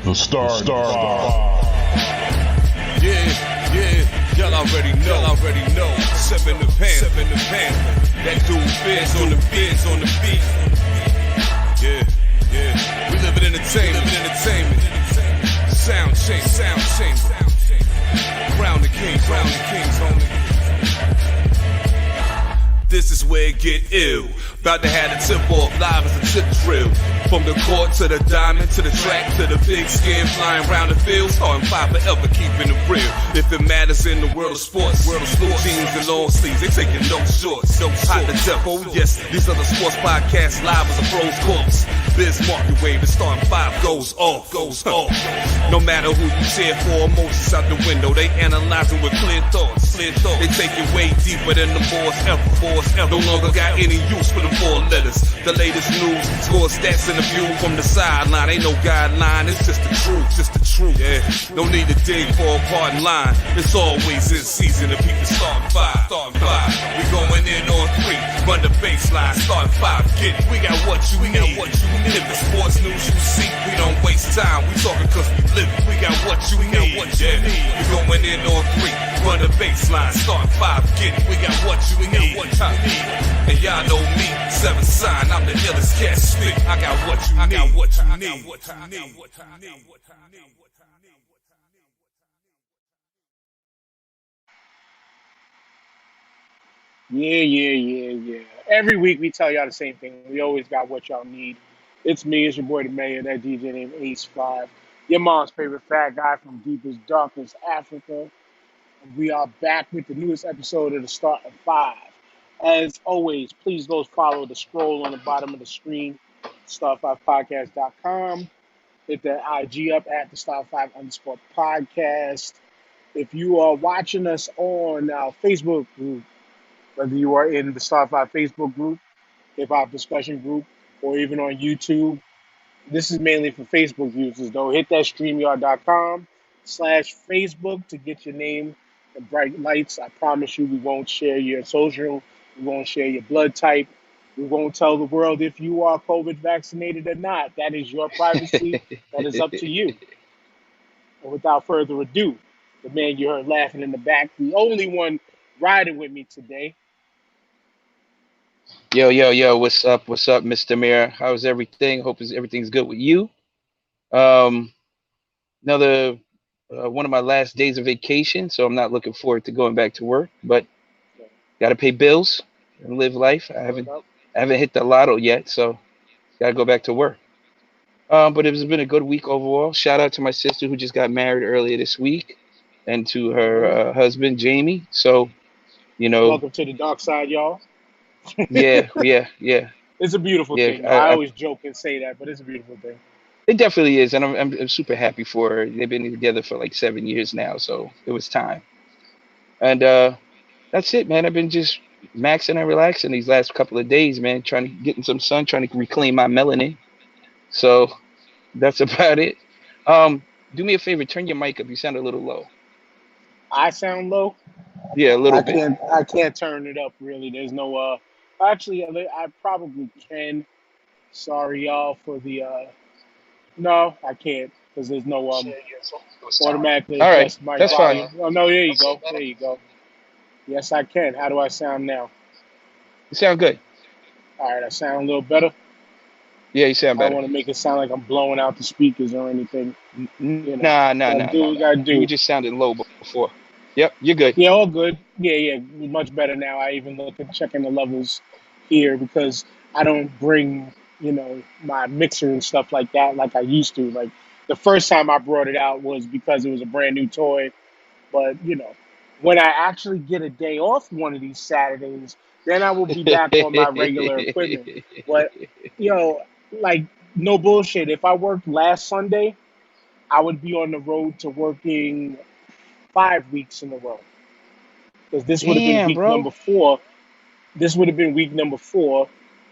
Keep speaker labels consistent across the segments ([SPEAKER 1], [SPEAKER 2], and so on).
[SPEAKER 1] The Star.
[SPEAKER 2] Yeah, y'all already know. Seven the pan. That dude Fizz on the beat. Yeah. We live in entertainment. Sound change. Crown the kings, homie. This is where it get ill. About to have the tip off live as a tip drill. From the court to the diamond, to the track, to the big skin flying around the field. Starting five forever, keeping it real. If it matters in the world of sports, blue jeans and long sleeves, they taking no shorts. Hot to death, oh yes, these are the sports podcasts live as a pro's corpse. Biz market wave, the starting five goes off. No matter who you cheer for, emotions out the window, they analyzing with clear thoughts. They take it way deeper than the boys ever. No longer got any use for the four letters. The latest news, score stats and the view from the sideline. Ain't no guideline, it's just the truth. Yeah, no need to dig for a pardon line. It's always in season and people starting five. We going in on three, run the baseline, starting five. Get it, we got what you need. If the sports news you see, we don't waste time. We talking cause we live it. We got what you need. We going in on three, run the baseline, starting five. Get it, we got what you need. And y'all know me, seven sign, I'm the illest cat spit. I got what you need.
[SPEAKER 3] Yeah. Every week we tell y'all the same thing. We always got what y'all need. It's me, it's your boy the mayor, that DJ named Ace 5. Your mom's favorite fat guy from deepest, darkest Africa. And we are back with the newest episode of the Start of 5. As always, please go follow the scroll on the bottom of the screen, star5podcast.com. Hit that IG up at the star5_podcast. If you are watching us on our Facebook group, whether you are in the Star 5 Facebook group, hip hop discussion group, or even on YouTube, this is mainly for Facebook users, though. Hit that streamyard.com/Facebook to get your name in bright lights. I promise you, we won't share your social, we won't share your blood type, we won't tell the world if you are COVID vaccinated or not. That is your privacy. That is up to you. And without further ado, the man you heard laughing in the back, the only one riding with me today.
[SPEAKER 4] Yo, what's up, Mr. Mayor? How's everything? Hope everything's good with you. Another one of my last days of vacation, so I'm not looking forward to going back to work, but gotta pay bills and live life. I haven't hit the lotto yet, so gotta go back to work. But it's been a good week overall. Shout out to my sister who just got married earlier this week, and to her husband Jamie. So,
[SPEAKER 3] Welcome to the dark side, y'all.
[SPEAKER 4] yeah.
[SPEAKER 3] It's a beautiful thing. I always joke and say that, but it's a beautiful thing.
[SPEAKER 4] It definitely is, and I'm super happy for her. They've been together for like 7 years now, so it was time. And that's it, man. I've been just maxing and relaxing these last couple of days, man. Getting some sun, trying to reclaim my melanin. So that's about it. Do me a favor, turn your mic up. You sound a little low.
[SPEAKER 3] I sound low?
[SPEAKER 4] Yeah, a little bit.
[SPEAKER 3] I can't turn it up, really. There's no, actually, I probably can. Sorry, y'all, for the, no, I can't, because there's no, automatically
[SPEAKER 4] All right,
[SPEAKER 3] adjust my
[SPEAKER 4] that's
[SPEAKER 3] volume.
[SPEAKER 4] fine.
[SPEAKER 3] Oh, no, there you go. Yes, I can. How do I sound now?
[SPEAKER 4] You sound good.
[SPEAKER 3] All right, I sound a little better.
[SPEAKER 4] Yeah, you sound
[SPEAKER 3] I don't
[SPEAKER 4] better.
[SPEAKER 3] want to make it sound like I'm blowing out the speakers or anything.
[SPEAKER 4] Nah. You just sounded low before. Yep, you're good.
[SPEAKER 3] Yeah, all good. Yeah, much better now. I even look at checking the levels here because I don't bring, my mixer and stuff like that like I used to. Like the first time I brought it out was because it was a brand new toy. But, when I actually get a day off one of these Saturdays, then I will be back on my regular equipment. But, like, no bullshit. If I worked last Sunday, I would be on the road to working 5 weeks in a row. Because this would have been week number 4. This would have been week number 4.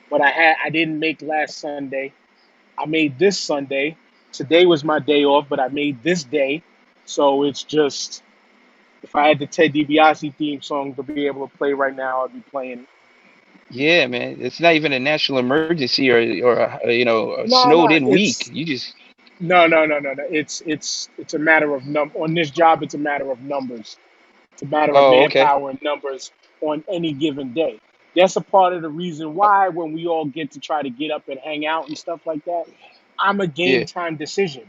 [SPEAKER 3] But I didn't make last Sunday. I made this Sunday. Today was my day off, but I made this day. So it's just, if I had the Ted DiBiase theme song to be able to play right now, I'd be playing it.
[SPEAKER 4] Yeah, man. It's not even a national emergency or a snowed in week. You just
[SPEAKER 3] No. It's a matter of on this job. It's a matter of numbers. It's a matter of
[SPEAKER 4] Oh, okay.
[SPEAKER 3] manpower and numbers on any given day. That's a part of the reason why when we all get to try to get up and hang out and stuff like that, I'm a game
[SPEAKER 4] Yeah.
[SPEAKER 3] time decision.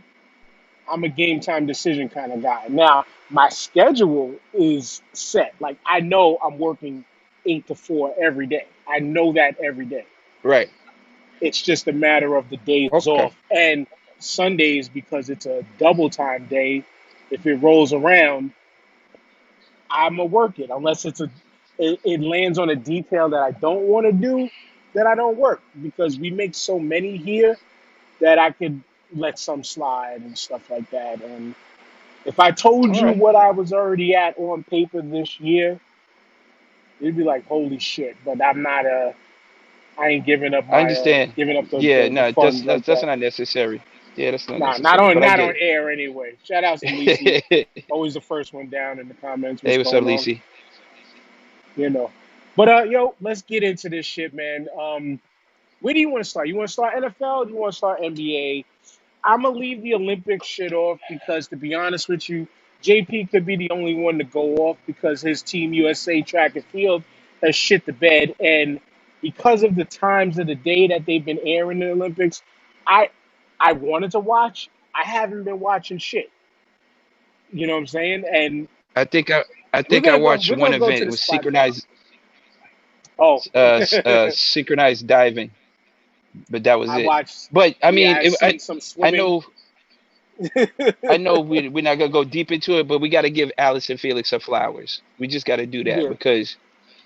[SPEAKER 3] I'm a game time decision kind of guy. Now, my schedule is set. Like I know I'm working 8 to 4 every day. I know that every day.
[SPEAKER 4] Right.
[SPEAKER 3] It's just a matter of the days
[SPEAKER 4] Okay.
[SPEAKER 3] off. And Sundays, because it's a double time day, if it rolls around, I'm gonna work it. Unless it lands on a detail that I don't want to do, then I don't work because we make so many here that I could let some slide and stuff like that. And if I told
[SPEAKER 4] All
[SPEAKER 3] you
[SPEAKER 4] right.
[SPEAKER 3] what I was already at on paper this year, it'd be like holy shit. But I'm not a. I ain't giving up
[SPEAKER 4] I
[SPEAKER 3] my
[SPEAKER 4] understand.
[SPEAKER 3] giving up
[SPEAKER 4] Yeah.
[SPEAKER 3] the
[SPEAKER 4] No,
[SPEAKER 3] funds like
[SPEAKER 4] that's
[SPEAKER 3] that.
[SPEAKER 4] not necessary. Yeah, that's not
[SPEAKER 3] Nah,
[SPEAKER 4] necessary. But I
[SPEAKER 3] not
[SPEAKER 4] get
[SPEAKER 3] on air anyway. Shout out to Lisi.
[SPEAKER 4] it.
[SPEAKER 3] Always the first one down in the comments.
[SPEAKER 4] Hey,
[SPEAKER 3] What's
[SPEAKER 4] what's up,
[SPEAKER 3] going on?
[SPEAKER 4] Lisi?
[SPEAKER 3] You know. But yo, let's get into this shit, man. Where do you want to start? You want to start NFL? Or do you want to start NBA? I'm gonna leave the Olympic shit off because, to be honest with you, JP could be the only one to go off because his team USA track and field has shit the bed, and because of the times of the day that they've been airing the Olympics, I I wanted to watch. I haven't been watching shit. You know what I'm saying? And
[SPEAKER 4] I think I I think I watched
[SPEAKER 3] we're
[SPEAKER 4] one
[SPEAKER 3] gonna go to
[SPEAKER 4] event. It
[SPEAKER 3] the
[SPEAKER 4] was
[SPEAKER 3] spot fest. Oh,
[SPEAKER 4] synchronized diving, but that was
[SPEAKER 3] I
[SPEAKER 4] it.
[SPEAKER 3] watched.
[SPEAKER 4] But I
[SPEAKER 3] Yeah,
[SPEAKER 4] mean,
[SPEAKER 3] I seen some
[SPEAKER 4] I
[SPEAKER 3] swimming.
[SPEAKER 4] know I know we're not gonna go deep into it, but we got to give Allison Felix her flowers. We just got to do that
[SPEAKER 3] Yeah.
[SPEAKER 4] because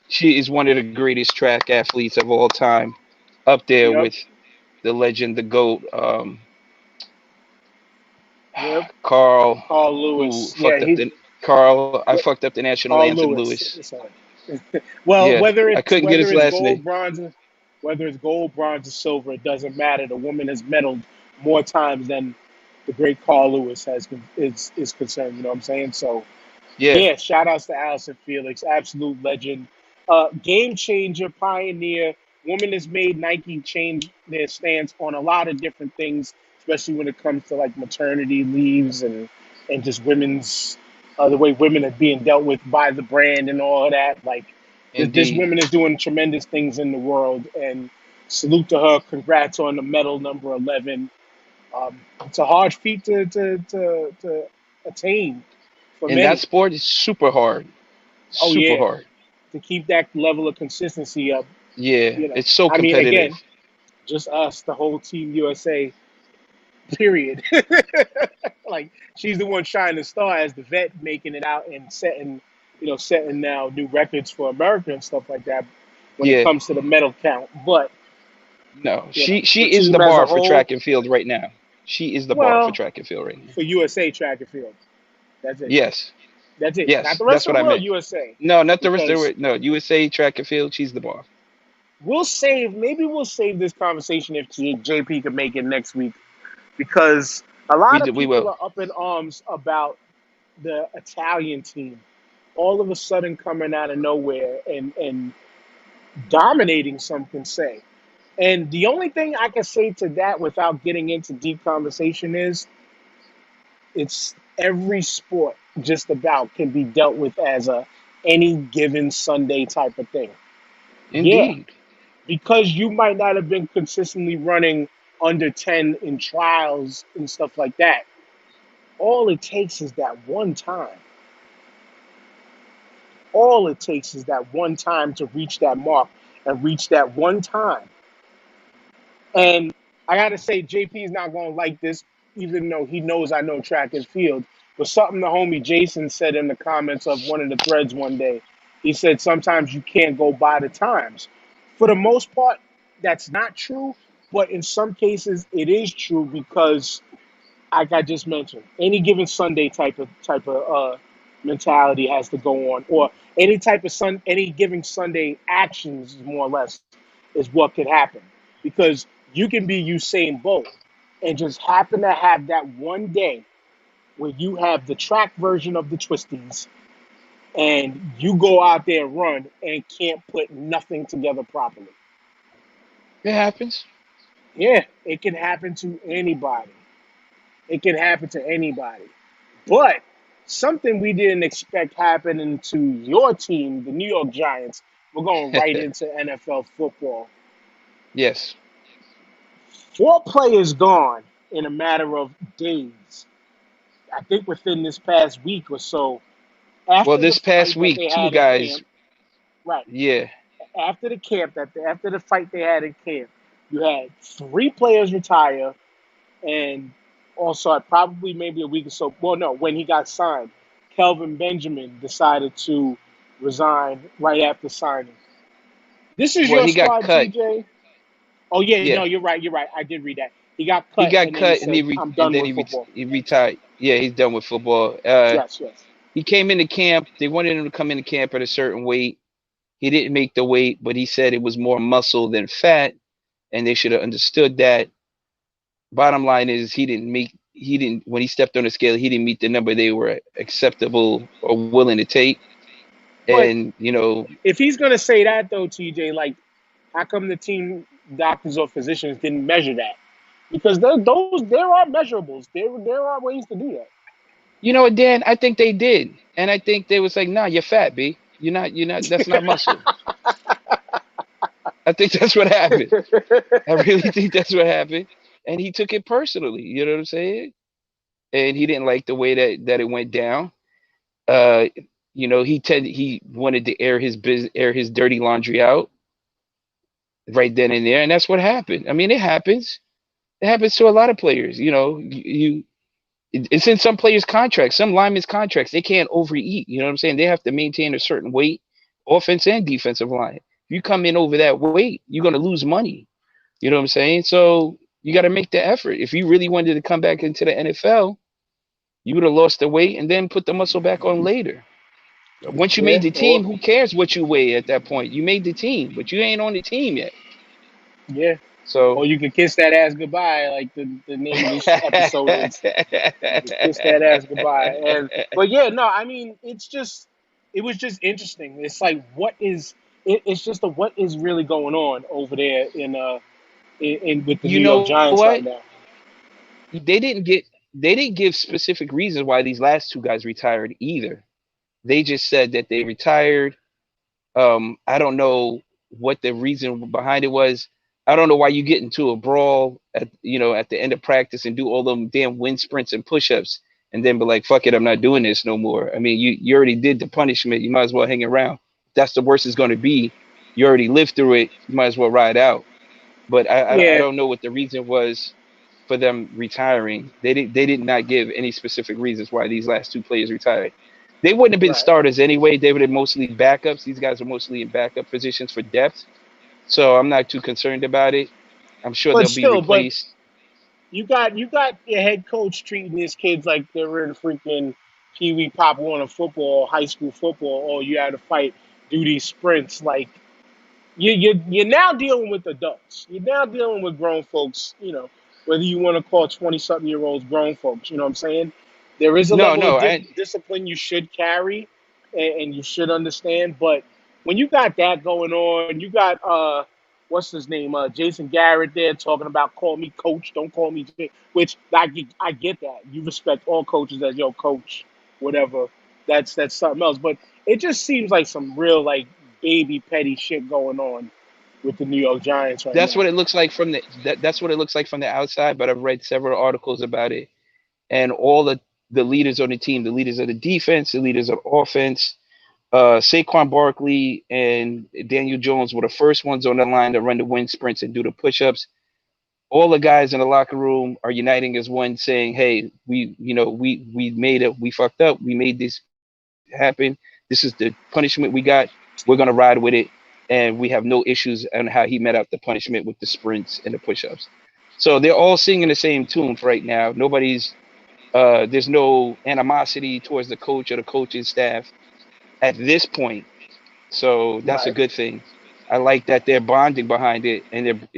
[SPEAKER 4] she is one of the greatest track athletes of all time, up there
[SPEAKER 3] Yep.
[SPEAKER 4] with the legend, the goat,
[SPEAKER 3] Yep.
[SPEAKER 4] Carl,
[SPEAKER 3] Carl
[SPEAKER 4] who
[SPEAKER 3] Lewis. Yeah,
[SPEAKER 4] fucked up the Carl. I fucked up the national
[SPEAKER 3] Carl
[SPEAKER 4] anthem,
[SPEAKER 3] Lewis.
[SPEAKER 4] Lewis.
[SPEAKER 3] Sorry. Well,
[SPEAKER 4] Yeah, I couldn't get
[SPEAKER 3] whether
[SPEAKER 4] his
[SPEAKER 3] it's
[SPEAKER 4] last
[SPEAKER 3] gold,
[SPEAKER 4] name.
[SPEAKER 3] bronze, whether it's gold, bronze, or silver, it doesn't matter. The woman has medaled more times than the great Carl Lewis is concerned. You know what I'm saying? So
[SPEAKER 4] Yeah,
[SPEAKER 3] yeah, shout outs to Allison Felix, absolute legend, game changer, pioneer. Woman has made Nike change their stance on a lot of different things, especially when it comes to like maternity leaves and just women's the way women are being dealt with by the brand and all of that. Like this
[SPEAKER 4] indeed.
[SPEAKER 3] woman is doing tremendous things in the world, and salute to her. Congrats on the medal number 11. It's a hard feat to attain for
[SPEAKER 4] And that
[SPEAKER 3] many.
[SPEAKER 4] sport is super hard,
[SPEAKER 3] Oh
[SPEAKER 4] super
[SPEAKER 3] yeah,
[SPEAKER 4] hard.
[SPEAKER 3] to keep that level of consistency up.
[SPEAKER 4] Yeah,
[SPEAKER 3] You know,
[SPEAKER 4] it's so
[SPEAKER 3] I mean,
[SPEAKER 4] competitive.
[SPEAKER 3] again, just us, the whole Team USA. Period. Like she's the one shining star as the vet, making it out and setting now new records for America and stuff like that when it
[SPEAKER 4] Yeah,
[SPEAKER 3] comes to the medal count. But
[SPEAKER 4] no,
[SPEAKER 3] the
[SPEAKER 4] she is the
[SPEAKER 3] team as a
[SPEAKER 4] bar for
[SPEAKER 3] whole,
[SPEAKER 4] track and field right now. She is the bar for
[SPEAKER 3] well,
[SPEAKER 4] track and field right now.
[SPEAKER 3] for USA track and field, that's it.
[SPEAKER 4] Yes,
[SPEAKER 3] That's it. Not
[SPEAKER 4] yes,
[SPEAKER 3] the rest
[SPEAKER 4] that's
[SPEAKER 3] of
[SPEAKER 4] what
[SPEAKER 3] the
[SPEAKER 4] I
[SPEAKER 3] world,
[SPEAKER 4] meant.
[SPEAKER 3] USA,
[SPEAKER 4] No, not the rest of
[SPEAKER 3] because
[SPEAKER 4] it. No, USA track and field. She's the bar.
[SPEAKER 3] maybe we'll save this conversation if JP can make it next week because a lot of
[SPEAKER 4] We
[SPEAKER 3] people
[SPEAKER 4] will.
[SPEAKER 3] are up in arms about the Italian team all of a sudden coming out of nowhere and dominating, some can say. And the only thing I can say to that without getting into deep conversation is it's every sport just about can be dealt with as a any given Sunday type of thing. Yeah,
[SPEAKER 4] Indeed.
[SPEAKER 3] because you might not have been consistently running under 10 in trials and stuff like that. All it takes is that one time. All it takes is that one time to reach that mark and reach that one time. And I got to say, JP is not going to like this, even though he knows I know track and field. But something the homie Jason said in the comments of one of the threads one day. He said sometimes you can't go by the times. For the most part, that's not true. But in some cases, it is true because like I just mentioned, any given Sunday type of mentality has to go on, or any given Sunday actions, more or less, is what could happen, because you can be Usain Bolt and just happen to have that one day where you have the track version of the twisties and you go out there and run and can't put nothing together properly.
[SPEAKER 4] It happens.
[SPEAKER 3] Yeah, it can happen to anybody. It can happen to anybody. But something we didn't expect happening to your team, the New York Giants, we're going right into NFL football.
[SPEAKER 4] Yes.
[SPEAKER 3] 4 players gone in a matter of days. I think within this past week or so,
[SPEAKER 4] Well,
[SPEAKER 3] after the
[SPEAKER 4] this past
[SPEAKER 3] fight that
[SPEAKER 4] week,
[SPEAKER 3] they
[SPEAKER 4] two
[SPEAKER 3] had in
[SPEAKER 4] guys.
[SPEAKER 3] camp, right?
[SPEAKER 4] Yeah.
[SPEAKER 3] After the camp, after the fight they had in camp, you had 3 players retire, and also probably maybe a week or so. Well, no, when he got signed, Kelvin Benjamin decided to resign right after signing. This is
[SPEAKER 4] Well,
[SPEAKER 3] your
[SPEAKER 4] he got
[SPEAKER 3] squad,
[SPEAKER 4] cut.
[SPEAKER 3] TJ. Oh yeah, no,
[SPEAKER 4] Yeah.
[SPEAKER 3] you're right. You're right. I did read that. He got
[SPEAKER 4] He
[SPEAKER 3] cut,
[SPEAKER 4] got
[SPEAKER 3] and then he
[SPEAKER 4] cut, and
[SPEAKER 3] said, "I'm
[SPEAKER 4] and
[SPEAKER 3] done
[SPEAKER 4] then
[SPEAKER 3] with football."
[SPEAKER 4] he retired. Yeah, he's done with football.
[SPEAKER 3] Yes, yes.
[SPEAKER 4] He came into camp. They wanted him to come into camp at a certain weight. He didn't make the weight, but he said it was more muscle than fat, and they should have understood that. Bottom line is he didn't when he stepped on the scale, he didn't meet the number they were acceptable or willing to take.
[SPEAKER 3] But
[SPEAKER 4] And you know,
[SPEAKER 3] if he's gonna say that though, TJ, like, how come the team doctors or physicians didn't measure that? Because there are measurables. There are ways to do that.
[SPEAKER 4] you know what, Dan, I think they did. And I think they was like, nah, you're fat, B. You're not that's not muscle. I think that's what happened. I really think that's what happened. And he took it personally, you know what I'm saying? And he didn't like the way that it went down. Uh, you know, he wanted to air his dirty laundry out right then and there, and that's what happened. I mean, it happens. It happens to a lot of players. You know, it's in some players' contracts, some linemen's contracts. They can't overeat. You know what I'm saying? They have to maintain a certain weight, offense and defensive line. If you come in over that weight, you're gonna lose money. You know what I'm saying? So you got to make the effort. If you really wanted to come back into the NFL, you would have lost the weight and then put the muscle back on later. Once you made
[SPEAKER 3] Yeah,
[SPEAKER 4] the team, who cares what you weigh at that point? You made the team, but you ain't on the team yet.
[SPEAKER 3] yeah.
[SPEAKER 4] So
[SPEAKER 3] Or you can kiss that ass goodbye, like the name of this episode is. You can kiss that ass goodbye. And but yeah, no, I mean, it was just interesting. It's like it's just what is really going on over there in with the
[SPEAKER 4] you
[SPEAKER 3] New York
[SPEAKER 4] know
[SPEAKER 3] Giants right
[SPEAKER 4] what?
[SPEAKER 3] now.
[SPEAKER 4] They didn't get they didn't give specific reasons why these last two guys retired either. They just said that they retired. I don't know what the reason behind it was. I don't know why you get into a brawl at at the end of practice and do all them damn wind sprints and push-ups and then be like, fuck it, I'm not doing this no more. I mean, you already did the punishment. You might as well hang around. If that's the worst it's going to be. You already lived through it. You might as well ride out. But I
[SPEAKER 3] Yeah,
[SPEAKER 4] don't know what the reason was for them retiring. They did not give any specific reasons why these last two players retired. They wouldn't have been
[SPEAKER 3] right.
[SPEAKER 4] starters anyway. They would have mostly backups. These guys are mostly in backup positions for depth. So I'm not too concerned about it. I'm sure
[SPEAKER 3] But
[SPEAKER 4] they'll be
[SPEAKER 3] still, but
[SPEAKER 4] replaced.
[SPEAKER 3] you got your head coach treating his kids like they were in freaking Pee Wee Pop Warner football, high school football, or you had to fight, do these sprints. Like you're now dealing with adults. You're now dealing with grown folks. Whether you want to call 20-something-year-olds grown folks. You know what I'm saying? There is a
[SPEAKER 4] No,
[SPEAKER 3] level
[SPEAKER 4] no,
[SPEAKER 3] of
[SPEAKER 4] I
[SPEAKER 3] discipline you should carry, and you should understand. But when you got that going on, you got what's his name, Jason Garrett there talking about call me coach, don't call me, which I get that. You respect all coaches as your coach, whatever. That's something else. But it just seems like some real like baby petty shit going on with the New York Giants right
[SPEAKER 4] that's
[SPEAKER 3] now.
[SPEAKER 4] what it looks like from that's what it looks like from the outside, but I've read several articles about it. And all the leaders on the team, the leaders of the defense, the leaders of offense, Saquon Barkley and Daniel Jones were the first ones on the line to run the wind sprints and do the push-ups. All the guys in the locker room are uniting as one, saying, "Hey, we made it. We fucked up. We made this happen. This is the punishment we got. We're gonna ride with it, and we have no issues on how he met out the punishment with the sprints and the push-ups." So they're all singing the same tune for right now. There's no animosity towards the coach or the coaching staff at this point. So that's a
[SPEAKER 3] Right.
[SPEAKER 4] good thing. I like that they're bonding behind it, and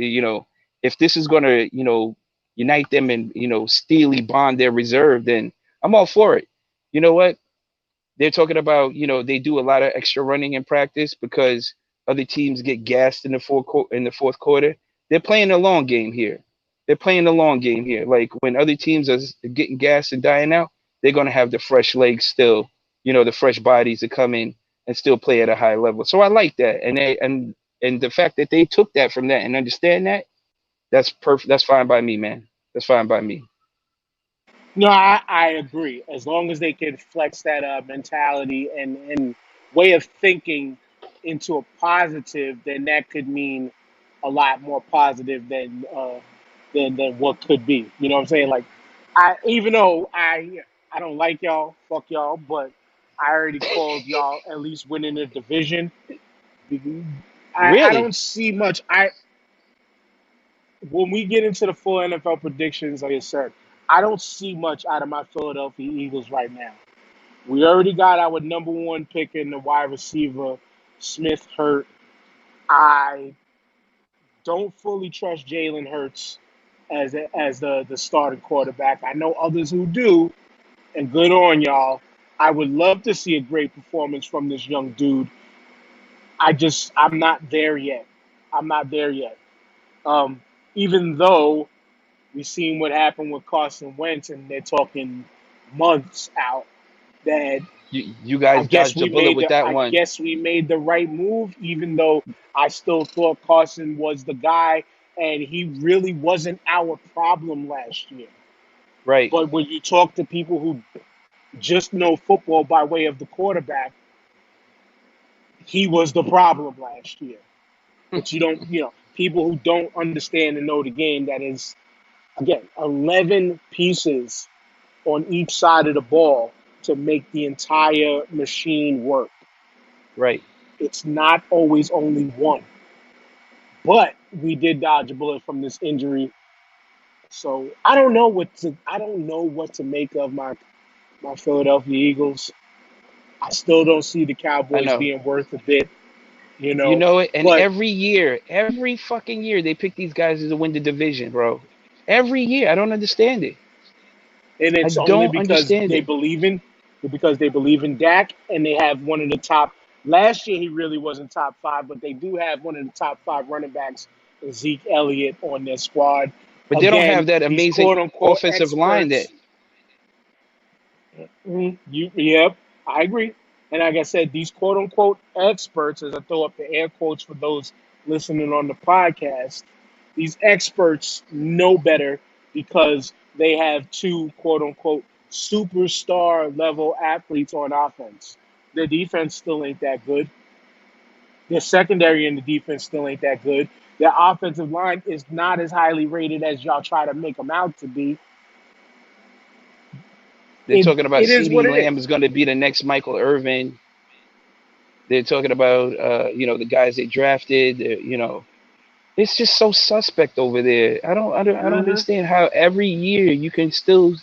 [SPEAKER 4] if this is going to, unite them and steely bond their reserve, then I'm all for it. You know what? They're talking about, they do a lot of extra running in practice because other teams get gassed in the fourth quarter. They're playing a long game here. They're playing the long game here. Like when other teams are getting gassed and dying out, they're gonna have the fresh legs still, the fresh bodies to come in and still play at a high level. So I like that, and the fact that they took that from that and understand that, that's perfect. That's fine by me, man. That's fine by me.
[SPEAKER 3] No, I agree. As long as they can flex that mentality and way of thinking into a positive, then that could mean a lot more positive than what could be. You know what I'm saying? Like, even though I don't like y'all, fuck y'all, but I already called y'all at least winning the division. I
[SPEAKER 4] Really?
[SPEAKER 3] don't see much. I When we get into the full NFL predictions, like I said, I don't see much out of my Philadelphia Eagles right now. We already got our number one pick in the wide receiver, Smith hurt. I don't fully trust Jalen Hurts as the starting quarterback. I know others who do, and good on y'all. I would love to see a great performance from this young dude. I'm not there yet. I'm not there yet. Um, Even though we've seen what happened with Carson Wentz, and they're talking months out. That
[SPEAKER 4] You guys dodged a bullet with that
[SPEAKER 3] I
[SPEAKER 4] one.
[SPEAKER 3] guess we made the right move, even though I still thought Carson was the guy, and he really wasn't our problem last year.
[SPEAKER 4] Right.
[SPEAKER 3] But when you talk to people who just know football by way of the quarterback, he was the problem last year. But people who don't understand and know the game, that is, again, 11 pieces on each side of the ball to make the entire machine work.
[SPEAKER 4] Right.
[SPEAKER 3] It's not always only one. But we did dodge a bullet from this injury. So I don't know what to make of my Philadelphia Eagles. I still don't see the
[SPEAKER 4] I
[SPEAKER 3] Cowboys
[SPEAKER 4] know.
[SPEAKER 3] being worth a bit, you
[SPEAKER 4] You
[SPEAKER 3] know.
[SPEAKER 4] know it. And
[SPEAKER 3] But
[SPEAKER 4] every fucking year, they pick these guys to win the division, bro. Every year. I don't understand it.
[SPEAKER 3] and
[SPEAKER 4] I
[SPEAKER 3] it's only
[SPEAKER 4] don't understand it.
[SPEAKER 3] because they believe in Dak, and they have one of the top. Last year he really wasn't top five, but they do have one of the top five running backs, Zeke Elliott, on their squad.
[SPEAKER 4] But they don't have
[SPEAKER 3] Again,
[SPEAKER 4] that
[SPEAKER 3] these
[SPEAKER 4] amazing
[SPEAKER 3] quote unquote
[SPEAKER 4] offensive line that
[SPEAKER 3] experts. Yep, I agree. And like I said, these quote unquote experts, as I throw up the air quotes for those listening on the podcast, these experts know better because they have two quote unquote superstar level athletes on offense. Their defense still ain't that good. Their secondary and the defense still ain't that good. Their offensive line is not as highly rated as y'all try to make them out to be.
[SPEAKER 4] they're talking about
[SPEAKER 3] It is what
[SPEAKER 4] CeeDee
[SPEAKER 3] it
[SPEAKER 4] Lamb
[SPEAKER 3] is.
[SPEAKER 4] is going to be the next Michael Irvin. They're talking about the guys they drafted. It's just so suspect over there. I don't
[SPEAKER 3] Hmm.
[SPEAKER 4] understand how every year you can still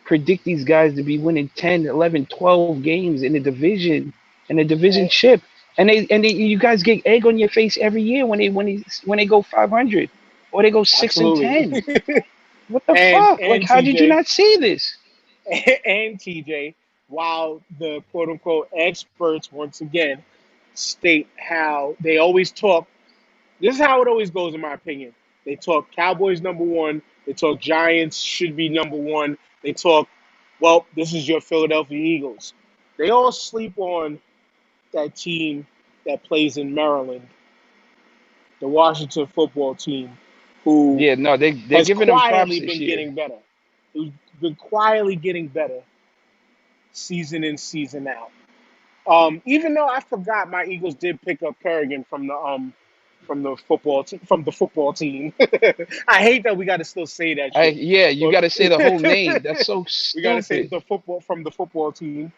[SPEAKER 4] predict these guys to be winning 10, 11, 12 games in the division and the division chip. And you guys get egg on your face every year when they go 500 or they go 6 and
[SPEAKER 3] Absolutely.
[SPEAKER 4] 10. What the
[SPEAKER 3] and
[SPEAKER 4] fuck? Like,
[SPEAKER 3] and
[SPEAKER 4] how did you
[SPEAKER 3] TJ
[SPEAKER 4] not see this?
[SPEAKER 3] and TJ, while the quote unquote experts once again state how they always talk. This is how it always goes, in my opinion. They talk Cowboys number one. They talk Giants should be number one. They talk, well, this is your Philadelphia Eagles. They all sleep on that team that plays in Maryland, the Washington football team, who
[SPEAKER 4] Yeah, no, they're
[SPEAKER 3] has
[SPEAKER 4] giving them props
[SPEAKER 3] quietly
[SPEAKER 4] this
[SPEAKER 3] been
[SPEAKER 4] year.
[SPEAKER 3] getting better. Who's been quietly getting better season in, season out. Even though I forgot my Eagles did pick up Kerrigan from the football team. I hate that we got to still say that shit,
[SPEAKER 4] Yeah, you
[SPEAKER 3] but
[SPEAKER 4] got to say the whole name. That's so
[SPEAKER 3] we got to say
[SPEAKER 4] stupid.
[SPEAKER 3] the football from the football team.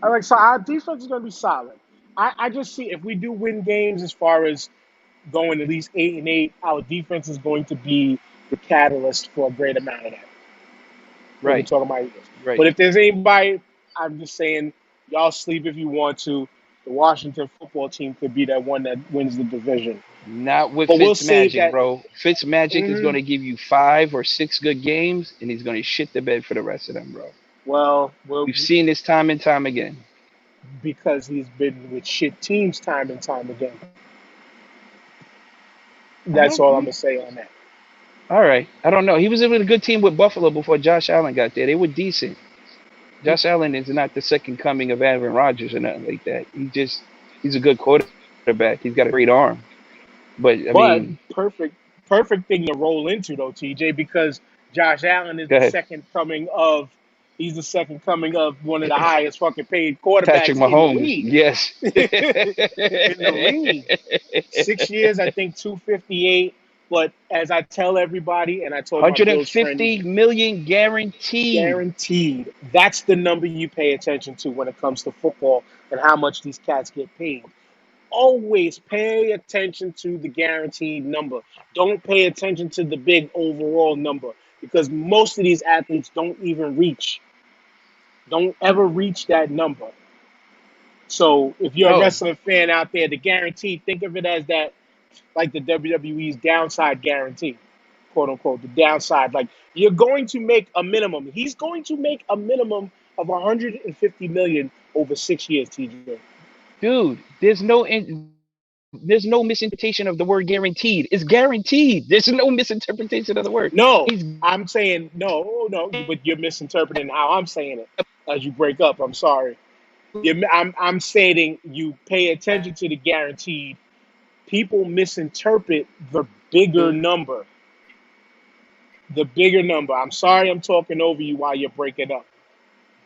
[SPEAKER 3] I like so our defense is going to be solid. I just see if we do win games as far as going at least 8-8, our defense is going to be the catalyst for a great amount of that. When we're
[SPEAKER 4] Right,
[SPEAKER 3] talking about Eagles.
[SPEAKER 4] right.
[SPEAKER 3] But if there's anybody, I'm just saying, y'all sleep if you want to. The Washington football team could be that one that wins the division.
[SPEAKER 4] Not with
[SPEAKER 3] But we'll
[SPEAKER 4] Fitz
[SPEAKER 3] save
[SPEAKER 4] Magic,
[SPEAKER 3] that.
[SPEAKER 4] bro. Fitz Magic is going
[SPEAKER 3] Mhm.
[SPEAKER 4] to give you 5 or 6 good games, and he's going to shit the bed for the rest of them, bro.
[SPEAKER 3] Well,
[SPEAKER 4] We've seen this time and time again.
[SPEAKER 3] because he's been with shit teams time and time again.
[SPEAKER 4] I
[SPEAKER 3] That's
[SPEAKER 4] don't.
[SPEAKER 3] all I'm gonna say on that.
[SPEAKER 4] All right. I don't know. He was with a good team with Buffalo before Josh Allen got there. They were decent. Josh Allen is not the second coming of Aaron Rodgers or nothing like that. He's a good quarterback. He's got a great arm. But I
[SPEAKER 3] But
[SPEAKER 4] mean,
[SPEAKER 3] perfect thing to roll into though, TJ, because Josh Allen is
[SPEAKER 4] go
[SPEAKER 3] the
[SPEAKER 4] ahead.
[SPEAKER 3] second coming of he's the second coming of one of the highest fucking paid
[SPEAKER 4] Patrick
[SPEAKER 3] quarterbacks in the
[SPEAKER 4] Mahomes.
[SPEAKER 3] league.
[SPEAKER 4] Yes.
[SPEAKER 3] In the league. 6 years, I think 258. But as I tell everybody, and I told my Bills friends,
[SPEAKER 4] 150 million guaranteed.
[SPEAKER 3] guaranteed. That's the number you pay attention to when it comes to football and how much these cats get paid. Always pay attention to the guaranteed number. Don't pay attention to the big overall number because most of these athletes don't ever reach that number. So if you're a
[SPEAKER 4] Oh,
[SPEAKER 3] wrestling fan out there, the guaranteed, think of it as that, like the WWE's downside guarantee, quote unquote, the downside. Like you're going to make a minimum. He's going to make a minimum of 150 million over 6 years, TJ.
[SPEAKER 4] dude, there's no misinterpretation of the word guaranteed. It's guaranteed. There's no misinterpretation of the word.
[SPEAKER 3] No,
[SPEAKER 4] He's
[SPEAKER 3] I'm saying no, but you're misinterpreting how I'm saying it as you break up. I'm sorry. I'm saying you pay attention to the guaranteed. People misinterpret the bigger number. The bigger number. I'm sorry I'm talking over you while you're breaking up.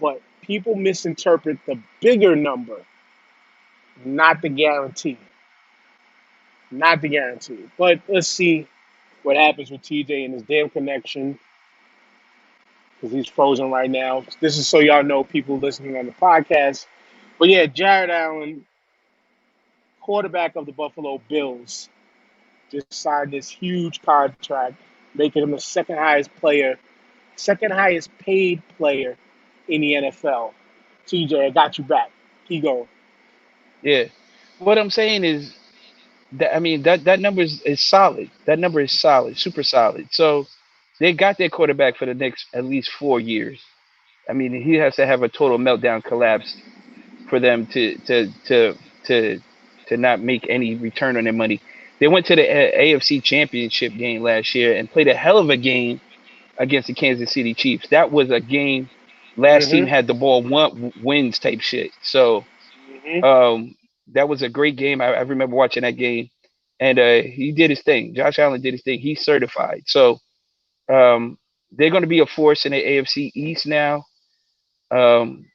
[SPEAKER 3] But people misinterpret the bigger number, not the guarantee. Not the guarantee. But let's see what happens with TJ and his damn connection because he's frozen right now. This is so y'all know people listening on the podcast. But yeah, Jared Allen, quarterback of the Buffalo Bills, just signed this huge contract, making him the second highest paid player in the NFL. TJ, I got you back. Keep going.
[SPEAKER 4] yeah. What I'm saying is that I mean that number is solid. That number is solid, super solid. So they got their quarterback for the next at least 4 years. I mean, he has to have a total meltdown collapse for them to to not make any return on their money. They went to the AFC Championship game last year and played a hell of a game against the Kansas City Chiefs. That was a game. Last team
[SPEAKER 3] Mm-hmm.
[SPEAKER 4] had the ball, wins type shit. So
[SPEAKER 3] Mm-hmm.
[SPEAKER 4] um, that was a great game. I remember watching that game, and he did his thing. Josh Allen did his thing. He's certified. So um, they're going to be a force in the AFC East now, um,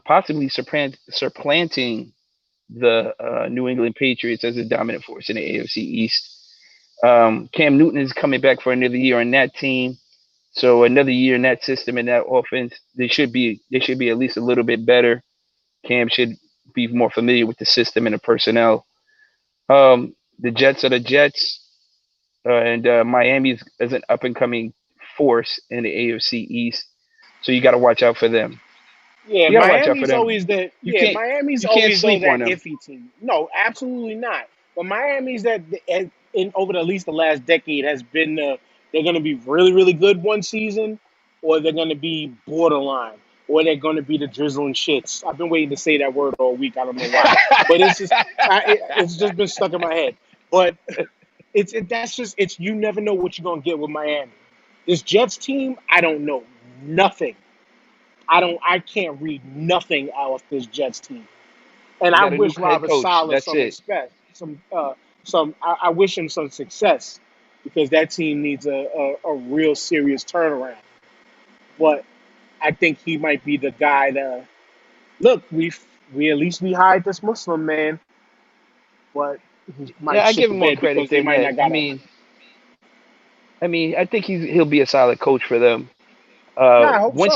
[SPEAKER 4] possibly supplanting the New England Patriots as a dominant force in the AFC East. Cam Newton is coming back for another year on that team. So another year in that system and that offense, they should be at least a little bit better. Cam should be more familiar with the system and the personnel. The Jets are the Jets, and Miami is an up and coming force in the AFC East. So you got to watch out for them.
[SPEAKER 3] Yeah,
[SPEAKER 4] You got to watch out for
[SPEAKER 3] Miami's
[SPEAKER 4] them.
[SPEAKER 3] always the
[SPEAKER 4] You
[SPEAKER 3] yeah,
[SPEAKER 4] can't
[SPEAKER 3] Miami's
[SPEAKER 4] you can't
[SPEAKER 3] always though
[SPEAKER 4] sleep on
[SPEAKER 3] that
[SPEAKER 4] them.
[SPEAKER 3] iffy team. No, absolutely not. But Miami's that in over at least the last decade has been they're going to be really really good one season, or they're going to be borderline, or they're going to be the drizzling shits. I've been waiting to say that word all week. I don't know why, but it's just been stuck in my head. But that's just it's you never know what you're going to get with Miami. This Jets team, I don't know nothing. I can't read nothing out of this Jets team. And
[SPEAKER 4] You
[SPEAKER 3] I
[SPEAKER 4] got a new
[SPEAKER 3] wish
[SPEAKER 4] head
[SPEAKER 3] Robert
[SPEAKER 4] coach.
[SPEAKER 3] Sala
[SPEAKER 4] That's
[SPEAKER 3] some
[SPEAKER 4] it.
[SPEAKER 3] respect, I wish him some success because that team needs a real serious turnaround. But I think he might be the guy to look, we at least we hired this Muslim man, but he might
[SPEAKER 4] Yeah, I
[SPEAKER 3] shit
[SPEAKER 4] give
[SPEAKER 3] the
[SPEAKER 4] him more
[SPEAKER 3] bed
[SPEAKER 4] credit
[SPEAKER 3] because they
[SPEAKER 4] than
[SPEAKER 3] might
[SPEAKER 4] that.
[SPEAKER 3] not got a
[SPEAKER 4] I think he'll be a solid coach for them.
[SPEAKER 3] yeah, I hope so.
[SPEAKER 4] Once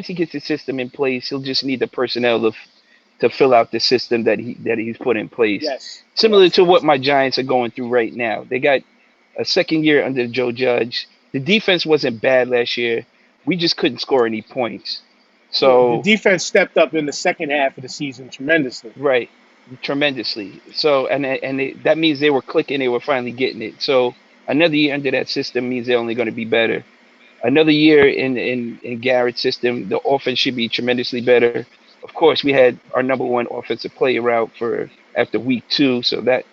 [SPEAKER 4] he gets the system in place, he'll just need the personnel to fill out the system that he's put in place.
[SPEAKER 3] Yes,
[SPEAKER 4] Similar
[SPEAKER 3] yes,
[SPEAKER 4] to what
[SPEAKER 3] yes.
[SPEAKER 4] my Giants are going through right now. They got a second year under Joe Judge. The defense wasn't bad last year. We just couldn't score any points.
[SPEAKER 3] Yeah, the
[SPEAKER 4] So
[SPEAKER 3] defense stepped up in the second half of the season tremendously.
[SPEAKER 4] right, tremendously. So that means they were clicking. They were finally getting it. So another year under that system means they're only going to be better. Another year in Garrett's system, the offense should be tremendously better. Of course, we had our number one offensive player out for after week 2, so that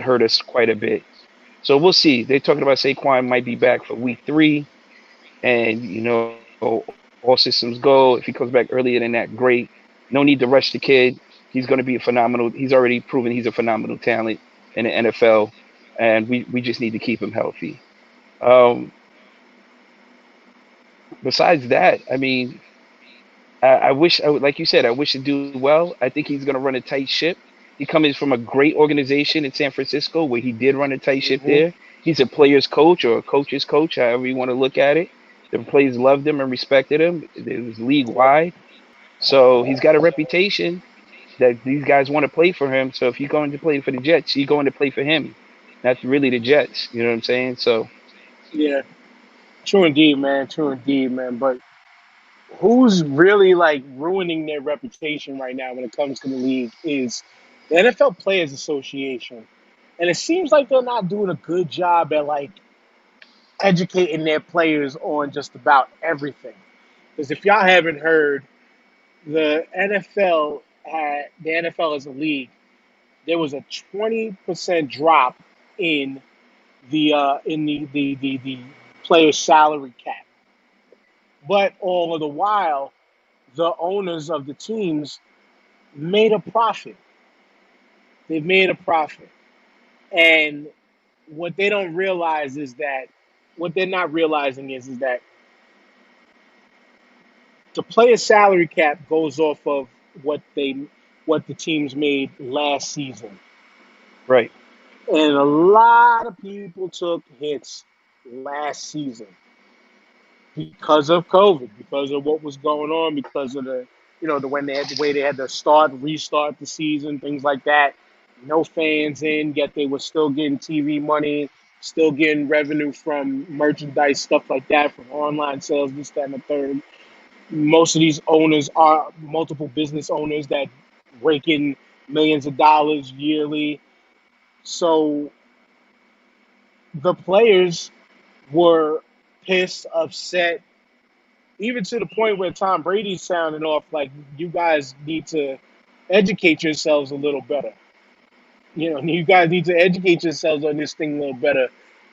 [SPEAKER 4] hurt us quite a bit. So we'll see. They're talking about Saquon might be back for week 3, and all systems go. If he comes back earlier than that, great. No need to rush the kid. He's going to be a phenomenal. He's already proven he's a phenomenal talent in the NFL, and we just need to keep him healthy. Um, Besides that, I mean, I wish I would, like you said, I wish to do well. I think he's going to run a tight ship. He comes from a great organization in San Francisco where he did run a tight ship
[SPEAKER 3] Hmm.
[SPEAKER 4] there. He's a player's coach or a coach's coach, however you want to look at it. The players loved him and respected him. It was league
[SPEAKER 3] Yep.
[SPEAKER 4] wide. So he's got a reputation that these guys want to play for him. So if you're going to play for the Jets, you're going to play for him, not really the Jets. You know what I'm saying? So
[SPEAKER 3] Yeah. True indeed, man. True indeed, man. But who's really like ruining their reputation right now when it comes to the league is the NFL Players Association. And it seems like they're not doing a good job at like educating their players on just about everything. Because if y'all haven't heard, the NFL as a league, there was a 20% drop in the player salary cap. But all of the while, the owners of the teams made a profit. They made a profit. And what they don't realize is that what they're not realizing is that the player salary cap goes off of what they what the teams made last season.
[SPEAKER 4] right,
[SPEAKER 3] And a lot of people took hits last season because of COVID, because of what was going on, because of the when they had the way they had to start and restart the season, things like that. No fans in, yet they were still getting TV money, still getting revenue from merchandise, stuff like that, from online sales, this, that, and the third. Most of these owners are multiple business owners that rake in millions of dollars yearly. So the players were pissed, upset, even to the point where Tom Brady's sounding off like you guys need to educate yourselves a little better. You guys need to educate yourselves on this thing a little better.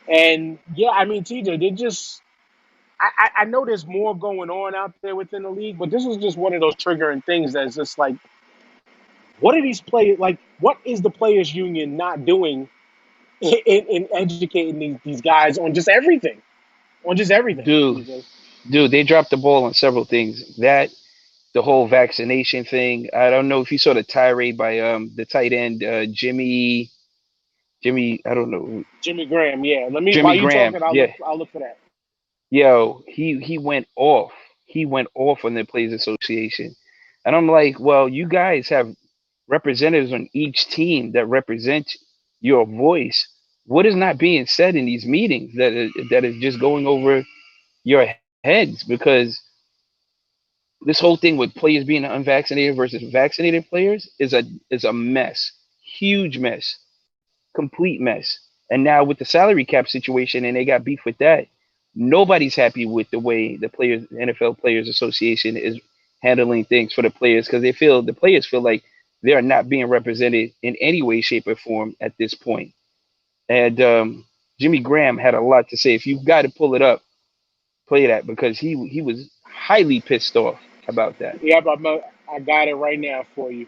[SPEAKER 3] And yeah, I mean, TJ, they just. I know there's more going on out there within the league, but this was just one of those triggering things that's just like, what are these players like? What is the players' union not doing in educating these guys on just everything,
[SPEAKER 4] dude,
[SPEAKER 3] TJ?
[SPEAKER 4] they dropped the ball on several things. That the whole vaccination thing. I don't know if you saw the tirade by the tight end Jimmy. I don't know,
[SPEAKER 3] Jimmy Graham, yeah. Let me
[SPEAKER 4] Jimmy
[SPEAKER 3] while you
[SPEAKER 4] Graham.
[SPEAKER 3] talking, I'll look.
[SPEAKER 4] Yeah,
[SPEAKER 3] I'll look for that.
[SPEAKER 4] yo, he went off. He went off on the Players Association, and I'm like, well, you guys have representatives on each team that represent your voice. What is not being said in these meetings that is just going over your heads? Because this whole thing with players being unvaccinated versus vaccinated players is a mess, huge mess, complete mess. And now with the salary cap situation, and they got beef with that, nobody's happy with the way the NFL Players Association is handling things for the players because the players feel like they are not being represented in any way, shape, or form at this point. And Jimmy Graham had a lot to say. If you've got to pull it up, play that because he was highly pissed off about that.
[SPEAKER 3] Yep, I got it right now for you.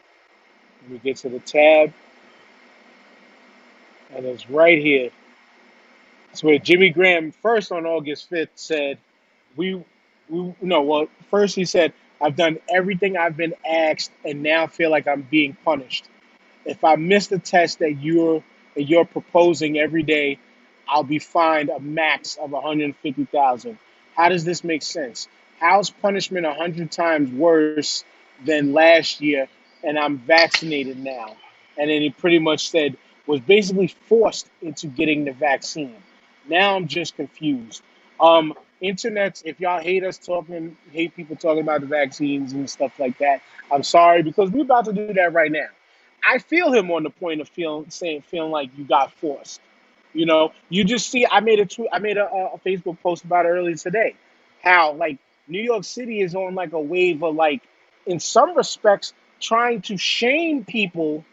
[SPEAKER 3] Let me get to the tab, and it's right here. It's where Jimmy Graham first on August 5th said, "We, we no. Well, first he said, I've done everything I've been asked, and now feel like I'm being punished. If I miss the test that you're proposing every day, I'll be fined a max of 150,000. How does this make sense? How's punishment 100 times worse than last year? And I'm vaccinated now." And then he pretty much said was basically forced into getting the vaccine. Now I'm just confused. Internets, if y'all hate people talking about the vaccines and stuff like that, I'm sorry because we're about to do that right now. I feel him on the point of feeling like you got forced. You just see. I made a Facebook post about it earlier today. How like New York City is on like a wave of like, in some respects, trying to shame people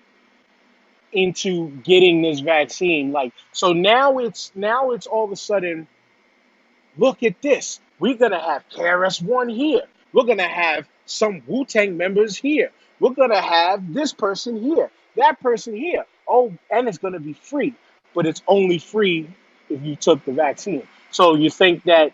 [SPEAKER 3] into getting this vaccine. Like, so now it's all of a sudden, look at this. We're gonna have KRS-One here. We're gonna have some Wu-Tang members here. We're gonna have this person here, that person here. Oh, and it's gonna be free, but it's only free if you took the vaccine. So you think that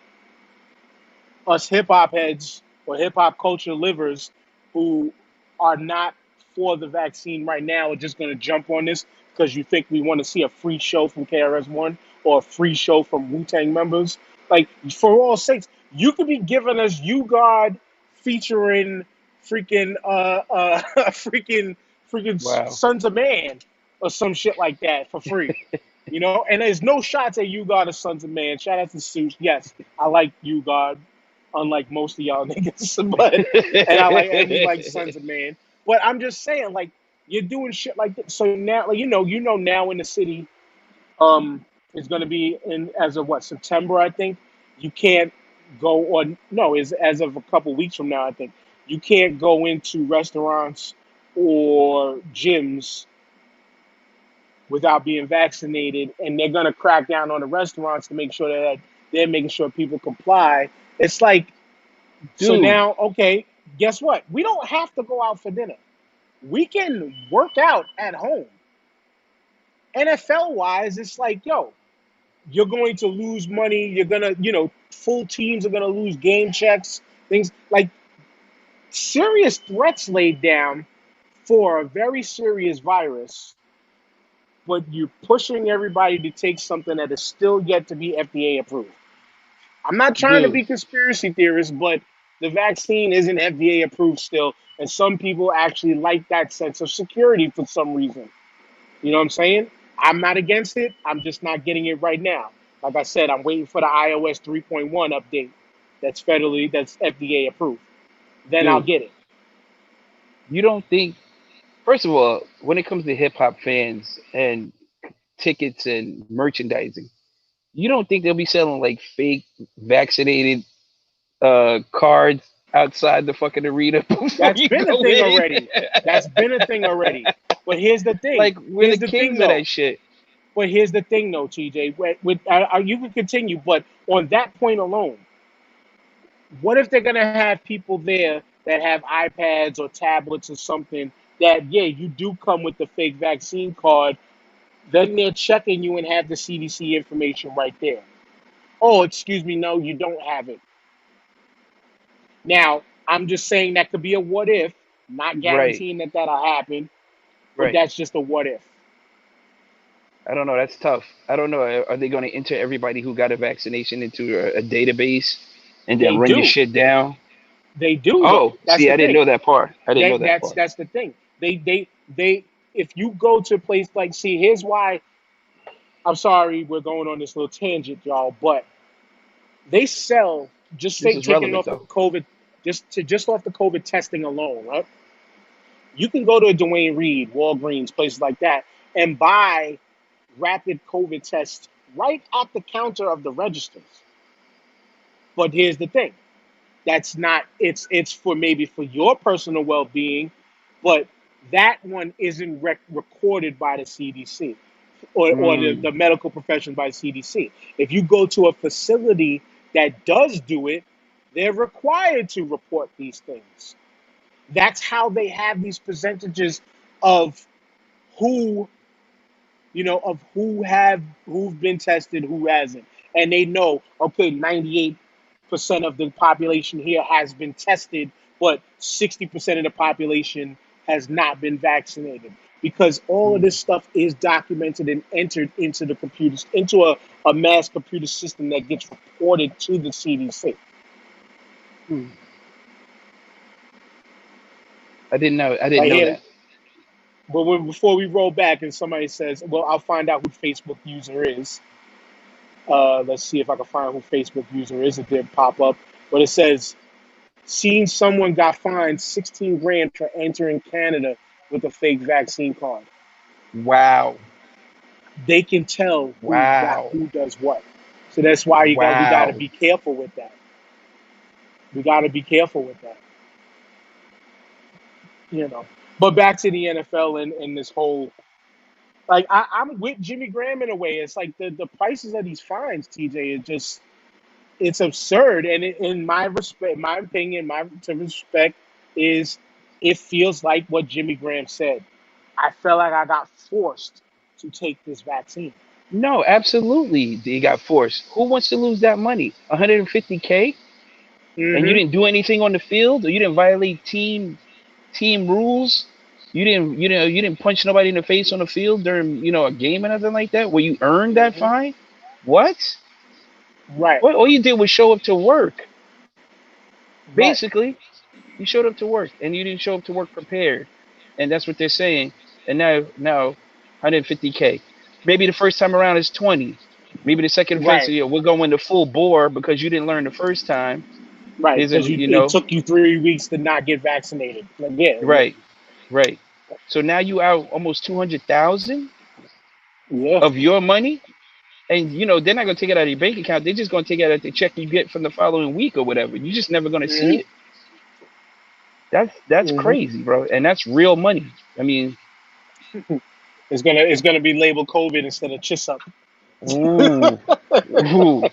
[SPEAKER 3] us hip hop heads or hip hop culture livers who are not for the vaccine right now are just going to jump on this because you think we want to see a free show from KRS-One or a free show from Wu-Tang members? Like, for all sakes, you could be giving us You God featuring freaking freaking
[SPEAKER 4] Wow.
[SPEAKER 3] Sons of Man or some shit like that for free. You know, and there's no shots at You God or Sons of Man. Shout out to Seuss. Yes, I like You God, unlike most of y'all niggas, but and we like Sons of Man. But I'm just saying, like, you're doing shit like this. So now, like, now in the city, it's gonna be in as of what, September, I think. You can't go, or no, is as of a couple weeks from now, I think. You can't go into restaurants or gyms without being vaccinated, and they're gonna crack down on the restaurants to make sure that they're making sure people comply. It's like, so
[SPEAKER 4] Dude,
[SPEAKER 3] now, okay, guess what? We don't have to go out for dinner. We can work out at home. NFL wise, it's like, yo, you're going to lose money. You're gonna, full teams are gonna lose game checks. Things like serious threats laid down for a very serious virus, but you're pushing everybody to take something that is still yet to be FDA approved. I'm not trying to
[SPEAKER 4] dude,
[SPEAKER 3] be conspiracy theorist, but the vaccine isn't FDA approved still, and some people actually like that sense of security for some reason. You know what I'm saying? I'm not against it. I'm just not getting it right now. Like I said, I'm waiting for the iOS 3.1 update that's FDA approved. Then I'll
[SPEAKER 4] dude.
[SPEAKER 3] get it.
[SPEAKER 4] You don't think, first of all, when it comes to hip hop fans and tickets and merchandising, you don't think they'll be selling like fake vaccinated cards outside the fucking arena before
[SPEAKER 3] That's
[SPEAKER 4] you
[SPEAKER 3] been a
[SPEAKER 4] go
[SPEAKER 3] thing
[SPEAKER 4] in?
[SPEAKER 3] already. That's been a thing already. But here's the thing.
[SPEAKER 4] Like we're
[SPEAKER 3] Here's
[SPEAKER 4] the
[SPEAKER 3] the thing,
[SPEAKER 4] kings of
[SPEAKER 3] though.
[SPEAKER 4] that shit.
[SPEAKER 3] But here's the thing, though, TJ. You can continue, but on that point alone, what if they're gonna have people there that have iPads or tablets or something that, yeah, you do come with the fake vaccine card, then they're checking you and have the CDC information right there. Oh, excuse me, no, you don't have it. Now, I'm just saying that could be a what if, not
[SPEAKER 4] Right,
[SPEAKER 3] guaranteeing that that'll happen, but
[SPEAKER 4] right.
[SPEAKER 3] that's just a what if.
[SPEAKER 4] I don't know. That's tough. I don't know. Are they going to enter everybody who got a vaccination into a database and then
[SPEAKER 3] They
[SPEAKER 4] run your
[SPEAKER 3] do.
[SPEAKER 4] shit down?
[SPEAKER 3] They do, though.
[SPEAKER 4] Oh,
[SPEAKER 3] That's
[SPEAKER 4] see,
[SPEAKER 3] the
[SPEAKER 4] I didn't
[SPEAKER 3] thing.
[SPEAKER 4] know that part. I didn't know that
[SPEAKER 3] That's
[SPEAKER 4] part.
[SPEAKER 3] that's the thing. They if you go to a place like, see, here's why. I'm sorry we're going on this little tangent, y'all, but they sell, just
[SPEAKER 4] This
[SPEAKER 3] say,
[SPEAKER 4] is
[SPEAKER 3] taking it
[SPEAKER 4] relevant
[SPEAKER 3] off the
[SPEAKER 4] though.
[SPEAKER 3] COVID, just off the COVID testing alone, right? You can go to a Dwayne Reed, Walgreens, places like that, and buy rapid COVID tests right at the counter of the registers. But here's the thing: that's not, it's for maybe for your personal well-being, but that one isn't recorded by the CDC or the
[SPEAKER 4] Mm,
[SPEAKER 3] medical profession by the CDC. If you go to a facility that does do it, they're required to report these things. That's how they have these percentages of who, of who've been tested, who hasn't. And they know, okay, 98% of the population here has been tested, but 60% of the population has not been vaccinated. Because all of
[SPEAKER 4] mm,
[SPEAKER 3] this stuff is documented and entered into the computers, into a mass computer system that gets reported to the CDC.
[SPEAKER 4] mm. I didn't know. I didn't
[SPEAKER 3] Right
[SPEAKER 4] know
[SPEAKER 3] here.
[SPEAKER 4] that.
[SPEAKER 3] But before we roll back and somebody says, well, I'll find out who Facebook user is. Let's see if I can find who Facebook user is. It did pop up. But it says, seen someone got fined 16 grand for entering Canada with a fake vaccine card.
[SPEAKER 4] Wow.
[SPEAKER 3] They can tell
[SPEAKER 4] Wow.
[SPEAKER 3] who does what. So that's why we got to
[SPEAKER 4] Wow.
[SPEAKER 3] be careful with that. We got to be careful with that. You know. But back to the NFL and this whole Like I'm with Jimmy Graham in a way. It's like the prices of these fines, TJ, is just it's absurd. And in my respect, my opinion, my to respect is it feels like what Jimmy Graham said. I felt like I got forced to take this vaccine.
[SPEAKER 4] No, absolutely. They got forced. Who wants to lose that money? 150K, and you
[SPEAKER 3] Mm-hmm.
[SPEAKER 4] didn't do anything on the field, or you didn't violate team rules. You didn't punch nobody in the face on the field during a game or nothing like that. Where you earned that
[SPEAKER 3] Mm-hmm.
[SPEAKER 4] fine? What?
[SPEAKER 3] Right.
[SPEAKER 4] What? All you did was show up to work.
[SPEAKER 3] Right.
[SPEAKER 4] Basically, you showed up to work, and you didn't show up to work prepared, and that's what they're saying. And now 150K. Maybe the first time around is 20. Maybe the second offense,
[SPEAKER 3] Right.
[SPEAKER 4] we're going to full bore because you didn't learn the first time.
[SPEAKER 3] Right.
[SPEAKER 4] Here's a
[SPEAKER 3] Because it took you 3 weeks to not get vaccinated. Like, yeah. Yeah.
[SPEAKER 4] right, right. So now you out almost 200,000
[SPEAKER 3] Yeah.
[SPEAKER 4] of your money, and they're not gonna take it out of your bank account. They're just gonna take it out of the check you get from the following week or whatever. You're just never gonna see it.
[SPEAKER 3] Mm-hmm.
[SPEAKER 4] That's
[SPEAKER 3] Mm-hmm.
[SPEAKER 4] crazy, bro, and that's real money. I mean,
[SPEAKER 3] It's gonna be labeled COVID instead of Chisholm.
[SPEAKER 4] ooh, ooh,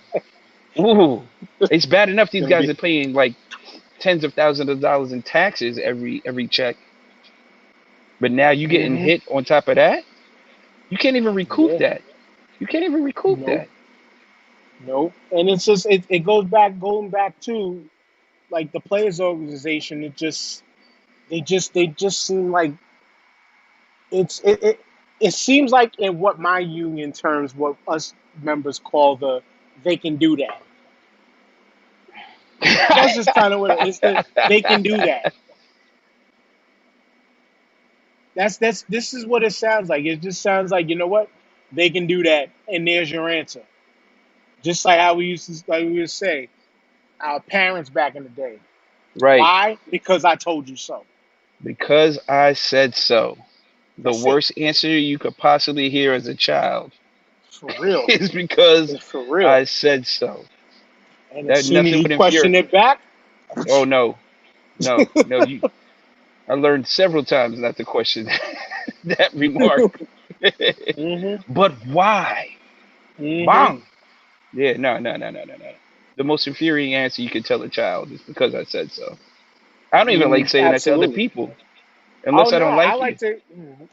[SPEAKER 4] ooh. It's bad enough these
[SPEAKER 3] Gonna
[SPEAKER 4] guys
[SPEAKER 3] be.
[SPEAKER 4] are paying like tens of thousands of dollars in taxes every check, but now you getting
[SPEAKER 3] Mm-hmm.
[SPEAKER 4] hit on top of that. You can't even recoup
[SPEAKER 3] Yeah.
[SPEAKER 4] that. You can't even recoup
[SPEAKER 3] Nope.
[SPEAKER 4] that.
[SPEAKER 3] Nope. And it's just it goes back going back to like the players organization. They just seem like it seems like in what my union terms, what us members call they can do that. That's just kind of what it is. They can do that. That's this is what it sounds like. It just sounds like, you know what, they can do that, and there's your answer. Just like how we used to like we would say our parents back in the day.
[SPEAKER 4] Right.
[SPEAKER 3] Why? Because I told you so.
[SPEAKER 4] Because I said so. The
[SPEAKER 3] That's it.
[SPEAKER 4] worst answer you could possibly hear as a child
[SPEAKER 3] For real.
[SPEAKER 4] is because
[SPEAKER 3] It's for real.
[SPEAKER 4] I said so.
[SPEAKER 3] And as
[SPEAKER 4] That
[SPEAKER 3] soon as
[SPEAKER 4] nothing
[SPEAKER 3] you
[SPEAKER 4] would infuriate.
[SPEAKER 3] question it back,
[SPEAKER 4] Oh no, no. I learned several times not to question that remark.
[SPEAKER 3] mm-hmm,
[SPEAKER 4] But why?
[SPEAKER 3] mm-hmm.
[SPEAKER 4] Bang. Yeah, no. The most infuriating answer you could tell a child is because I said so. I don't even like saying that to other
[SPEAKER 3] Absolutely.
[SPEAKER 4] people
[SPEAKER 3] Oh
[SPEAKER 4] unless I
[SPEAKER 3] no,
[SPEAKER 4] don't
[SPEAKER 3] I
[SPEAKER 4] like
[SPEAKER 3] like
[SPEAKER 4] you.
[SPEAKER 3] to.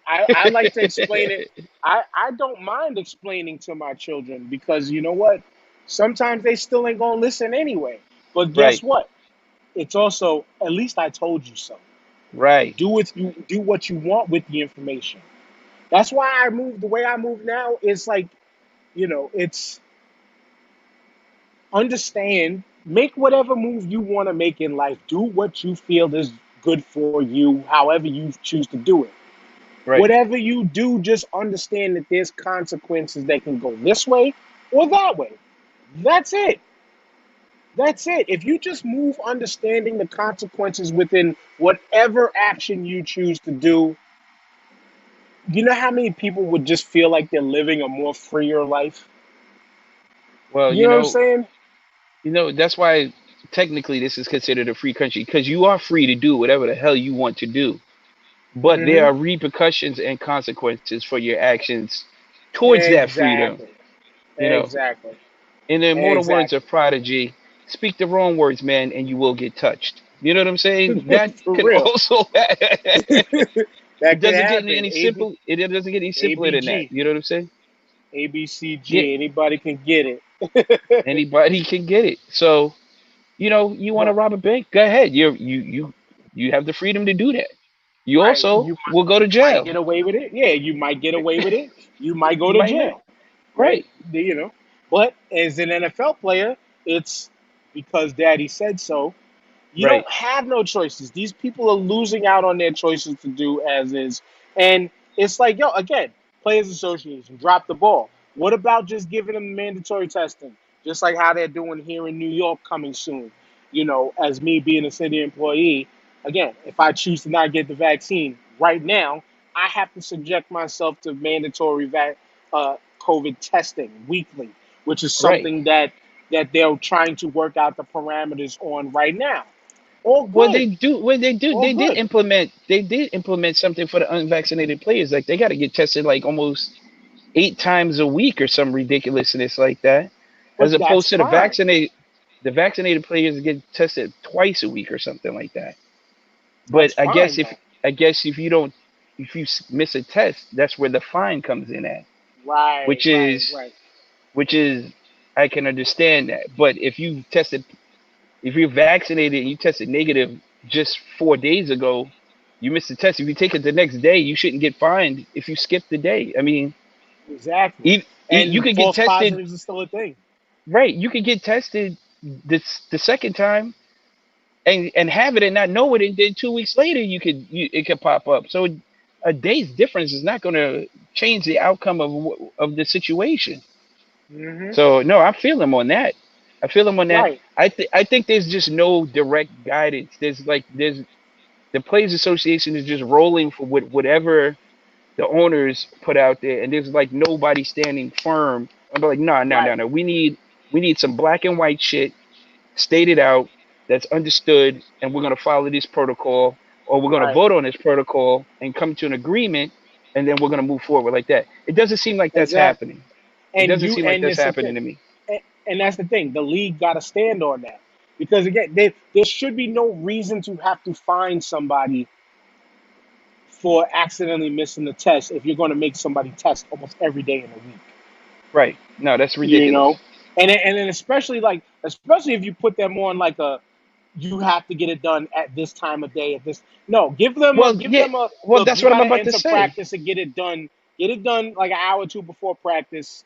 [SPEAKER 3] I like to explain it. I don't mind explaining to my children because you know what? Sometimes they still ain't gonna listen anyway. But guess
[SPEAKER 4] Right,
[SPEAKER 3] what? It's also at least I told you so.
[SPEAKER 4] right.
[SPEAKER 3] Do what you want with the information. That's why I move the way I move now. It's like it's understand, make whatever move you want to make in life. Do what you feel is good for you, however you choose to do it.
[SPEAKER 4] Right.
[SPEAKER 3] Whatever you do, just understand that there's consequences that can go this way or that way. That's it. That's it. If you just move understanding the consequences within whatever action you choose to do, you know how many people would just feel like they're living a more freer life?
[SPEAKER 4] Well,
[SPEAKER 3] You know what I'm saying?
[SPEAKER 4] that's why technically this is considered a free country because you are free to do whatever the hell you want to do. But there
[SPEAKER 3] Mm-hmm.
[SPEAKER 4] are repercussions and consequences for your actions towards that freedom.
[SPEAKER 3] Exactly.
[SPEAKER 4] You know,
[SPEAKER 3] Exactly.
[SPEAKER 4] in the immortal words
[SPEAKER 3] Exactly.
[SPEAKER 4] of Prodigy, speak the wrong words, man, and you will get touched. You know what I'm saying? That
[SPEAKER 3] For
[SPEAKER 4] can
[SPEAKER 3] real.
[SPEAKER 4] also it
[SPEAKER 3] That could
[SPEAKER 4] doesn't get
[SPEAKER 3] happen.
[SPEAKER 4] any simple. It doesn't get any simpler than that.
[SPEAKER 3] ABG.
[SPEAKER 4] You know what I'm saying? Yeah,
[SPEAKER 3] ABCG. Anybody can get it.
[SPEAKER 4] anybody can get it. So you want to
[SPEAKER 3] But
[SPEAKER 4] rob a bank? Go ahead. You have the freedom to do that. You
[SPEAKER 3] right,
[SPEAKER 4] also will go to
[SPEAKER 3] might
[SPEAKER 4] jail.
[SPEAKER 3] get away with it. Yeah, you might get away with it. You might go
[SPEAKER 4] You
[SPEAKER 3] to
[SPEAKER 4] might not.
[SPEAKER 3] jail. Right?
[SPEAKER 4] Right.
[SPEAKER 3] You know. But as an NFL player, it's because daddy said so. You
[SPEAKER 4] Right.
[SPEAKER 3] don't have no choices. These people are losing out on their choices to do as is. And it's like, yo, again, Players Association, drop the ball. What about just giving them mandatory testing? Just like how they're doing here in New York coming soon. As me being a city employee, again, if I choose to not get the vaccine right now, I have to subject myself to mandatory COVID testing weekly, which is
[SPEAKER 4] Right.
[SPEAKER 3] something that they're trying to work out the parameters on right now. All
[SPEAKER 4] Well,
[SPEAKER 3] good. All
[SPEAKER 4] they did
[SPEAKER 3] good.
[SPEAKER 4] implement something for the unvaccinated players. Like they got to get tested like almost 8 times a week or some ridiculousness like that, as
[SPEAKER 3] But that's
[SPEAKER 4] opposed to
[SPEAKER 3] fine.
[SPEAKER 4] the vaccinated players get tested twice a week or something like that. But
[SPEAKER 3] That's fine though.
[SPEAKER 4] I guess if you don't if you miss a test, that's where the fine comes in at,
[SPEAKER 3] Right,
[SPEAKER 4] which
[SPEAKER 3] right,
[SPEAKER 4] is
[SPEAKER 3] right.
[SPEAKER 4] which is I can understand that. But if you're vaccinated and you tested negative just 4 days ago, you missed the test. If you take it the next day, you shouldn't get fined if you skip the day. I mean,
[SPEAKER 3] Exactly.
[SPEAKER 4] you
[SPEAKER 3] And
[SPEAKER 4] could get
[SPEAKER 3] false
[SPEAKER 4] tested,
[SPEAKER 3] positives is still a thing.
[SPEAKER 4] right? You could get tested the second time and have it and not know it, and then 2 weeks later it could pop up. So a day's difference is not going to change the outcome of the situation.
[SPEAKER 3] Hmm.
[SPEAKER 4] So no, I feel him on that. I feel him on that.
[SPEAKER 3] Right.
[SPEAKER 4] I think there's just no direct guidance. There's the Players Association is just rolling for whatever the owners put out there, and there's like nobody standing firm. I'm like, no, no, no,
[SPEAKER 3] Right.
[SPEAKER 4] no. We need some black and white shit stated out that's understood, and we're gonna follow this protocol, or we're gonna
[SPEAKER 3] Right.
[SPEAKER 4] vote on this protocol and come to an agreement, and then we're gonna move forward like that. It doesn't seem like that's
[SPEAKER 3] Exactly.
[SPEAKER 4] happening. It
[SPEAKER 3] And
[SPEAKER 4] doesn't
[SPEAKER 3] you
[SPEAKER 4] seem like
[SPEAKER 3] and
[SPEAKER 4] that's
[SPEAKER 3] it's the
[SPEAKER 4] happening
[SPEAKER 3] thing.
[SPEAKER 4] to me.
[SPEAKER 3] And that's the thing. The league got to stand on that because again, there should be no reason to have to find somebody for accidentally missing the test if you're going to make somebody test almost every day in a week.
[SPEAKER 4] Right? No, that's
[SPEAKER 3] You
[SPEAKER 4] ridiculous.
[SPEAKER 3] know, and then especially if you put them on like a you have to get it done at this time of day at this. No,
[SPEAKER 4] Well,
[SPEAKER 3] give
[SPEAKER 4] yeah.
[SPEAKER 3] them a
[SPEAKER 4] Well,
[SPEAKER 3] look.
[SPEAKER 4] that's
[SPEAKER 3] You
[SPEAKER 4] what I'm
[SPEAKER 3] got to
[SPEAKER 4] about to
[SPEAKER 3] enter
[SPEAKER 4] say.
[SPEAKER 3] practice and get it done. Get it done like an hour or two before practice,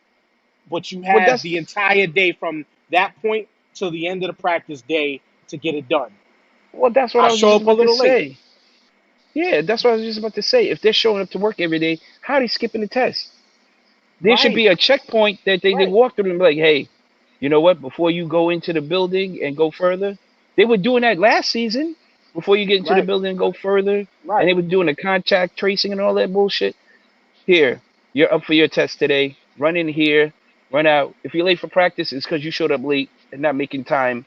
[SPEAKER 3] but you
[SPEAKER 4] Well,
[SPEAKER 3] have the entire day from that point till the end of the practice day to get it done.
[SPEAKER 4] that's what
[SPEAKER 3] I
[SPEAKER 4] I was
[SPEAKER 3] show
[SPEAKER 4] just
[SPEAKER 3] up a
[SPEAKER 4] about to
[SPEAKER 3] little late.
[SPEAKER 4] say. Yeah, that's what I was just about to say. If they're showing up to work every day, how are they skipping the test? There should
[SPEAKER 3] Right,
[SPEAKER 4] be a checkpoint that they
[SPEAKER 3] right,
[SPEAKER 4] walk through and be like, hey, you know what? Before you go into the building and go further, they were doing that last season. Before you get into the
[SPEAKER 3] right,
[SPEAKER 4] building and go further, and
[SPEAKER 3] right.
[SPEAKER 4] they were doing the contact tracing and all that bullshit. Here, you're up for your test today. Run in here, run out. If you're late for practice, it's because you showed up late and not making time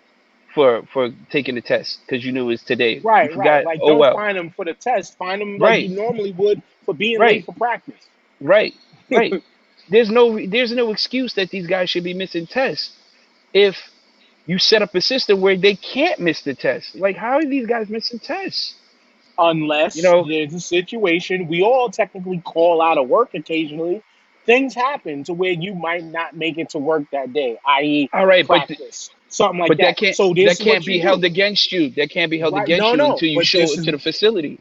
[SPEAKER 4] for taking the test because you knew it was today. You
[SPEAKER 3] Right, right.
[SPEAKER 4] forgot.
[SPEAKER 3] Like,
[SPEAKER 4] Oh
[SPEAKER 3] don't
[SPEAKER 4] well.
[SPEAKER 3] find them for the test. Find them like you
[SPEAKER 4] Right,
[SPEAKER 3] normally would for being late
[SPEAKER 4] right,
[SPEAKER 3] for practice.
[SPEAKER 4] right, right. There's no excuse that these guys should be missing tests if you set up a system where they can't miss the test. Like, how are these guys missing tests? You
[SPEAKER 3] Unless
[SPEAKER 4] know,
[SPEAKER 3] there's a situation we all technically call out of work occasionally. Things happen to where you might not make it to work that day, i.e.,
[SPEAKER 4] all right,
[SPEAKER 3] practice, something like that. So this
[SPEAKER 4] that
[SPEAKER 3] is what
[SPEAKER 4] can't
[SPEAKER 3] you
[SPEAKER 4] be held
[SPEAKER 3] do,
[SPEAKER 4] against you. That can't be held
[SPEAKER 3] right?
[SPEAKER 4] against
[SPEAKER 3] No,
[SPEAKER 4] you
[SPEAKER 3] no.
[SPEAKER 4] until you
[SPEAKER 3] But
[SPEAKER 4] show up to the facility.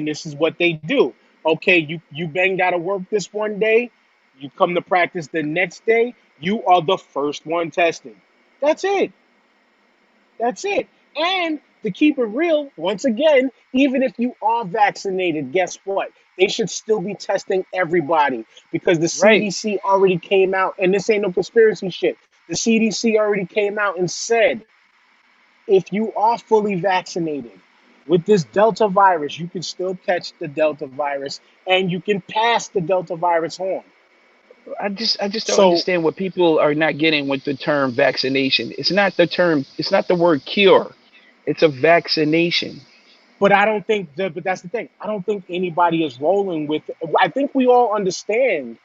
[SPEAKER 3] this is what they do. Okay, you banged out of work this one day. You come to practice the next day. You are the first one tested. That's it. That's it. And to keep it real, once again, even if you are vaccinated, guess what? They should still be testing everybody because the
[SPEAKER 4] Right.
[SPEAKER 3] CDC already came out, and this ain't no conspiracy shit. The CDC already came out and said if you are fully vaccinated with this Delta virus, you can still catch the Delta virus and you can pass the Delta virus on.
[SPEAKER 4] I just don't
[SPEAKER 3] So
[SPEAKER 4] understand what people are not getting with the term vaccination. It's not the word cure. It's a vaccination.
[SPEAKER 3] but I don't think but that's the thing. I don't think anybody is rolling with I think we all understand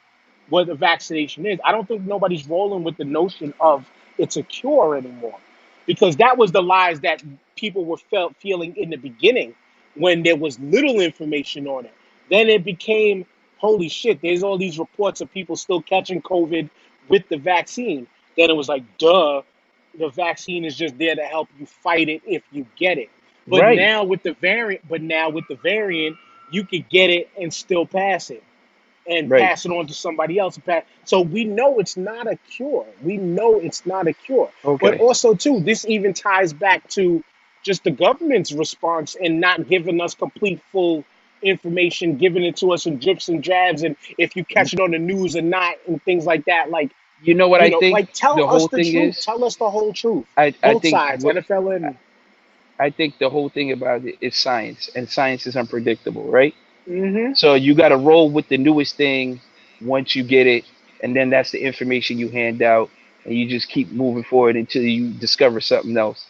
[SPEAKER 3] what the vaccination is. I don't think nobody's rolling with the notion of it's a cure anymore. Because that was the lies that people were feeling in the beginning when there was little information on it. Then it became holy shit, there's all these reports of people still catching COVID with the vaccine. Then it was like, duh, the vaccine is just there to help you fight it if you get it.
[SPEAKER 4] Right.
[SPEAKER 3] But now with the variant, you could get it and still pass it and
[SPEAKER 4] Right.
[SPEAKER 3] pass it on to somebody else. So we know it's not a cure. We know it's not a cure. But
[SPEAKER 4] Okay.
[SPEAKER 3] also, too, this even ties back to just the government's response and not giving us complete, full information, giving it to us in drips and drabs, and if you catch it on the news or not, and things like that. Like,
[SPEAKER 4] You know what I think
[SPEAKER 3] like tell
[SPEAKER 4] the
[SPEAKER 3] us
[SPEAKER 4] whole
[SPEAKER 3] the
[SPEAKER 4] thing
[SPEAKER 3] truth.
[SPEAKER 4] is?
[SPEAKER 3] Tell us the whole truth.
[SPEAKER 4] I
[SPEAKER 3] Both
[SPEAKER 4] think
[SPEAKER 3] sides,
[SPEAKER 4] what
[SPEAKER 3] NFL and.
[SPEAKER 4] I think the whole thing about it is science, and science is unpredictable, right?
[SPEAKER 3] Mm-hmm.
[SPEAKER 4] So you got to roll with the newest thing once you get it, and then that's the information you hand out, and you just keep moving forward until you discover something else.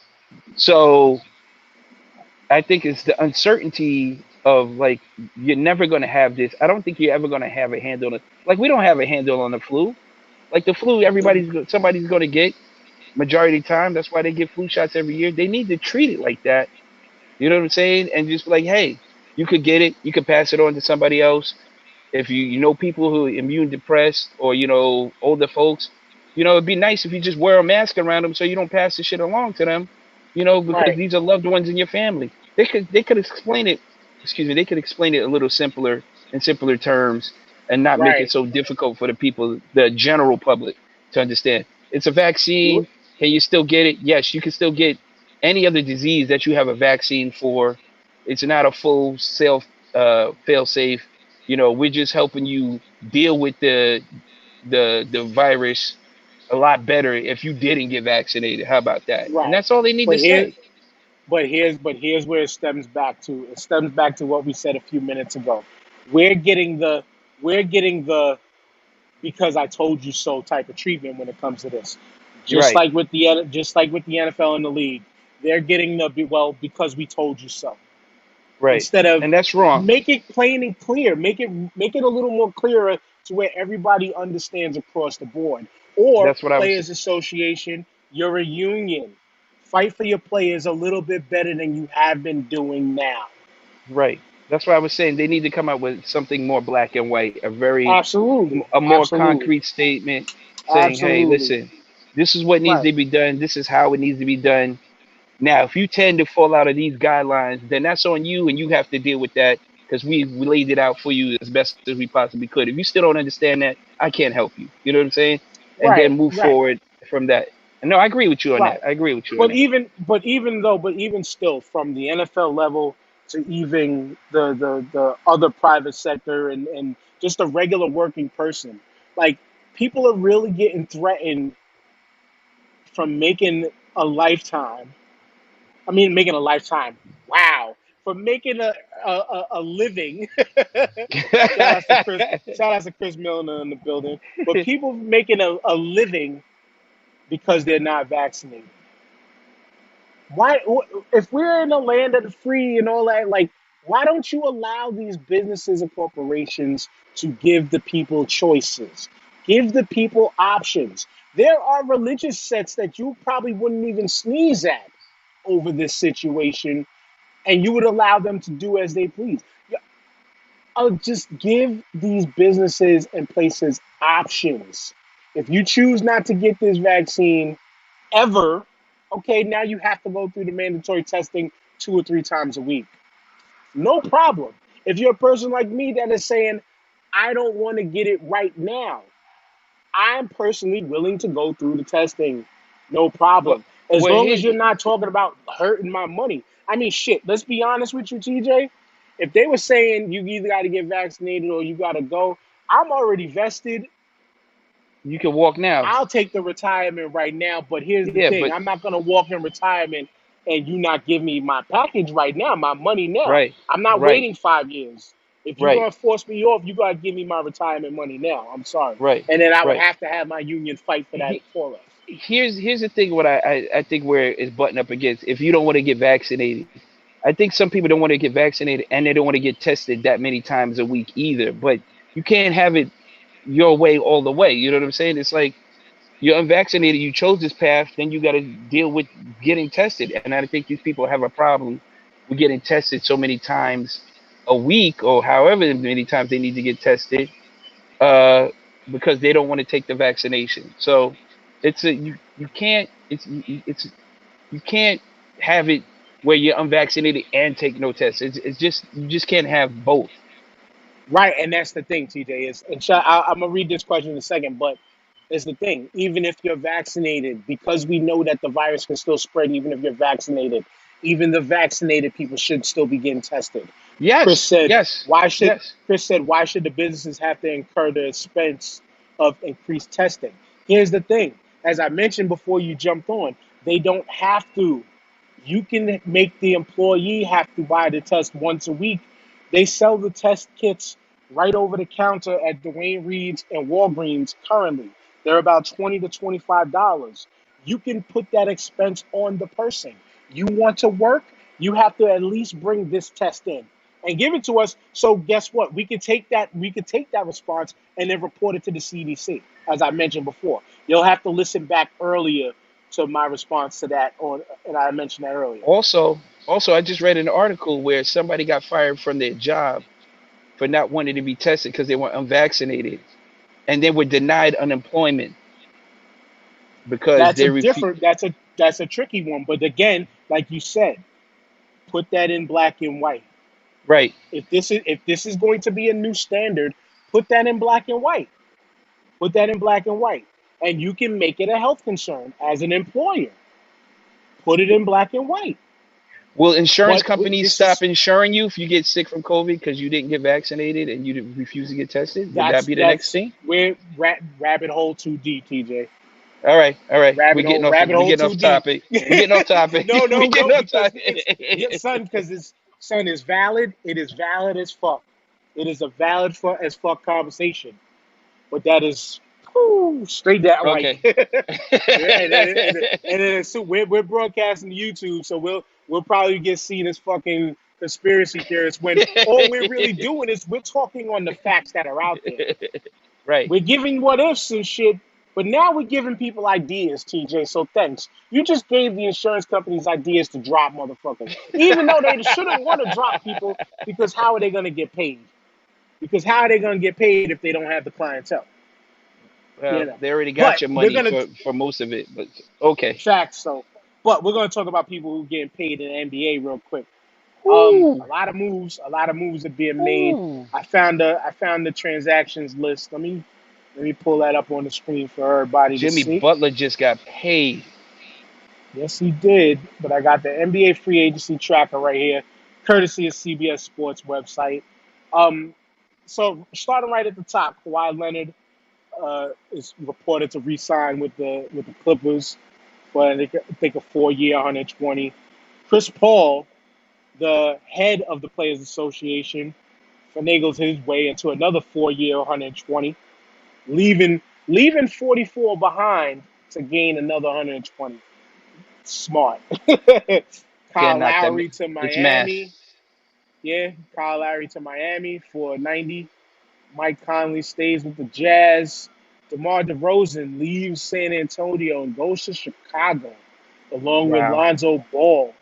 [SPEAKER 4] So I think it's the uncertainty of like you're never going to have this. I don't think you're ever going to have a handle on it. Like we don't have a handle on the flu. Like the flu, somebody's going to get majority of the time. That's why they get flu shots every year. They need to treat it like that. You know what I'm saying? And just be like, hey, you could get it. You could pass it on to somebody else. If you know people who are immune depressed or older folks, it'd be nice if you just wear a mask around them so you don't pass the shit along to them. Because
[SPEAKER 3] Right,
[SPEAKER 4] these are loved ones in your family. They could explain it. Excuse me. They could explain it a little simpler in simpler terms and not make it
[SPEAKER 3] right.
[SPEAKER 4] so difficult for the people, the general public, to understand. It's a vaccine. Can you still get it? Yes, you can still get any other disease that you have a vaccine for. It's not a full self fail safe. We're just helping you deal with the virus a lot better if you didn't get vaccinated. How about that? And
[SPEAKER 3] Right.
[SPEAKER 4] that's all they need
[SPEAKER 3] But
[SPEAKER 4] to
[SPEAKER 3] here,
[SPEAKER 4] say.
[SPEAKER 3] but here's where it stems back to. It stems back to what we said a few minutes ago. We're getting the we're getting the because I told you so type of treatment when it comes to this.
[SPEAKER 4] Right,
[SPEAKER 3] Just like with the NFL and the league, they're getting well because we told you so.
[SPEAKER 4] right.
[SPEAKER 3] Instead of
[SPEAKER 4] And that's wrong.
[SPEAKER 3] make it plain and clear, make it a little more clearer to where everybody understands across the board. Or
[SPEAKER 4] That's what I was
[SPEAKER 3] players association, you're a union. Fight for your players a little bit better than you have been doing now.
[SPEAKER 4] right. That's what I was saying. They need to come out with something more black and white,
[SPEAKER 3] Absolutely.
[SPEAKER 4] a more
[SPEAKER 3] Absolutely.
[SPEAKER 4] concrete statement saying, "Hey,
[SPEAKER 3] Absolutely.
[SPEAKER 4] listen, this is what needs
[SPEAKER 3] Right.
[SPEAKER 4] to be done. This is how it needs to be done." Now, if you tend to fall out of these guidelines, then that's on you, and you have to deal with that because we laid it out for you as best as we possibly could. If you still don't understand that, I can't help you. You know what I'm saying? And then
[SPEAKER 3] Right.
[SPEAKER 4] move
[SPEAKER 3] Right.
[SPEAKER 4] forward from that. And no, I agree with you on that.
[SPEAKER 3] Right.
[SPEAKER 4] I agree with you on
[SPEAKER 3] But
[SPEAKER 4] that.
[SPEAKER 3] even still, from the NFL level to even the other private sector and just a regular working person, like people are really getting threatened from making a lifetime. I mean, making a lifetime. Wow, from making a living. shout out to Chris. Shout out to Chris Milner in the building. But people making a living because they're not vaccinated. Why, if we're in a land of the free and all that, like, why don't you allow these businesses and corporations to give the people choices, give the people options? There are religious sects that you probably wouldn't even sneeze at over this situation, and you would allow them to do as they please. Yeah, just give these businesses and places options. If you choose not to get this vaccine, ever, okay, now you have to go through the mandatory testing 2 or 3 times a week. No problem. If you're a person like me that is saying, I don't want to get it right now, I'm personally willing to go through the testing. No
[SPEAKER 4] well,
[SPEAKER 3] problem. As
[SPEAKER 4] well,
[SPEAKER 3] long as you're
[SPEAKER 4] here,
[SPEAKER 3] not talking about hurting my money. I mean, shit, let's be honest with you, TJ. If they were saying you either got to get vaccinated or you got to go, I'm already vested.
[SPEAKER 4] you can walk now.
[SPEAKER 3] I'll take the retirement right now, but here's the
[SPEAKER 4] Yeah,
[SPEAKER 3] thing.
[SPEAKER 4] but
[SPEAKER 3] I'm not gonna walk in retirement and you not give me my package right now, my money now.
[SPEAKER 4] right,
[SPEAKER 3] I'm not
[SPEAKER 4] right,
[SPEAKER 3] waiting 5 years. If you're
[SPEAKER 4] right,
[SPEAKER 3] gonna force me off, you gotta give me my retirement money now. I'm sorry.
[SPEAKER 4] right,
[SPEAKER 3] And then I would
[SPEAKER 4] right.
[SPEAKER 3] have to have my union fight for that
[SPEAKER 4] He,
[SPEAKER 3] for us.
[SPEAKER 4] here's the thing. What I think where it's button up against. If you don't want to get vaccinated, I think some people don't want to get vaccinated and they don't want to get tested that many times a week either. But you can't have it your way all the way. You know what I'm saying? It's like you're unvaccinated, you chose this path, then you got to deal with getting tested. And I think these people have a problem with getting tested so many times a week or however many times they need to get tested uh, because they don't want to take the vaccination. So you can't it's you can't have it where you're unvaccinated and take no tests. It's just you just can't have both.
[SPEAKER 3] Right, and that's the thing, TJ. Is and I'm gonna read this question in a second, but it's the thing. Even if you're vaccinated, because we know that the virus can still spread, even if you're vaccinated, even the vaccinated people should still be getting tested. Chris
[SPEAKER 4] Yes,
[SPEAKER 3] said,
[SPEAKER 4] yes,
[SPEAKER 3] "Why should
[SPEAKER 4] yes.
[SPEAKER 3] Chris said why should the businesses have to incur the expense of increased testing?" Here's the thing. As I mentioned before, you jumped on. They don't have to. You can make the employee have to buy the test once a week. They sell the test kits right over the counter at Dwayne Reed's and Walgreens currently. They're about $20 to $25. You can put that expense on the person. You want to work? You have to at least bring this test in and give it to us. So guess what? We could take that. We could take that response and then report it to the CDC. As I mentioned before, you'll have to listen back earlier to my response to that, and I mentioned that earlier.
[SPEAKER 4] Also, I just read an article where somebody got fired from their job for not wanting to be tested because they were unvaccinated, and they were denied unemployment because
[SPEAKER 3] That's a
[SPEAKER 4] they refused.
[SPEAKER 3] different. That's a tricky one. But again, like you said, put that in black and white.
[SPEAKER 4] Right.
[SPEAKER 3] If this is going to be a new standard, put that in black and white. Put that in black and white, and you can make it a health concern as an employer. Put it in black and white.
[SPEAKER 4] Will insurance
[SPEAKER 3] But
[SPEAKER 4] companies
[SPEAKER 3] this
[SPEAKER 4] stop
[SPEAKER 3] is
[SPEAKER 4] insuring you if you get sick from COVID because you didn't get vaccinated and you refuse to get tested? Would that
[SPEAKER 3] that's
[SPEAKER 4] be the next
[SPEAKER 3] that's
[SPEAKER 4] thing?
[SPEAKER 3] where rabbit hole too deep, TJ.
[SPEAKER 4] All right, all right. We're
[SPEAKER 3] Rabbit
[SPEAKER 4] getting
[SPEAKER 3] hole,
[SPEAKER 4] off.
[SPEAKER 3] rabbit
[SPEAKER 4] We're
[SPEAKER 3] hole
[SPEAKER 4] getting
[SPEAKER 3] too
[SPEAKER 4] off
[SPEAKER 3] deep.
[SPEAKER 4] topic. We're getting off topic.
[SPEAKER 3] No,
[SPEAKER 4] We're
[SPEAKER 3] no,
[SPEAKER 4] getting
[SPEAKER 3] no,
[SPEAKER 4] off
[SPEAKER 3] because
[SPEAKER 4] topic.
[SPEAKER 3] it's son, because it's son is valid. It is valid as fuck. It is a valid as fuck conversation. But that is straight down like
[SPEAKER 4] Okay.
[SPEAKER 3] yeah, and then so we're broadcasting to YouTube, so we'll probably get seen as fucking conspiracy theorists when all we're really doing is we're talking on the facts that are out there.
[SPEAKER 4] Right.
[SPEAKER 3] We're giving what ifs and shit, but now we're giving people ideas, TJ. So thanks. You just gave the insurance companies ideas to drop motherfuckers, even though they shouldn't want to drop people because how are they going to get paid? Because how are they going to get paid if they don't have the clientele? You
[SPEAKER 4] Well,
[SPEAKER 3] know.
[SPEAKER 4] they already got
[SPEAKER 3] But
[SPEAKER 4] your
[SPEAKER 3] we're
[SPEAKER 4] money
[SPEAKER 3] gonna
[SPEAKER 4] for most of it, but okay.
[SPEAKER 3] facts so. But we're gonna talk about people who getting paid in the NBA real quick. A
[SPEAKER 4] Ooh,
[SPEAKER 3] lot of moves are being made.
[SPEAKER 4] ooh.
[SPEAKER 3] I found the transactions list. Let me pull that up on the screen for everybody to
[SPEAKER 4] Jimmy
[SPEAKER 3] see.
[SPEAKER 4] Butler just got paid.
[SPEAKER 3] Yes, he did. But I got the NBA free agency tracker right here, courtesy of CBS Sports website. Um, so starting right at the top, Kawhi Leonard is reported to re-sign with the Clippers for I think a 4-year, 120. Chris Paul, the head of the Players Association, finagles his way into another 4-year, 120, leaving 44 behind to gain another 120. Smart. Kyle
[SPEAKER 4] Again, not that.
[SPEAKER 3] Lowry to
[SPEAKER 4] It's math.
[SPEAKER 3] Miami. Yeah, Kyle Lowry to Miami for 90. Mike Conley stays with the Jazz. DeMar DeRozan leaves San Antonio and goes to Chicago, along with
[SPEAKER 4] Wow.
[SPEAKER 3] Lonzo Ball.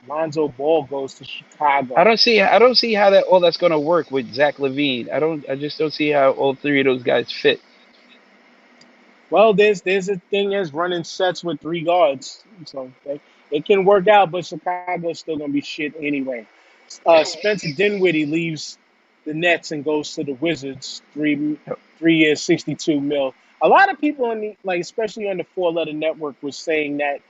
[SPEAKER 3] Lonzo Ball goes to Chicago.
[SPEAKER 4] I don't see how that all that's gonna work with Zach LaVine. I just don't see how all three of those guys fit.
[SPEAKER 3] Well, there's a thing as running sets with three guards, so it can work out, but Chicago's still gonna be shit anyway. Spencer Dinwiddie leaves the Nets and goes to the Wizards. 3 years, 62 mil. A lot of people on the like, especially on the four-letter network, was saying that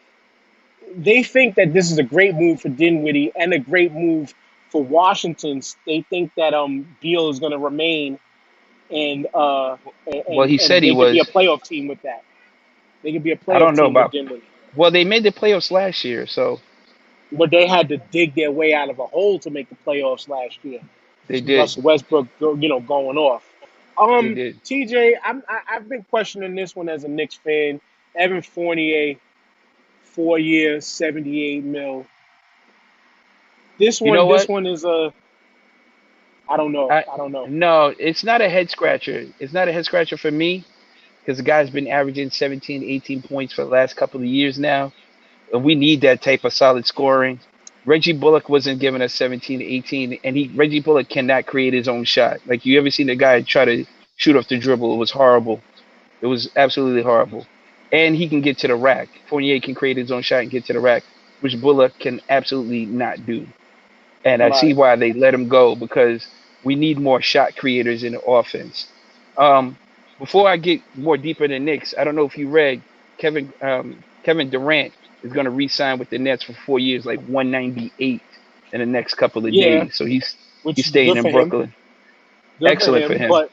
[SPEAKER 3] they think that this is a great move for Dinwiddie and a great move for Washington. They think that Beal is going to remain and
[SPEAKER 4] Well, he said he
[SPEAKER 3] they could be a
[SPEAKER 4] was.
[SPEAKER 3] playoff team with that. They could be a
[SPEAKER 4] I
[SPEAKER 3] playoff
[SPEAKER 4] don't know
[SPEAKER 3] team with
[SPEAKER 4] about.
[SPEAKER 3] Dinwiddie.
[SPEAKER 4] Well, they made the playoffs last year, so
[SPEAKER 3] But they had to dig their way out of a hole to make the playoffs last year.
[SPEAKER 4] they did.
[SPEAKER 3] Russell Westbrook, going off.
[SPEAKER 4] They did.
[SPEAKER 3] TJ, I've been questioning this one as a Knicks fan. Evan Fournier, 4 years, 78 mil. This
[SPEAKER 4] You know
[SPEAKER 3] one, this
[SPEAKER 4] what?
[SPEAKER 3] one is a. I don't know.
[SPEAKER 4] I
[SPEAKER 3] I don't know.
[SPEAKER 4] No, it's not a head scratcher. It's not a head scratcher for me because the guy's been averaging 17, 18 points for the last couple of years now. And we need that type of solid scoring. Reggie Bullock wasn't giving us 17, 18, and Reggie Bullock cannot create his own shot. Like, you ever seen a guy try to shoot off the dribble? It was horrible. It was absolutely horrible. And he can get to the rack. Fournier can create his own shot and get to the rack, which Bullock can absolutely not do. And I see
[SPEAKER 3] Right.
[SPEAKER 4] why they let him go, because we need more shot creators in the offense. Um, Before I get more deeper in the Knicks, I don't know if you read Kevin Durant is going to re-sign with the Nets for 4 years, like 198 in the next couple of
[SPEAKER 3] Yeah,
[SPEAKER 4] days. So he's
[SPEAKER 3] which
[SPEAKER 4] staying
[SPEAKER 3] good
[SPEAKER 4] in
[SPEAKER 3] for him.
[SPEAKER 4] Brooklyn.
[SPEAKER 3] Good for
[SPEAKER 4] Excellent for
[SPEAKER 3] him.
[SPEAKER 4] him.
[SPEAKER 3] But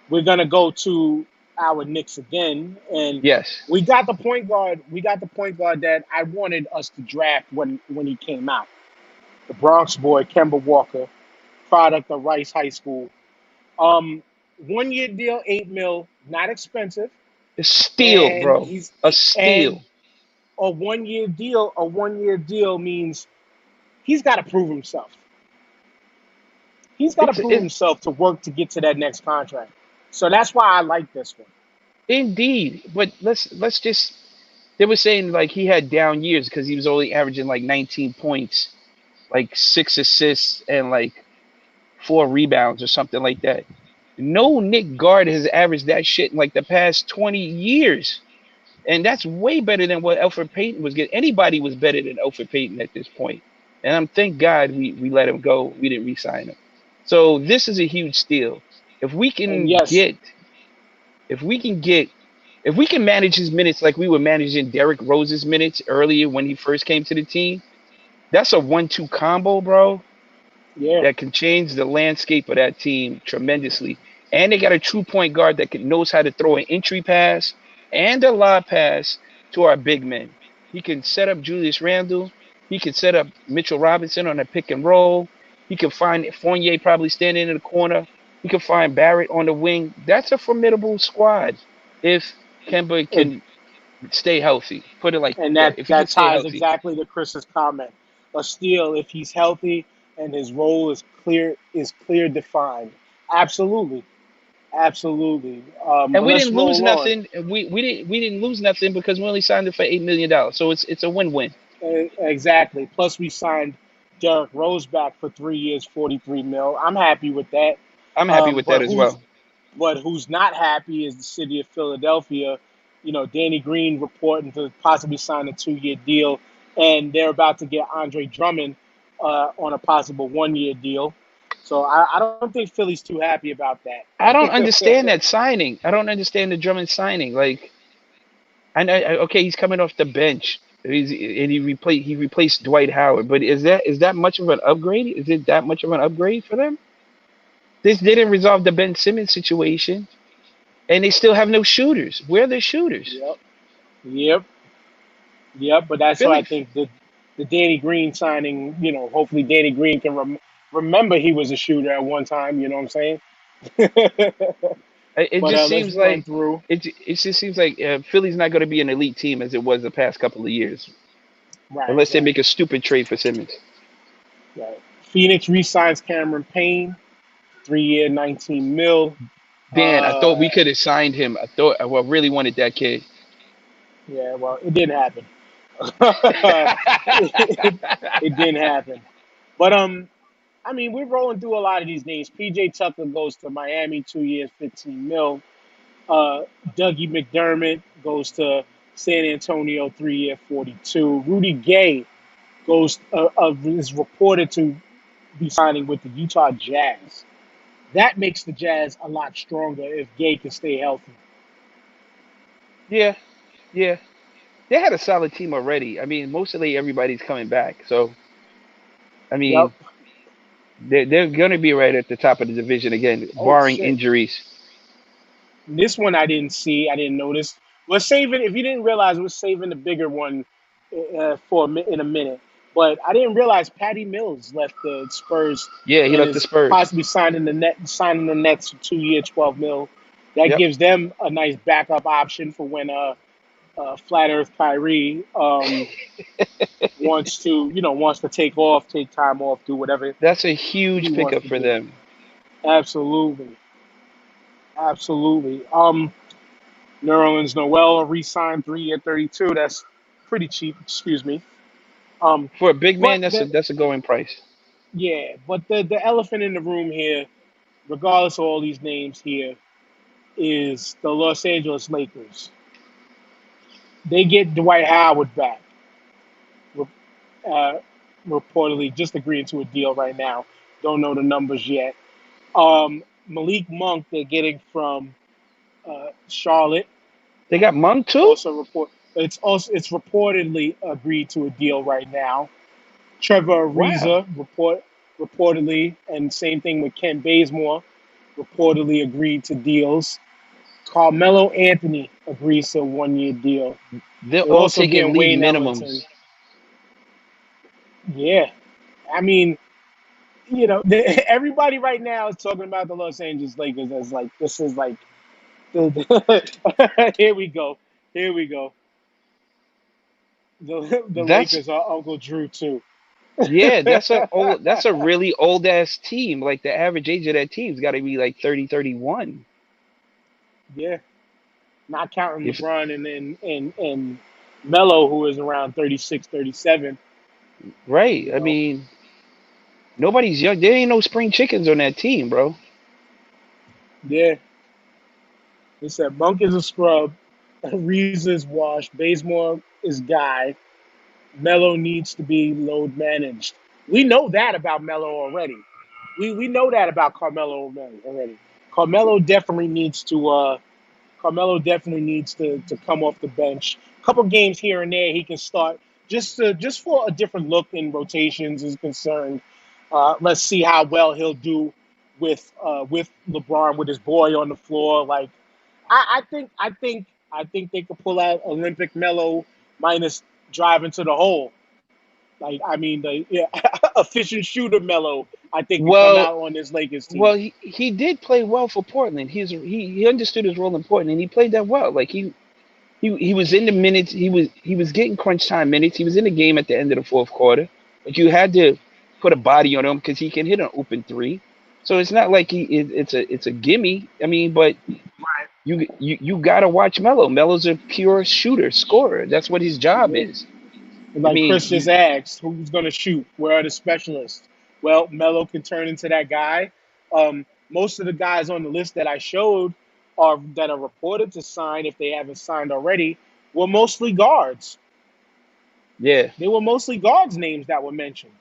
[SPEAKER 3] we're gonna go to our Knicks again, and
[SPEAKER 4] Yes.
[SPEAKER 3] we got the point guard. We got the point guard that I wanted us to draft when he came out. The Bronx boy, Kemba Walker, product of Rice High School. Um, 1 year deal, 8 mil, not expensive,
[SPEAKER 4] A steal,
[SPEAKER 3] and
[SPEAKER 4] bro.
[SPEAKER 3] he's
[SPEAKER 4] A
[SPEAKER 3] and
[SPEAKER 4] steal.
[SPEAKER 3] a 1 year deal. A 1 year deal means he's got to prove himself. He's got to prove
[SPEAKER 4] It's
[SPEAKER 3] himself to work to get to that next contract. So that's why I like this one.
[SPEAKER 4] indeed, but let's just. They were saying like he had down years because he was only averaging like 19 points, like 6 assists and like 4 rebounds or something like that. No Nick guard has averaged that shit in like the past 20 years. And that's way better than what Elfrid Payton was getting. Anybody was better than Elfrid Payton at this point. And I'm thank God we let him go. We didn't re-sign him. So this is a huge steal. If we
[SPEAKER 3] And
[SPEAKER 4] can
[SPEAKER 3] yes,
[SPEAKER 4] get, if we can get, if we can manage his minutes like we were managing Derrick Rose's minutes earlier when he first came to the team, that's a 1-2 combo, bro,
[SPEAKER 3] yeah,
[SPEAKER 4] that can change the landscape of that team tremendously. And they got a true point guard that knows how to throw an entry pass and a lob pass to our big men. He can set up Julius Randle. He can set up Mitchell Robinson on a pick and roll. He can find Fournier probably standing in the corner. He can find Barrett on the wing. That's a formidable squad if Kemba
[SPEAKER 3] and
[SPEAKER 4] can stay healthy. Put it like
[SPEAKER 3] and
[SPEAKER 4] that.
[SPEAKER 3] that
[SPEAKER 4] If he can
[SPEAKER 3] that
[SPEAKER 4] stay
[SPEAKER 3] ties
[SPEAKER 4] healthy.
[SPEAKER 3] exactly to Chris's comment. A steal if he's healthy and his role is clear defined. Absolutely, absolutely.
[SPEAKER 4] And
[SPEAKER 3] But
[SPEAKER 4] we
[SPEAKER 3] let's
[SPEAKER 4] didn't lose
[SPEAKER 3] roll on.
[SPEAKER 4] nothing. We didn't lose nothing because we only signed it for $8 million. So it's a win-win.
[SPEAKER 3] Exactly. Plus, we signed Derrick Rose back for 3 years, 43 mil. I'm happy with that.
[SPEAKER 4] I'm happy with that
[SPEAKER 3] But
[SPEAKER 4] as well.
[SPEAKER 3] who's not happy is the city of Philadelphia. You know, Danny Green reporting to possibly sign a 2 year deal, and they're about to get Andre Drummond on a possible 1 year deal. So I don't think Philly's too happy about
[SPEAKER 4] I don't understand
[SPEAKER 3] that.
[SPEAKER 4] that signing. I don't understand the Drummond signing. Like, I know, okay, he's coming off the bench. He replaced Dwight Howard. But is that much of an upgrade? Is it that much of an upgrade for them? This didn't resolve the Ben Simmons situation, and they still have no shooters. Where are the shooters?
[SPEAKER 3] Yep, yep, yep. But that's why I
[SPEAKER 4] Philly.
[SPEAKER 3] think the Danny Green signing. You know, hopefully Danny Green can remember he was a shooter at one time. You know what I'm saying?
[SPEAKER 4] It
[SPEAKER 3] But
[SPEAKER 4] just
[SPEAKER 3] let's
[SPEAKER 4] seems
[SPEAKER 3] run
[SPEAKER 4] like
[SPEAKER 3] through.
[SPEAKER 4] it just seems like Philly's not going to be an elite team as it was the past couple of years,
[SPEAKER 3] Right,
[SPEAKER 4] unless they
[SPEAKER 3] right,
[SPEAKER 4] make a stupid trade for Simmons.
[SPEAKER 3] right. Phoenix re-signs Cameron Payne, 3 year, 19 mil.
[SPEAKER 4] Dan, I thought
[SPEAKER 3] Uh,
[SPEAKER 4] we could have signed him. I really wanted that kid.
[SPEAKER 3] yeah, well, it didn't happen. It didn't happen. But I mean, we're rolling through a lot of these names. PJ Tucker goes to Miami, 2 years, 15 mil. Dougie McDermott goes to San Antonio, 3 year, 42. Rudy Gay is reported to be signing with the Utah Jazz. That makes the Jazz a lot stronger if Gay can stay healthy.
[SPEAKER 4] Yeah, yeah. They had a solid team already. I mean, mostly everybody's coming back. So, I
[SPEAKER 3] Yep.
[SPEAKER 4] mean, they're going to be right at the top of the division again,
[SPEAKER 3] Oh
[SPEAKER 4] barring
[SPEAKER 3] shit.
[SPEAKER 4] injuries.
[SPEAKER 3] This one I didn't see. I didn't notice. We're saving. If you didn't realize, we're saving the bigger one in a minute. But I didn't realize Patty Mills left the Spurs
[SPEAKER 4] Yeah, he
[SPEAKER 3] and
[SPEAKER 4] left the
[SPEAKER 3] is
[SPEAKER 4] Spurs.
[SPEAKER 3] possibly signing the Nets for 2 year, 12 mil. That
[SPEAKER 4] Yep.
[SPEAKER 3] gives them a nice backup option for when Flat Earth Kyrie wants to take off, take time off, do whatever
[SPEAKER 4] That's a
[SPEAKER 3] he
[SPEAKER 4] huge
[SPEAKER 3] wants
[SPEAKER 4] pickup
[SPEAKER 3] to
[SPEAKER 4] for
[SPEAKER 3] do.
[SPEAKER 4] them.
[SPEAKER 3] Absolutely, absolutely. Nerlens Noel re-signed 3 year, 32. That's pretty cheap. Excuse me. Um,
[SPEAKER 4] For a big
[SPEAKER 3] but
[SPEAKER 4] man, that's a going price.
[SPEAKER 3] yeah, but the elephant in the room here, regardless of all these names here, is the Los Angeles Lakers. They get Dwight Howard back. Uh, reportedly, just agreeing to a deal right now. Don't know the numbers yet. Malik Monk they're getting from Charlotte.
[SPEAKER 4] They got Monk too.
[SPEAKER 3] It's reportedly agreed to a deal right now. Trevor
[SPEAKER 4] Wow.
[SPEAKER 3] Ariza reportedly, and same thing with Ken Bazemore, reportedly agreed to deals. Carmelo Anthony agrees to a 1 year deal.
[SPEAKER 4] They're
[SPEAKER 3] They're
[SPEAKER 4] all
[SPEAKER 3] also
[SPEAKER 4] taking
[SPEAKER 3] getting
[SPEAKER 4] league
[SPEAKER 3] Wayne
[SPEAKER 4] minimums.
[SPEAKER 3] Ellington. Yeah, I mean, everybody right now is talking about the Los Angeles Lakers as like this is like here we go, here we go. The
[SPEAKER 4] That's
[SPEAKER 3] Lakers are Uncle Drew too.
[SPEAKER 4] Yeah, that's a really old ass team. Like the average age of that team's got to be like 30, 31.
[SPEAKER 3] Yeah, not counting
[SPEAKER 4] If
[SPEAKER 3] LeBron and Melo, who is around 36, 37.
[SPEAKER 4] right,
[SPEAKER 3] You
[SPEAKER 4] I
[SPEAKER 3] know,
[SPEAKER 4] mean, nobody's young. There ain't no spring chickens on that team, bro.
[SPEAKER 3] yeah. They said Monk is a scrub, Reeves is washed, Bazemore is guy, Melo needs to be load managed. We know that about Melo already. We know that about Carmelo already. Carmelo definitely needs to Carmelo definitely needs to come off the bench. A couple games here and there he can start just for a different look in rotations is concerned. Let's see how well he'll do with LeBron with his boy on the floor. Like I think they could pull out Olympic Melo minus driving to the hole. Like I mean the yeah, efficient shooter Melo I think could come
[SPEAKER 4] Well,
[SPEAKER 3] out on this Lakers team.
[SPEAKER 4] well, he did play well for Portland. He understood his role in Portland, and he played that well. Like he was in the minutes. He was getting crunch time minutes. He was in the game at the end of the fourth quarter, but you had to put a body on him because he can hit an open three. So it's not like it's a gimme. I mean, but you gotta watch Melo. Melo's a pure shooter, scorer. That's what his job is. I
[SPEAKER 3] Like
[SPEAKER 4] mean,
[SPEAKER 3] Chris just asked, who's going to shoot? Where are the specialists? Well, Melo can turn into that guy. Most of the guys on the list that I showed are that are reported to sign, if they haven't signed already, were mostly guards.
[SPEAKER 4] yeah,
[SPEAKER 3] They were mostly guards names that were mentioned.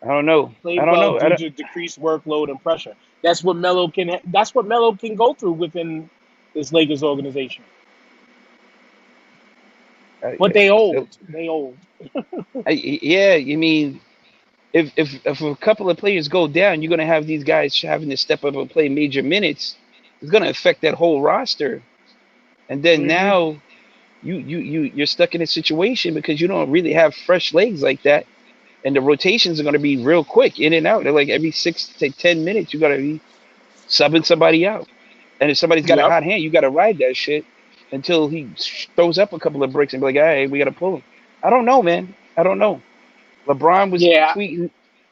[SPEAKER 4] I don't know. I
[SPEAKER 3] Played
[SPEAKER 4] don't
[SPEAKER 3] well
[SPEAKER 4] know.
[SPEAKER 3] due to decreased workload and pressure. That's what Melo can. That's what Melo can go through within this Lakers organization.
[SPEAKER 4] I,
[SPEAKER 3] But they old. They old.
[SPEAKER 4] yeah, you mean if a couple of players go down, you're gonna have these guys having to step up and play major minutes. It's gonna affect that whole roster. And then
[SPEAKER 3] Hmm.
[SPEAKER 4] now you're stuck in a situation because you don't really have fresh legs like that, and the rotations are gonna be real quick in and out. They're like every 6 to 10 minutes, you gotta be subbing somebody out. And if somebody's got a
[SPEAKER 3] Yep.
[SPEAKER 4] hot hand, you gotta ride that shit until he throws up a couple of bricks and be like, "Hey, we gotta pull him." I don't know, man. I don't know. LeBron was
[SPEAKER 3] Yeah.
[SPEAKER 4] tweeting.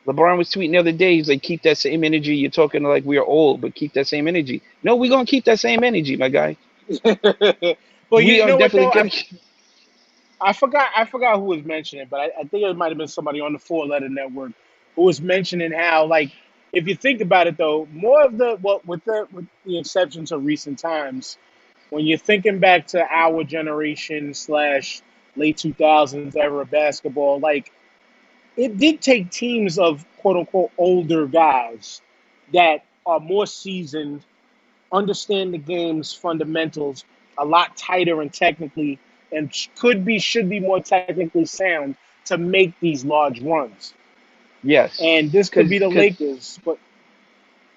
[SPEAKER 4] LeBron was tweeting the other day. He's like, "Keep that same energy. You're talking like we are old, but keep that same energy." No, we're gonna keep that same energy, my guy.
[SPEAKER 3] But
[SPEAKER 4] We
[SPEAKER 3] you
[SPEAKER 4] are
[SPEAKER 3] know what
[SPEAKER 4] definitely
[SPEAKER 3] though?
[SPEAKER 4] gonna.
[SPEAKER 3] I forgot who was mentioning it, but I think it might have been somebody on the Four Letter Network who was mentioning how, like, if you think about it though, more of the well, with the exceptions of recent times, when you're thinking back to our generation slash late 2000s era of basketball, like it did take teams of quote unquote older guys that are more seasoned, understand the game's fundamentals a lot tighter and technically, and should be more technically sound to make these large runs.
[SPEAKER 4] Yes,
[SPEAKER 3] And this could be the
[SPEAKER 4] because
[SPEAKER 3] Lakers, but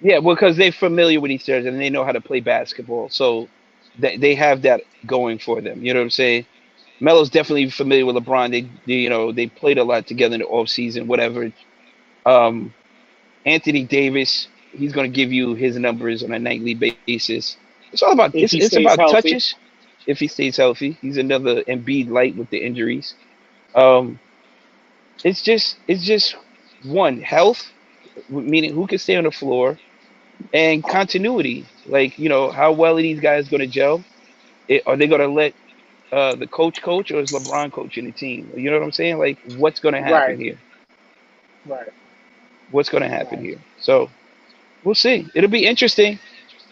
[SPEAKER 4] yeah, well, because they're familiar with each other and they know how to play basketball, so they have that going for them. You know what I'm saying? Melo's definitely familiar with LeBron. They played a lot together in the off season, whatever. Um, Anthony Davis, he's going to give you his numbers on a nightly basis. It's all about
[SPEAKER 3] if he
[SPEAKER 4] it's
[SPEAKER 3] stays
[SPEAKER 4] about
[SPEAKER 3] healthy,
[SPEAKER 4] touches. If he stays healthy, he's another Embiid light with the injuries. Um, it's just one health, meaning who can stay on the floor, and continuity. Like how well are these guys going to gel? Are they going to let the coach, or is LeBron coaching the team? You know what I'm saying? Like what's going to happen
[SPEAKER 3] right,
[SPEAKER 4] here?
[SPEAKER 3] right,
[SPEAKER 4] What's going to happen
[SPEAKER 3] right.
[SPEAKER 4] here? So we'll see. It'll be interesting.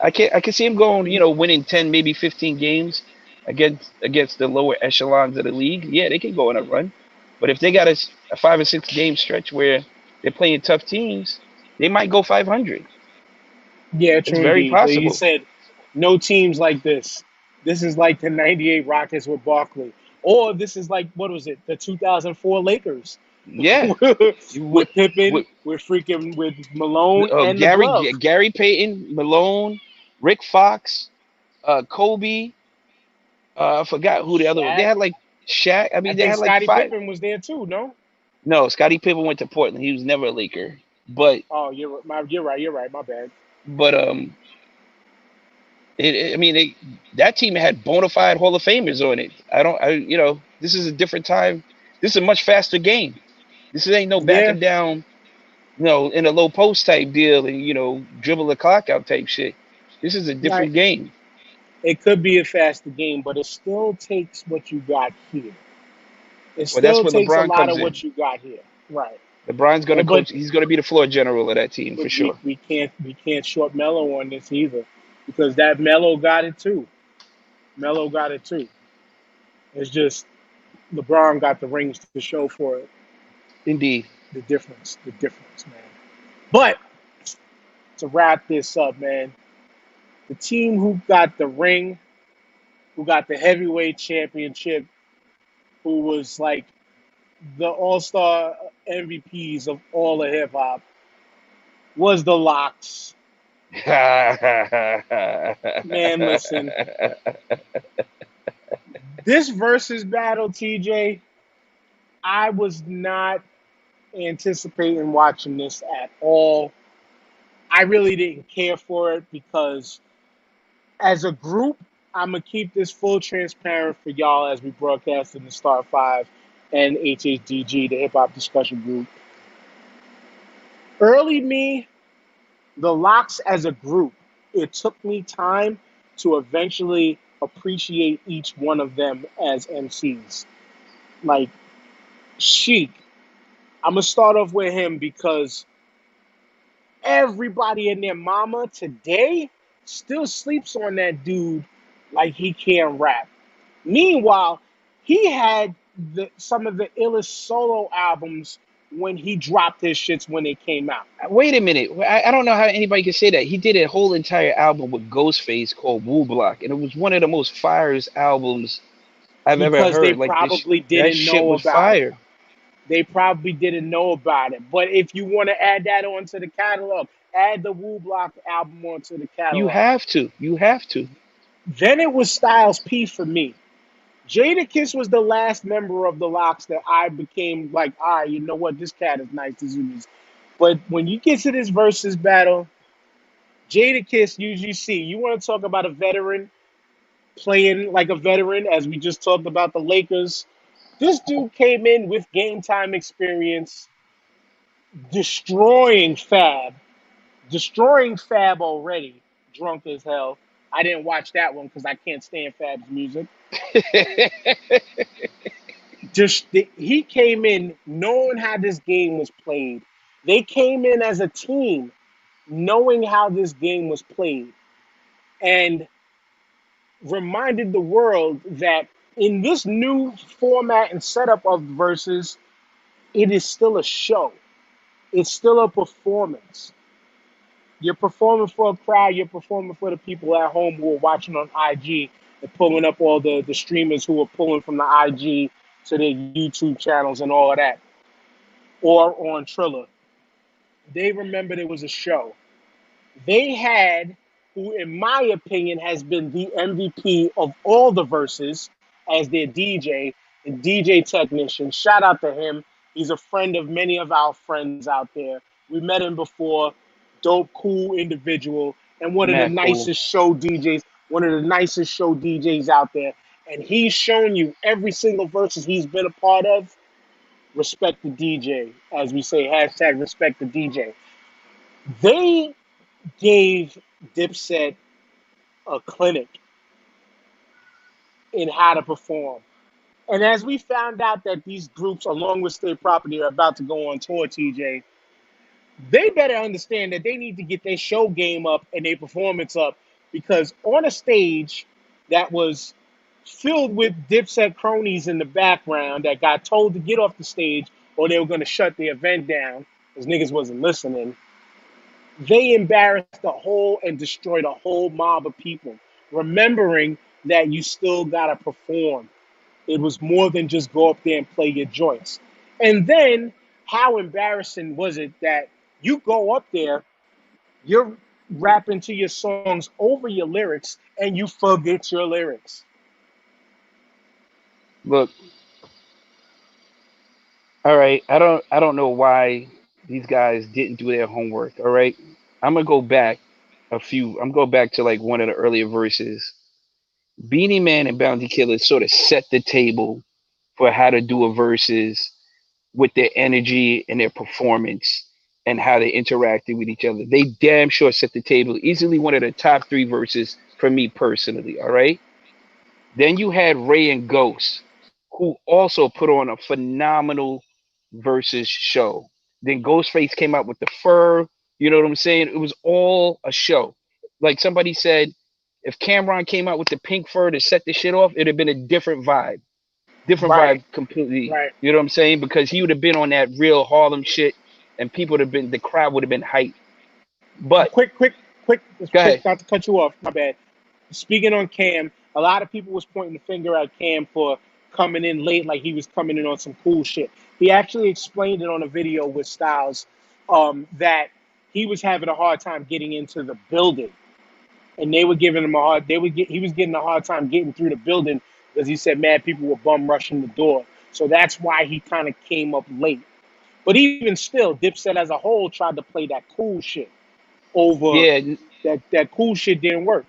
[SPEAKER 4] I can see him going, winning 10, maybe 15 games against the lower echelons of the league. Yeah, they can go on a run. But if they got a 5 or 6 game stretch where they're playing tough teams, they might go 500.
[SPEAKER 3] Yeah,
[SPEAKER 4] It's
[SPEAKER 3] true
[SPEAKER 4] very
[SPEAKER 3] indeed. But you
[SPEAKER 4] possible.
[SPEAKER 3] said no teams like this. This is like the '98 Rockets with Barkley, or this is like what was it, the 2004 Lakers
[SPEAKER 4] Yeah. With,
[SPEAKER 3] with Pippen,
[SPEAKER 4] with
[SPEAKER 3] with Malone and the
[SPEAKER 4] Gary
[SPEAKER 3] glove.
[SPEAKER 4] Gary Payton, Malone, Rick Fox, Kobe. I forgot who the other one. They
[SPEAKER 3] Shaq.
[SPEAKER 4] had like Shaq. I
[SPEAKER 3] I
[SPEAKER 4] mean, they
[SPEAKER 3] think
[SPEAKER 4] had like
[SPEAKER 3] Scottie
[SPEAKER 4] five.
[SPEAKER 3] Pippen was there too. No.
[SPEAKER 4] No, Scottie Pippen went to Portland. He was never a Laker. But
[SPEAKER 3] Oh, you're right. You're right. My bad.
[SPEAKER 4] but I mean, that team had bona fide Hall of Famers on it. I don't, I, this is a different time. This is a much faster game. This ain't no
[SPEAKER 3] Yeah,
[SPEAKER 4] backing down, in a low post type deal and dribble the clock out type shit. This is a
[SPEAKER 3] like
[SPEAKER 4] different game.
[SPEAKER 3] it could be a faster game, but it still takes what you got here. It
[SPEAKER 4] Well, that's
[SPEAKER 3] still
[SPEAKER 4] where
[SPEAKER 3] takes a
[SPEAKER 4] LeBron
[SPEAKER 3] lot
[SPEAKER 4] comes
[SPEAKER 3] of
[SPEAKER 4] in.
[SPEAKER 3] what you got here. Right.
[SPEAKER 4] LeBron's gonna
[SPEAKER 3] But
[SPEAKER 4] coach. He's gonna be the floor general of that team for
[SPEAKER 3] but we,
[SPEAKER 4] sure.
[SPEAKER 3] we can't we can't short Melo on this either, because that Melo got it too. Melo got it too. It's just LeBron got the rings to show for it.
[SPEAKER 4] Indeed.
[SPEAKER 3] The difference, man. But to wrap this up, man, the team who got the ring, who got the heavyweight championship, who was like the all-star MVPs of all of hip hop, was the Locks. Man, listen, this versus battle, TJ, I was not anticipating watching this at all. I really didn't care for it because, as a group, I'm gonna keep this full transparent for y'all as we broadcast in the Star Five and HHDG, the Hip Hop Discussion Group. Early me, the Locks as a group, it took me time to eventually appreciate each one of them as MCs. Like Sheik, I'm gonna start off with him because everybody and their mama today still sleeps on that dude like he can't rap. Meanwhile, he had some of the illest solo albums when he dropped his shits when they came out.
[SPEAKER 4] Wait a minute. I don't know how anybody can say that. He did a whole entire album with Ghostface called Woo Block, and it was one of the most fires albums I've ever
[SPEAKER 3] Because they
[SPEAKER 4] heard. Like
[SPEAKER 3] probably
[SPEAKER 4] that
[SPEAKER 3] didn't
[SPEAKER 4] shit
[SPEAKER 3] know
[SPEAKER 4] was
[SPEAKER 3] about it.
[SPEAKER 4] fire.
[SPEAKER 3] They probably didn't know about it. But if you want to add that onto the catalog, add the Woo Block album onto the
[SPEAKER 4] You
[SPEAKER 3] catalog.
[SPEAKER 4] have to. You have to.
[SPEAKER 3] Then it was Styles P for me. Jadakiss was the last member of the Locks that I became like, all right, you know what, this cat is nice. This is, but when you get to this versus battle, Jadakiss, you see, you want to talk about a veteran playing like a veteran, as we just talked about the Lakers. This dude came in with game time experience, destroying Fab, destroying Fab already, drunk as hell. I didn't watch that one because I can't stand Fab's music. Just he came in knowing how this game was played. They came in as a team knowing how this game was played and reminded the world that in this new format and setup of verses, it is still a show. It's still a performance. You're performing for a crowd. You're performing for the people at home who are watching on IG and pulling up all the streamers who are pulling from the IG to their YouTube channels and all of that, or on Triller. They remembered it was a show. They had, who in my opinion has been the MVP of all the verses, as their DJ and DJ technician. Shout out to him. He's a friend of many of our friends out there. We met him before. Dope, cool individual, and one of the
[SPEAKER 4] Mad cool.
[SPEAKER 3] nicest show DJs, one of the nicest show DJs out there. And he's shown you every single verses he's been a part of. Respect the DJ, as we say, hashtag respect the DJ. They gave Dipset a clinic in how to perform. And as we found out that these groups, along with State Property, are about to go on tour, TJ, they better understand that they need to get their show game up and their performance up, because on a stage that was filled with Dipset cronies in the background that got told to get off the stage or they were going to shut the event down because niggas wasn't listening, they embarrassed the whole and destroyed a whole mob of people, remembering that you still got to perform. It was more than just go up there and play your joints. And then, how embarrassing was it that you go up there, you're rapping to your songs over your lyrics, and you forget your lyrics?
[SPEAKER 4] Look, all right. I don't know why these guys didn't do their homework. All right. I'm gonna go back I'm going back to like one of the earlier verses. Beanie Man and Bounty Killer sort of set the table for how to do a versus with their energy and their performance and how they interacted with each other. They damn sure set the table. Easily one of the top three verses for me personally. All right. Then you had Ray and Ghost, who also put on a phenomenal versus show. Then Ghostface came out with the fur. You know what I'm saying? It was all a show. Like somebody said, if Cameron came out with the pink fur to set the shit off, it'd have been a different
[SPEAKER 3] Right,
[SPEAKER 4] vibe completely.
[SPEAKER 3] right.
[SPEAKER 4] You know what I'm saying? Because he would have been on that real Harlem shit, and people would have been, the crowd would have been hyped. But go
[SPEAKER 3] Quick,
[SPEAKER 4] ahead.
[SPEAKER 3] not to cut you off, my bad. Speaking on Cam, a lot of people was pointing the finger at Cam for coming in late, like he was coming in on some cool shit. He actually explained it on a video with Styles, that he was having a hard time getting into the building, and they were giving him a hard. He was getting a hard time getting through the building because he said, "Man, people were bum rushing the door." So that's why he kind of came up late. But even still, Dipset as a whole tried to play that cool shit over
[SPEAKER 4] Yeah,
[SPEAKER 3] that cool shit didn't work.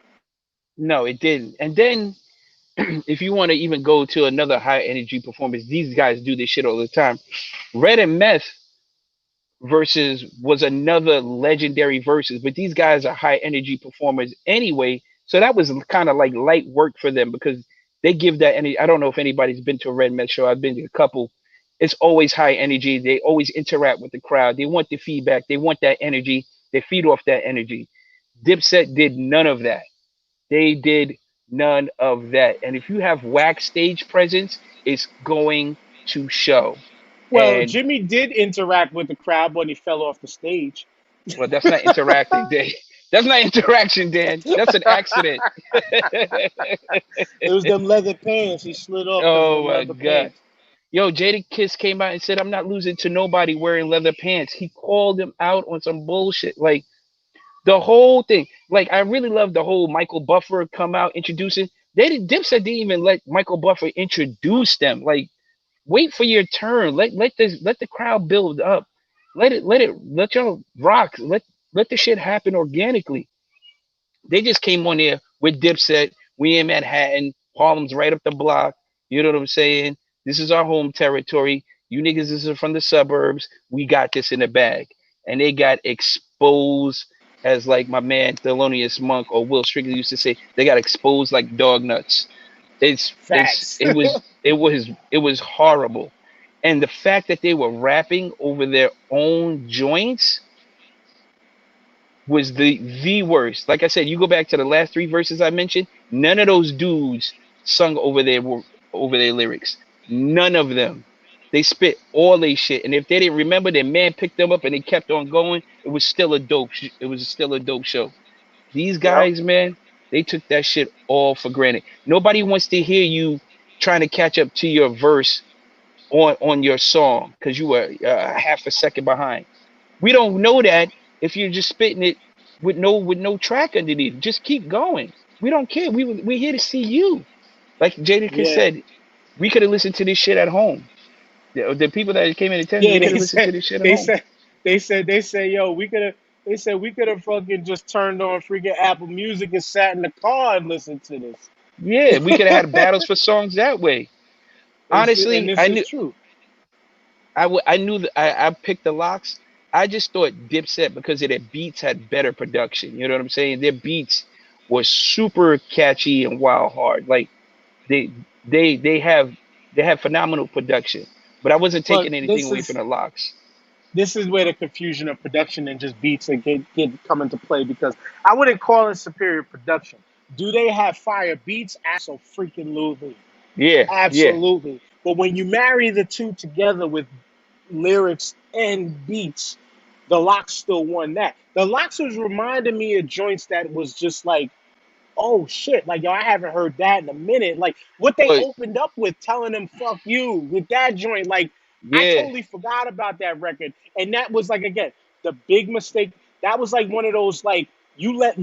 [SPEAKER 4] no, it didn't. And then if you want to even go to another high energy performance, these guys do this shit all the time. Red and Meth versus was another legendary versus, but these guys are high energy performers anyway. So that was kind of like light work for them because they give that energy. I don't know if anybody's been to a Red Meth show. I've been to a couple. It's always high energy. They always interact with the crowd. They want the feedback. They want that energy. They feed off that energy. Dipset did none of that. They did none of that. And if you have wax stage presence, it's going to show.
[SPEAKER 3] Well,
[SPEAKER 4] And
[SPEAKER 3] Jimmy did interact with the crowd when he fell off the stage.
[SPEAKER 4] well, that's not interacting, Dan. That's not interaction, Dan. That's an accident.
[SPEAKER 3] It was them leather pants. He slid off because of
[SPEAKER 4] Oh
[SPEAKER 3] them
[SPEAKER 4] my
[SPEAKER 3] leather
[SPEAKER 4] God.
[SPEAKER 3] pants.
[SPEAKER 4] Yo, Jada Kiss came out and said, I'm not losing to nobody wearing leather pants. He called him out on some bullshit. Like the whole thing. Like I really love the whole Michael Buffer come out introducing. Dipset didn't even let Michael Buffer introduce them. Like wait for your turn. Let the crowd build up. Let y'all rock. Let the shit happen organically. They just came on there with Dipset. We in Manhattan. Harlem's right up the block. You know what I'm saying? This is our home territory. You niggas is from the suburbs. We got this in the bag. And they got exposed, as like my man Thelonious Monk or Will Strictly used to say, they got exposed like dog nuts.
[SPEAKER 3] Facts.
[SPEAKER 4] It was horrible. And the fact that they were rapping over their own joints was the worst. Like I said, you go back to the last three verses I mentioned, none of those dudes sung over their lyrics. None of them. They spit all they shit, and if they didn't remember, their man picked them up and they kept on going. It was still a dope show. These
[SPEAKER 3] Yep.
[SPEAKER 4] guys, man, they took that shit all for granted. Nobody wants to hear you trying to catch up to your verse on your song because you were half a second behind. We don't know that if you're just spitting it with no track underneath. Just keep going. We don't care. We're here to see you. Like Jadakiss
[SPEAKER 3] Yeah.
[SPEAKER 4] said, we could have listened to this shit at home. The people that came in attendance,
[SPEAKER 3] Yeah.
[SPEAKER 4] they could have listened to this shit at
[SPEAKER 3] They
[SPEAKER 4] home.
[SPEAKER 3] said. They said, yo, we could have. They said we could have fucking just turned on freaking Apple Music and sat in the car and listened to this.
[SPEAKER 4] Yeah, we could have had battles for songs that way.
[SPEAKER 3] And
[SPEAKER 4] Honestly,
[SPEAKER 3] this is true.
[SPEAKER 4] I knew that I picked the locks. I just thought Dipset because of their beats had better production. You know what I'm saying? Their beats were super catchy and wild hard. Like they they they have they have phenomenal production. But I wasn't
[SPEAKER 3] But
[SPEAKER 4] taking anything away from the locks.
[SPEAKER 3] this is where the confusion of production and just beats and get come into play because I wouldn't call it superior production. Do they have fire beats? Absolutely,
[SPEAKER 4] Yeah, yeah,
[SPEAKER 3] absolutely. But when you marry the two together with lyrics and beats, the Locks still won that. The Locks was reminding me of joints that was just like, oh shit, like yo, I haven't heard that in a minute. Like what they
[SPEAKER 4] but
[SPEAKER 3] opened up with, telling them "fuck you" with that joint, like I
[SPEAKER 4] yeah,
[SPEAKER 3] totally forgot about that record, and that was like again the big mistake. That was like one of those like you let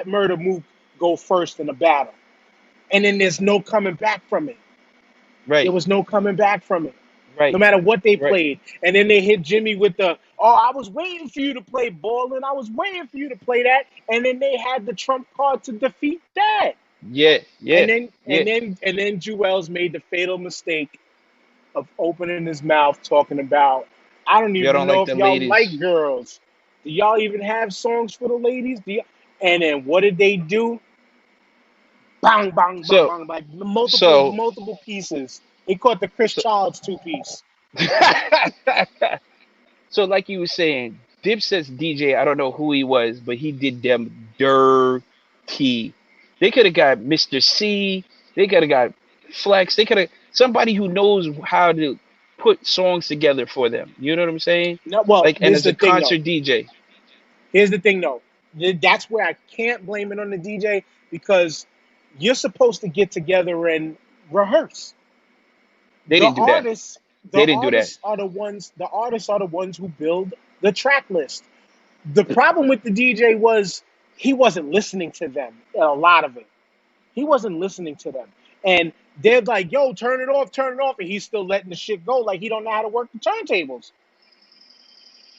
[SPEAKER 3] Murder Mook go first in the battle, and then there's no coming back from it. There
[SPEAKER 4] right,
[SPEAKER 3] was no coming back from it, no
[SPEAKER 4] right,
[SPEAKER 3] matter what they
[SPEAKER 4] right.
[SPEAKER 3] played. And then they hit Jimmy with the, oh, I was waiting for you to play Ballin'. I was waiting for you to play that. And then they had the trump card to defeat that.
[SPEAKER 4] Yeah,
[SPEAKER 3] And
[SPEAKER 4] yeah,
[SPEAKER 3] then
[SPEAKER 4] yeah.
[SPEAKER 3] Jewels made the fatal mistake of opening his mouth talking about, I don't
[SPEAKER 4] Y'all
[SPEAKER 3] even
[SPEAKER 4] don't
[SPEAKER 3] know
[SPEAKER 4] like
[SPEAKER 3] if
[SPEAKER 4] the
[SPEAKER 3] y'all
[SPEAKER 4] ladies.
[SPEAKER 3] like girls. Do y'all even have songs for the ladies? And then what did they do? Bang, bang, bang,
[SPEAKER 4] So
[SPEAKER 3] bang, like multiple,
[SPEAKER 4] so
[SPEAKER 3] multiple pieces. They caught the Chris
[SPEAKER 4] so
[SPEAKER 3] Childs two piece.
[SPEAKER 4] so like you were saying, Dipset's DJ, I don't know who he was, but he did them dirty. They could have got Mr. C. They could have got Flex. They could have somebody who knows how to put songs together for them. You know what I'm saying?
[SPEAKER 3] No, well,
[SPEAKER 4] Like, and
[SPEAKER 3] this is
[SPEAKER 4] as a
[SPEAKER 3] the thing though.
[SPEAKER 4] concert DJ,
[SPEAKER 3] Here's the thing though. That's where I can't blame it on the DJ because you're supposed to get together and rehearse.
[SPEAKER 4] they
[SPEAKER 3] The
[SPEAKER 4] didn't do that.
[SPEAKER 3] artists, the
[SPEAKER 4] They didn't do that.
[SPEAKER 3] artists are the ones. The artists are the ones who build the track list. The problem with the DJ was he wasn't listening to them. A lot of it, he wasn't listening to them, and they're like, "Yo, turn it off," and he's still letting the shit go, like he don't know how to work the turntables.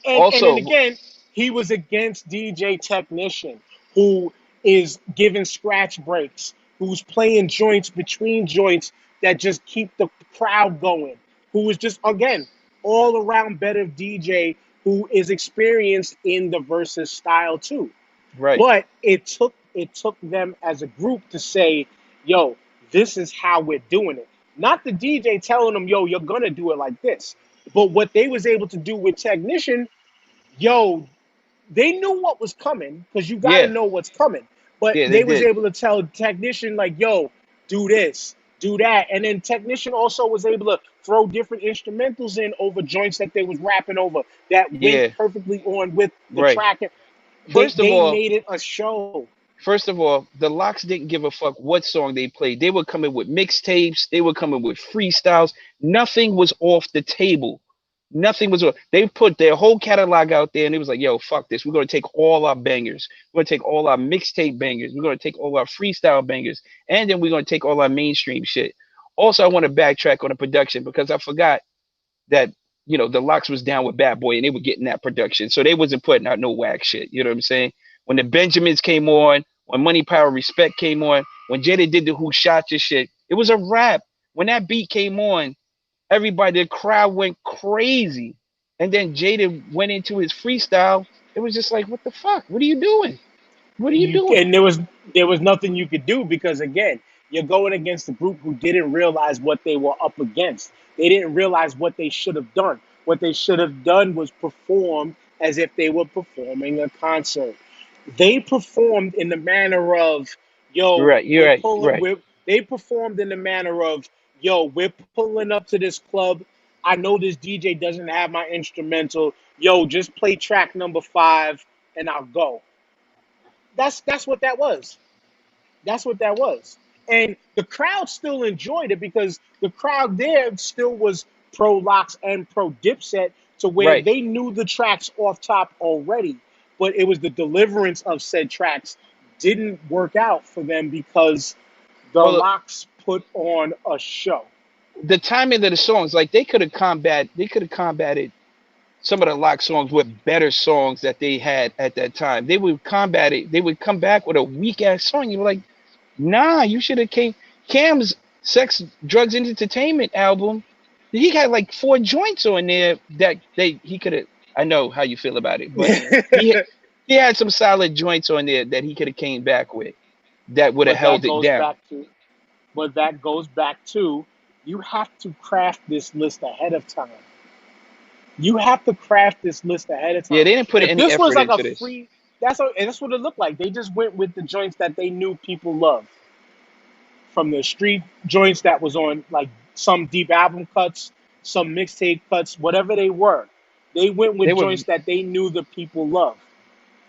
[SPEAKER 3] And then
[SPEAKER 4] Also,
[SPEAKER 3] again, he was against DJ Technician, who is giving scratch breaks, who's playing joints between joints that just keep the crowd going, who is just again all around better DJ who is experienced in the versus style too.
[SPEAKER 4] right,
[SPEAKER 3] But it took them as a group to say, yo, this is how we're doing it. Not the DJ telling them, yo, you're gonna do it like this. But what they was able to do with Technician, yo, they knew what was coming because you got to
[SPEAKER 4] yeah,
[SPEAKER 3] know what's coming. But
[SPEAKER 4] yeah, they
[SPEAKER 3] they was
[SPEAKER 4] did,
[SPEAKER 3] able to tell Technician like, yo, do this, do that, and then Technician also was able to throw different instrumentals in over joints that they was rapping over that went
[SPEAKER 4] yeah,
[SPEAKER 3] perfectly on with the
[SPEAKER 4] right.
[SPEAKER 3] track. They
[SPEAKER 4] First of
[SPEAKER 3] they
[SPEAKER 4] all,
[SPEAKER 3] made it a show.
[SPEAKER 4] First of all, the Locks didn't give a fuck what song they played. They were coming with mixtapes. They were coming with freestyles. Nothing was off the table. Nothing was. They put their whole catalog out there, and it was like, "Yo, fuck this. We're gonna take all our bangers. We're gonna take all our mixtape bangers. We're gonna take all our freestyle bangers, and then we're gonna take all our mainstream shit." Also, I want to backtrack on the production because I forgot that the Locks was down with Bad Boy and they were getting that production, so they wasn't putting out no whack shit. You know what I'm saying? When the Benjamins came on, when Money Power Respect came on, when Jada did the Who Shot Your shit, it was a rap. When that beat came on, everybody, the crowd went crazy, and then Jada went into his freestyle. It was just like, what the fuck? What are you doing? What are you
[SPEAKER 3] You
[SPEAKER 4] doing?
[SPEAKER 3] and there was nothing you could do because again, you're going against a group who didn't realize what they were up against. They didn't realize what they should have done. What they should have done was perform as if they were performing a concert. They performed in the manner of,
[SPEAKER 4] You're
[SPEAKER 3] yo,
[SPEAKER 4] right. You're right. Right.
[SPEAKER 3] they performed in the manner of, yo, we're pulling up to this club. I know this DJ doesn't have my instrumental. Yo, just play track number 5 and I'll go. That's what that was. That's what that was. And the crowd still enjoyed it because the crowd there still was pro Locks and pro Dipset to where
[SPEAKER 4] Right.
[SPEAKER 3] they knew the tracks off top already. But it was the deliverance of said tracks didn't work out for them because the
[SPEAKER 4] Well,
[SPEAKER 3] Locks put on a show.
[SPEAKER 4] the timing of the songs, like they could have combated some of the Lock songs with better songs that they had at that time. They would combat it. They would come back with a weak ass song. You were like, nah, you should have came. Cam's Sex, Drugs, and Entertainment album. He had like 4 joints on there that he could have. I know how you feel about it, but he he had some solid joints on there that he could have came back with that would have
[SPEAKER 3] but that
[SPEAKER 4] held it
[SPEAKER 3] goes
[SPEAKER 4] down.
[SPEAKER 3] back to but that goes back to you have to craft this list ahead of time. You have to craft this list ahead of
[SPEAKER 4] Yeah,
[SPEAKER 3] time.
[SPEAKER 4] they didn't put
[SPEAKER 3] If
[SPEAKER 4] any
[SPEAKER 3] this was
[SPEAKER 4] effort
[SPEAKER 3] like a
[SPEAKER 4] into this.
[SPEAKER 3] free, that's what it looked like. They just went with the joints that they knew people loved, from the street joints that was on like some deep album cuts, some mixtape cuts, whatever they were. They went
[SPEAKER 4] They
[SPEAKER 3] with
[SPEAKER 4] were
[SPEAKER 3] joints that they knew the people loved.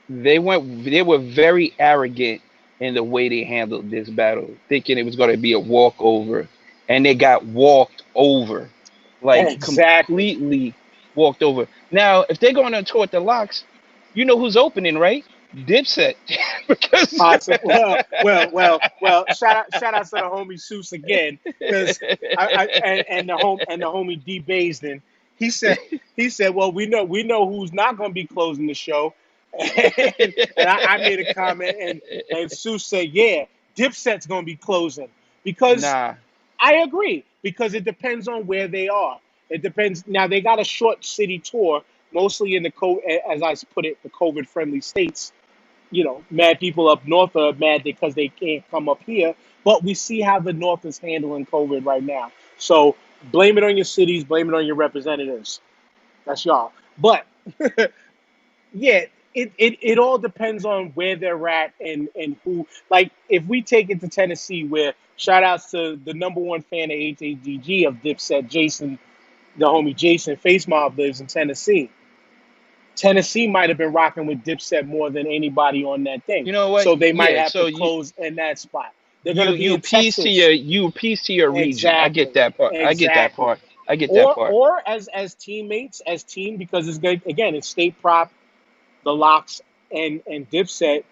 [SPEAKER 4] they were very arrogant in the way they handled this battle, thinking it was going to be a walkover, and they got walked over, like
[SPEAKER 3] Exactly.
[SPEAKER 4] completely walked over. Now, if they're going on tour with the Locks, you know who's opening, right? Dipset, because
[SPEAKER 3] Awesome. Well. Shout out to the homie Seuss again, because and the homie D Basin. He said, well, we know who's not going to be closing the show, and I made a comment, and Seuss said, yeah, Dipset's going to be closing because
[SPEAKER 4] Nah.
[SPEAKER 3] I agree, because it depends on where they are. It depends. Now they got a short city tour, mostly in the as I put it, the COVID friendly states. You know, mad people up north are mad because they can't come up here. But we see how the north is handling COVID right now. So blame it on your cities, blame it on your representatives. That's y'all. But yeah, it all depends on where they're at and who. Like, if we take it to Tennessee, where shout outs to the number one fan of HADG of Dipset, Jason, the homie Jason Face Mob lives in Tennessee. Tennessee might have been rocking with Dipset more than anybody on that thing.
[SPEAKER 4] You know what?
[SPEAKER 3] So they might
[SPEAKER 4] Yeah.
[SPEAKER 3] have to
[SPEAKER 4] So
[SPEAKER 3] close in that spot. They're gonna
[SPEAKER 4] you
[SPEAKER 3] be
[SPEAKER 4] you
[SPEAKER 3] in
[SPEAKER 4] appease to
[SPEAKER 3] Texas.
[SPEAKER 4] your region. I get
[SPEAKER 3] Exactly.
[SPEAKER 4] that part. I get that
[SPEAKER 3] Exactly.
[SPEAKER 4] part. I get that part.
[SPEAKER 3] Or as teammates, as team, because it's good again, it's state prop, the locks and Dipset.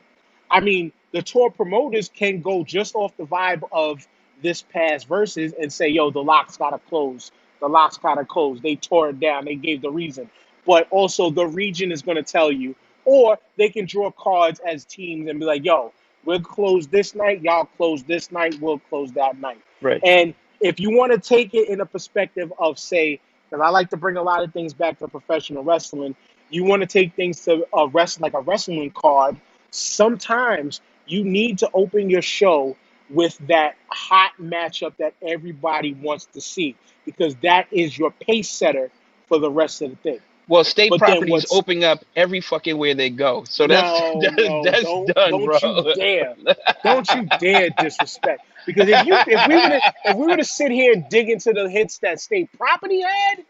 [SPEAKER 3] I mean, the tour promoters can go just off the vibe of this past verses and say, yo, the locks gotta close. The locks gotta close. They tore it down. They gave the reason. But also the region is gonna tell you. Or they can draw cards as teams and be like, yo, we'll close this night, y'all close this night, we'll close that night.
[SPEAKER 4] Right.
[SPEAKER 3] And if you want to take it in a perspective of, say, because I like to bring a lot of things back to professional wrestling, you want to take things to a like a wrestling card. Sometimes you need to open your show with that hot matchup that everybody wants to see, because that is your pace setter for the rest of the thing.
[SPEAKER 4] Well, state
[SPEAKER 3] But then
[SPEAKER 4] properties
[SPEAKER 3] what's
[SPEAKER 4] opening up every fucking where they go. So that's
[SPEAKER 3] no, no,
[SPEAKER 4] that's done, bro.
[SPEAKER 3] don't you dare. Don't you dare disrespect. Because if we were to sit here and dig into the hits that state property had,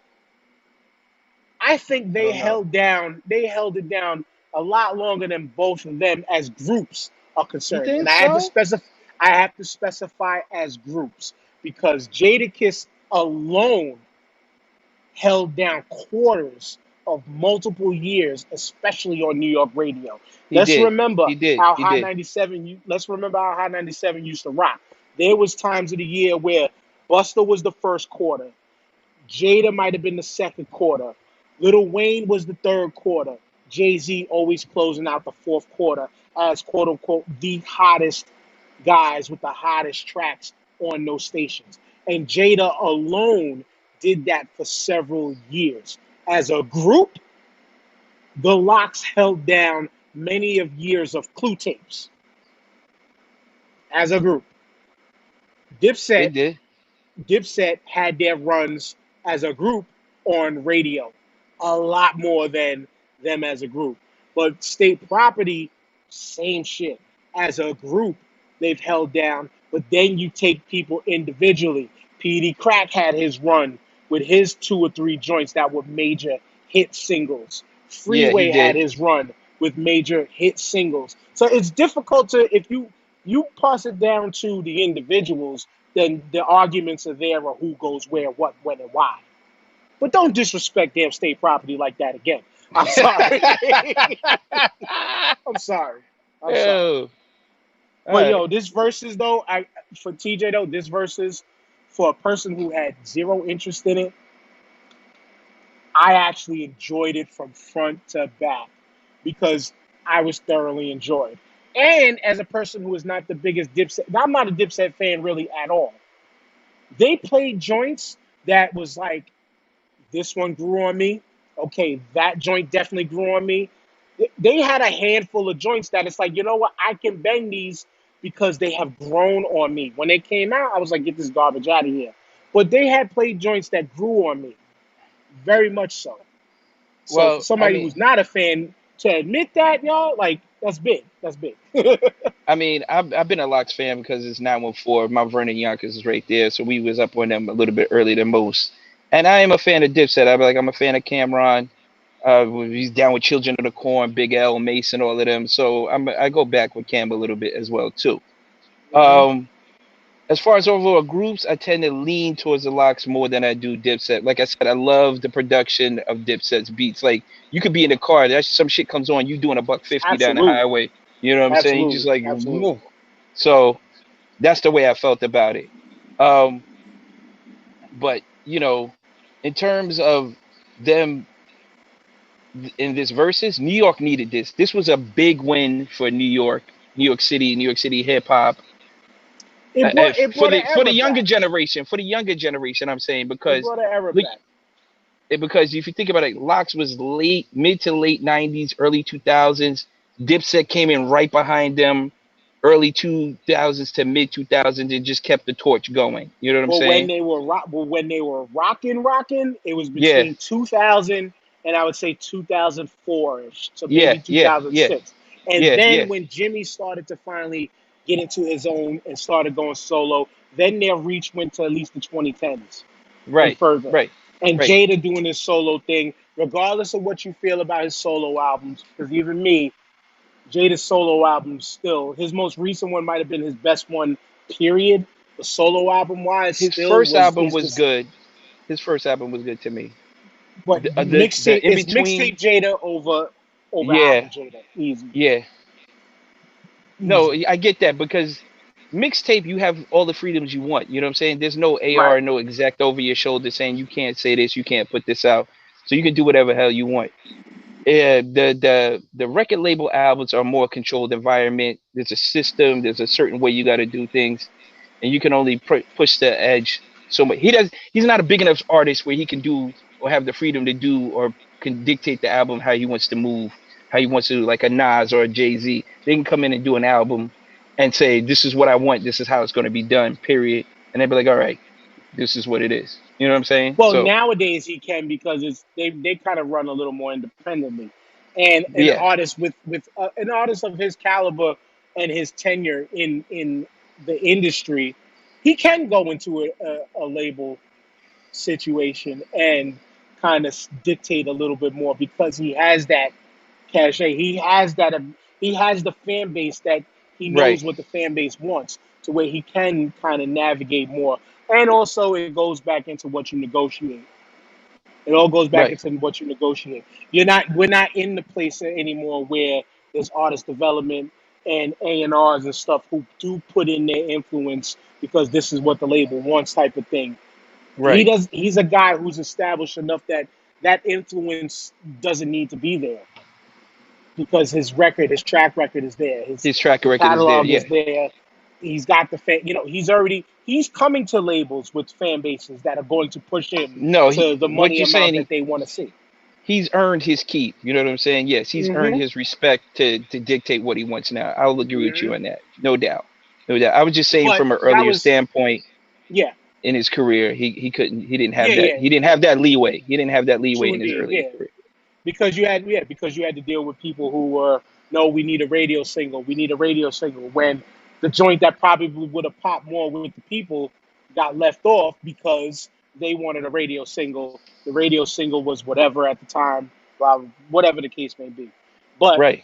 [SPEAKER 3] I think
[SPEAKER 4] I don't know.
[SPEAKER 3] they held it down a lot longer than both of them as groups are
[SPEAKER 4] You
[SPEAKER 3] concerned. And
[SPEAKER 4] think so?
[SPEAKER 3] I have to specify as groups, because Jadakiss alone held down quarters of multiple years, especially on New York radio.
[SPEAKER 4] He did. He did.
[SPEAKER 3] How
[SPEAKER 4] He
[SPEAKER 3] Hot
[SPEAKER 4] did.
[SPEAKER 3] 97 let's remember how Hot 97 used to rock. There was times of the year where Buster was the first quarter, Jada might have been the second quarter, Lil Wayne was the third quarter, Jay-Z always closing out the fourth quarter as quote unquote the hottest guys with the hottest tracks on those stations. And Jada alone did that for several years. As a group, the Locks held down many of years of Clue tapes. As a group,
[SPEAKER 4] They
[SPEAKER 3] Dipset
[SPEAKER 4] did.
[SPEAKER 3] Dipset had their runs as a group on radio, a lot more than them as a group. But State Property, same shit. As a group, they've held down. But then you take people individually. PD Crack had his run with his 2 or 3 joints that were major hit singles.
[SPEAKER 4] Yeah, he
[SPEAKER 3] Freeway had
[SPEAKER 4] did.
[SPEAKER 3] his run with major hit singles. So it's difficult to, if you pass it down to the individuals, then the arguments are there of who goes where, what, when, and why. But don't disrespect damn state property like that again. I'm sorry. I'm sorry. I'm sorry.
[SPEAKER 4] Oh, all
[SPEAKER 3] But
[SPEAKER 4] right.
[SPEAKER 3] yo, this versus though, for TJ though, this versus for a person who had zero interest in it, I actually enjoyed it from front to back because I was thoroughly enjoyed. And as a person who is not the biggest Dipset, I'm not a Dipset fan really at all. They played joints that was like, this one grew on me. Okay, that joint definitely grew on me. They had a handful of joints that it's like, you know what, I can bang these because they have grown on me. When they came out, I was like, get this garbage out of here. But they had played joints that grew on me, very much so. So for
[SPEAKER 4] Well, I
[SPEAKER 3] somebody
[SPEAKER 4] mean,
[SPEAKER 3] who's not a fan to admit that, y'all, like, that's big. That's big.
[SPEAKER 4] I've been a Locks fan because it's 914. My Vernon Yonkers is right there, so we was up on them a little bit earlier than most. And I am a fan of Dipset. I'm a fan of Cameron. He's down with Children of the Corn, Big L, Mason, all of them. So I go back with Cam a little bit as well too.
[SPEAKER 3] Mhm.
[SPEAKER 4] Um, as far as overall groups, I tend to lean towards the Locks more than I do Dipset. Like I said, I love the production of Dipset's beats. Like you could be in the car, that's some shit comes on, you doing a buck 50 down the
[SPEAKER 3] Absolutely.
[SPEAKER 4] highway. You know what I'm saying? You just
[SPEAKER 3] Absolutely.
[SPEAKER 4] like
[SPEAKER 3] Absolutely.
[SPEAKER 4] whoa. So that's the way I felt about it. Um, but in terms of them in this versus, New York needed this. This was a big win for New York City hip hop.
[SPEAKER 3] It brought an
[SPEAKER 4] For the
[SPEAKER 3] era
[SPEAKER 4] younger
[SPEAKER 3] back.
[SPEAKER 4] generation, I'm saying
[SPEAKER 3] It
[SPEAKER 4] because
[SPEAKER 3] brought an era
[SPEAKER 4] look,
[SPEAKER 3] back.
[SPEAKER 4] because if you think about it, Locks was mid to late '90s, early 2000s. Dipset came in right behind them, early 2000s to mid 2000s, and just kept the torch going. You know what I'm saying?
[SPEAKER 3] When they were rocking, it was
[SPEAKER 4] Yeah,
[SPEAKER 3] between 2000 and I would say 2004ish, so
[SPEAKER 4] yeah,
[SPEAKER 3] maybe
[SPEAKER 4] yeah, yeah,
[SPEAKER 3] 2006. And
[SPEAKER 4] yeah,
[SPEAKER 3] then
[SPEAKER 4] yeah.
[SPEAKER 3] when Jimmy started to finally get into his own and started going solo, then their reach went to at least the 2010s and
[SPEAKER 4] Right,
[SPEAKER 3] further.
[SPEAKER 4] right,
[SPEAKER 3] And
[SPEAKER 4] right.
[SPEAKER 3] Jada doing his solo thing, regardless of what you feel about his solo albums, because even me, Jada's solo album still, his most recent one might have been his best one, period. The solo album wise
[SPEAKER 4] His
[SPEAKER 3] still
[SPEAKER 4] first
[SPEAKER 3] was
[SPEAKER 4] album
[SPEAKER 3] is
[SPEAKER 4] was
[SPEAKER 3] this,
[SPEAKER 4] good. His first album was good to me.
[SPEAKER 3] but
[SPEAKER 4] The
[SPEAKER 3] mixtape
[SPEAKER 4] in
[SPEAKER 3] is
[SPEAKER 4] between,
[SPEAKER 3] mixtape Jada over
[SPEAKER 4] yeah,
[SPEAKER 3] album Jada. Easy.
[SPEAKER 4] yeah. No,
[SPEAKER 3] Easy.
[SPEAKER 4] I get that because mixtape, you have all the freedoms you want. You know what I'm saying? There's no
[SPEAKER 3] Right.
[SPEAKER 4] AR, no exact over your shoulder saying you can't say this, you can't put this out. So you can do whatever hell you want. Yeah, the record label albums are more controlled environment. There's a system. There's a certain way you got to do things, and you can only push the edge so much. He's not a big enough artist where he can do or have the freedom to do or can dictate the album how he wants to move, how he wants to, like a Nas or a Jay-Z. They can come in and do an album and say, "This is what I want. This is how it's going to be done." Period. And they'd be like, "All right, this is what it is." You know what I'm saying?
[SPEAKER 3] Well,
[SPEAKER 4] So
[SPEAKER 3] nowadays he can because they kind of run a little more independently, and
[SPEAKER 4] yeah,
[SPEAKER 3] an artist of his caliber and his tenure in the industry, he can go into a label situation and kind of dictate a little bit more because he has that cachet. He has the fan base that he
[SPEAKER 4] right,
[SPEAKER 3] knows what the fan base wants to where he can kind of navigate more. And also it goes back into what you negotiate. It all goes back
[SPEAKER 4] right,
[SPEAKER 3] into what you negotiate. We're not in the place anymore where there's artist development and A&Rs and stuff who do put in their influence because this is what the label wants type of thing.
[SPEAKER 4] right.
[SPEAKER 3] He's a guy who's established enough that that influence doesn't need to be there because his track record is there,
[SPEAKER 4] His track record is there.
[SPEAKER 3] catalog
[SPEAKER 4] Yeah.
[SPEAKER 3] is there. He's got the fan, he's coming to labels with fan bases that are going to push him
[SPEAKER 4] No,
[SPEAKER 3] to the
[SPEAKER 4] what
[SPEAKER 3] money
[SPEAKER 4] you're
[SPEAKER 3] amount
[SPEAKER 4] saying,
[SPEAKER 3] that they want to see.
[SPEAKER 4] he's earned his keep. You know what I'm saying? Yes, he's earned
[SPEAKER 3] Hmm.
[SPEAKER 4] his respect to dictate what he wants now. I'll agree with
[SPEAKER 3] Hmm.
[SPEAKER 4] you on that. No doubt. No doubt. I was just saying
[SPEAKER 3] But
[SPEAKER 4] from an
[SPEAKER 3] that
[SPEAKER 4] earlier
[SPEAKER 3] was,
[SPEAKER 4] standpoint
[SPEAKER 3] yeah,
[SPEAKER 4] in his career, he didn't have
[SPEAKER 3] yeah,
[SPEAKER 4] that.
[SPEAKER 3] yeah,
[SPEAKER 4] He didn't have that leeway. He didn't have that leeway
[SPEAKER 3] true
[SPEAKER 4] in his
[SPEAKER 3] indeed,
[SPEAKER 4] earlier
[SPEAKER 3] yeah.
[SPEAKER 4] career.
[SPEAKER 3] Because you had to deal with people who were, no, we need a radio single, we need a radio single. When the joint that probably would have popped more with the people got left off because they wanted a radio single. The radio single was whatever at the time, well, whatever the case may be. But
[SPEAKER 4] Right.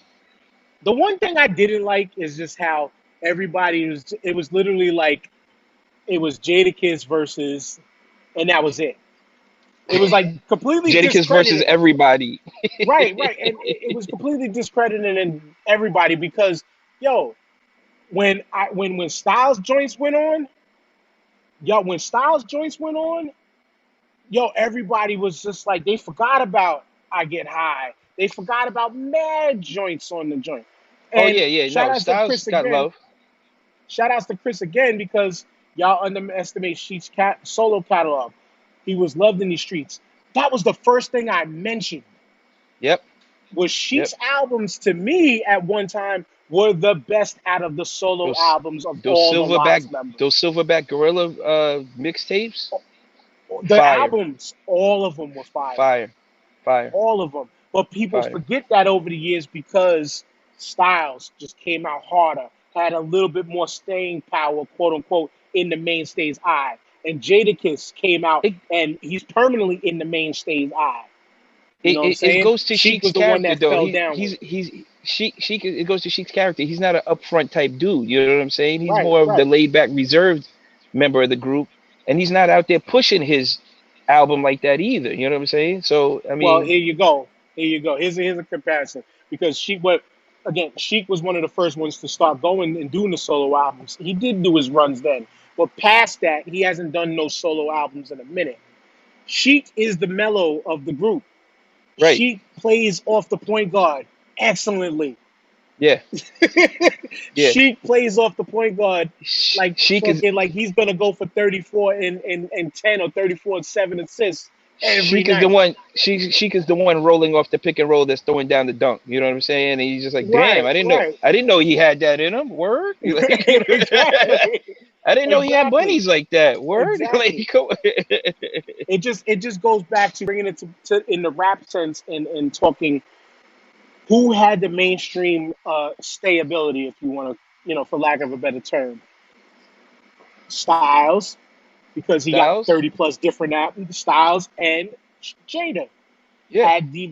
[SPEAKER 3] the one thing I didn't like is just how everybody was. It was literally like it was Jadakiss versus, and that was it. It was like completely
[SPEAKER 4] Jadakiss versus
[SPEAKER 3] discredited.
[SPEAKER 4] everybody.
[SPEAKER 3] Right, right, and it was completely discrediting everybody because, yo, when Styles joints went on, when Styles joints went on, yo, everybody was just like they forgot about I Get High. They forgot about mad joints on the joint.
[SPEAKER 4] Oh
[SPEAKER 3] And
[SPEAKER 4] yeah, yeah.
[SPEAKER 3] shout
[SPEAKER 4] No,
[SPEAKER 3] outs to
[SPEAKER 4] Styles
[SPEAKER 3] Chris
[SPEAKER 4] got
[SPEAKER 3] again.
[SPEAKER 4] love.
[SPEAKER 3] Shout outs to Chris again because y'all underestimate Sheik's solo catalog. He was loved in these streets. That was the first thing I mentioned.
[SPEAKER 4] Yep.
[SPEAKER 3] Was
[SPEAKER 4] Yep.
[SPEAKER 3] Sheik's albums to me at one time were the best out of the solo
[SPEAKER 4] Those
[SPEAKER 3] albums of
[SPEAKER 4] those
[SPEAKER 3] all the
[SPEAKER 4] silverback
[SPEAKER 3] Lox members.
[SPEAKER 4] those silverback gorilla mixtapes.
[SPEAKER 3] The
[SPEAKER 4] Fire.
[SPEAKER 3] albums, all of them were fire.
[SPEAKER 4] Fire. Fire.
[SPEAKER 3] All of them. But people
[SPEAKER 4] Fire.
[SPEAKER 3] forget that over the years because Styles just came out harder, had a little bit more staying power, quote unquote, in the mainstay's eye. And Jadakiss came out
[SPEAKER 4] It,
[SPEAKER 3] and he's permanently in the mainstay's eye. You
[SPEAKER 4] it,
[SPEAKER 3] know what I'm
[SPEAKER 4] it it
[SPEAKER 3] saying?
[SPEAKER 4] goes to
[SPEAKER 3] Sheik
[SPEAKER 4] Sheik's
[SPEAKER 3] was the one
[SPEAKER 4] character
[SPEAKER 3] that
[SPEAKER 4] though.
[SPEAKER 3] fell down with it.
[SPEAKER 4] He's Sheik. It goes to Sheik's character. He's not an upfront type dude. You know what I'm saying? He's
[SPEAKER 3] Right,
[SPEAKER 4] more of the
[SPEAKER 3] right.
[SPEAKER 4] laid back, reserved member of the group, and he's not out there pushing his album like that either. You know what I'm saying? So I
[SPEAKER 3] Well,
[SPEAKER 4] mean,
[SPEAKER 3] here you go. Here you go. Here's a comparison because Sheik was one of the first ones to start going and doing the solo albums. He did do his runs then, but past that, he hasn't done no solo albums in a minute. Sheik is the mellow of the group.
[SPEAKER 4] right,
[SPEAKER 3] Sheik plays off the point guard excellently.
[SPEAKER 4] Yeah, yeah.
[SPEAKER 3] Sheik plays off the point guard like
[SPEAKER 4] Sheik is
[SPEAKER 3] fucking like he's gonna go for 34 and 10 or 34 and 7 assists every
[SPEAKER 4] Sheik is the
[SPEAKER 3] night.
[SPEAKER 4] one. Sheik is the one rolling off the pick and roll that's throwing down the dunk. You know what I'm saying? And he's just like, damn,
[SPEAKER 3] Right,
[SPEAKER 4] I didn't know.
[SPEAKER 3] right.
[SPEAKER 4] I didn't know he had that in him. Word. Like, you know,
[SPEAKER 3] Exactly.
[SPEAKER 4] I didn't know he had
[SPEAKER 3] Exactly.
[SPEAKER 4] bunnies like that. Word. Like,
[SPEAKER 3] Exactly.
[SPEAKER 4] come
[SPEAKER 3] It just goes back to bringing it to in the rap sense and talking who had the mainstream stayability, if you want to, for lack of a better term. Styles, because he got
[SPEAKER 4] Styles.
[SPEAKER 3] 30 plus different styles, and Jada
[SPEAKER 4] Yeah.
[SPEAKER 3] had the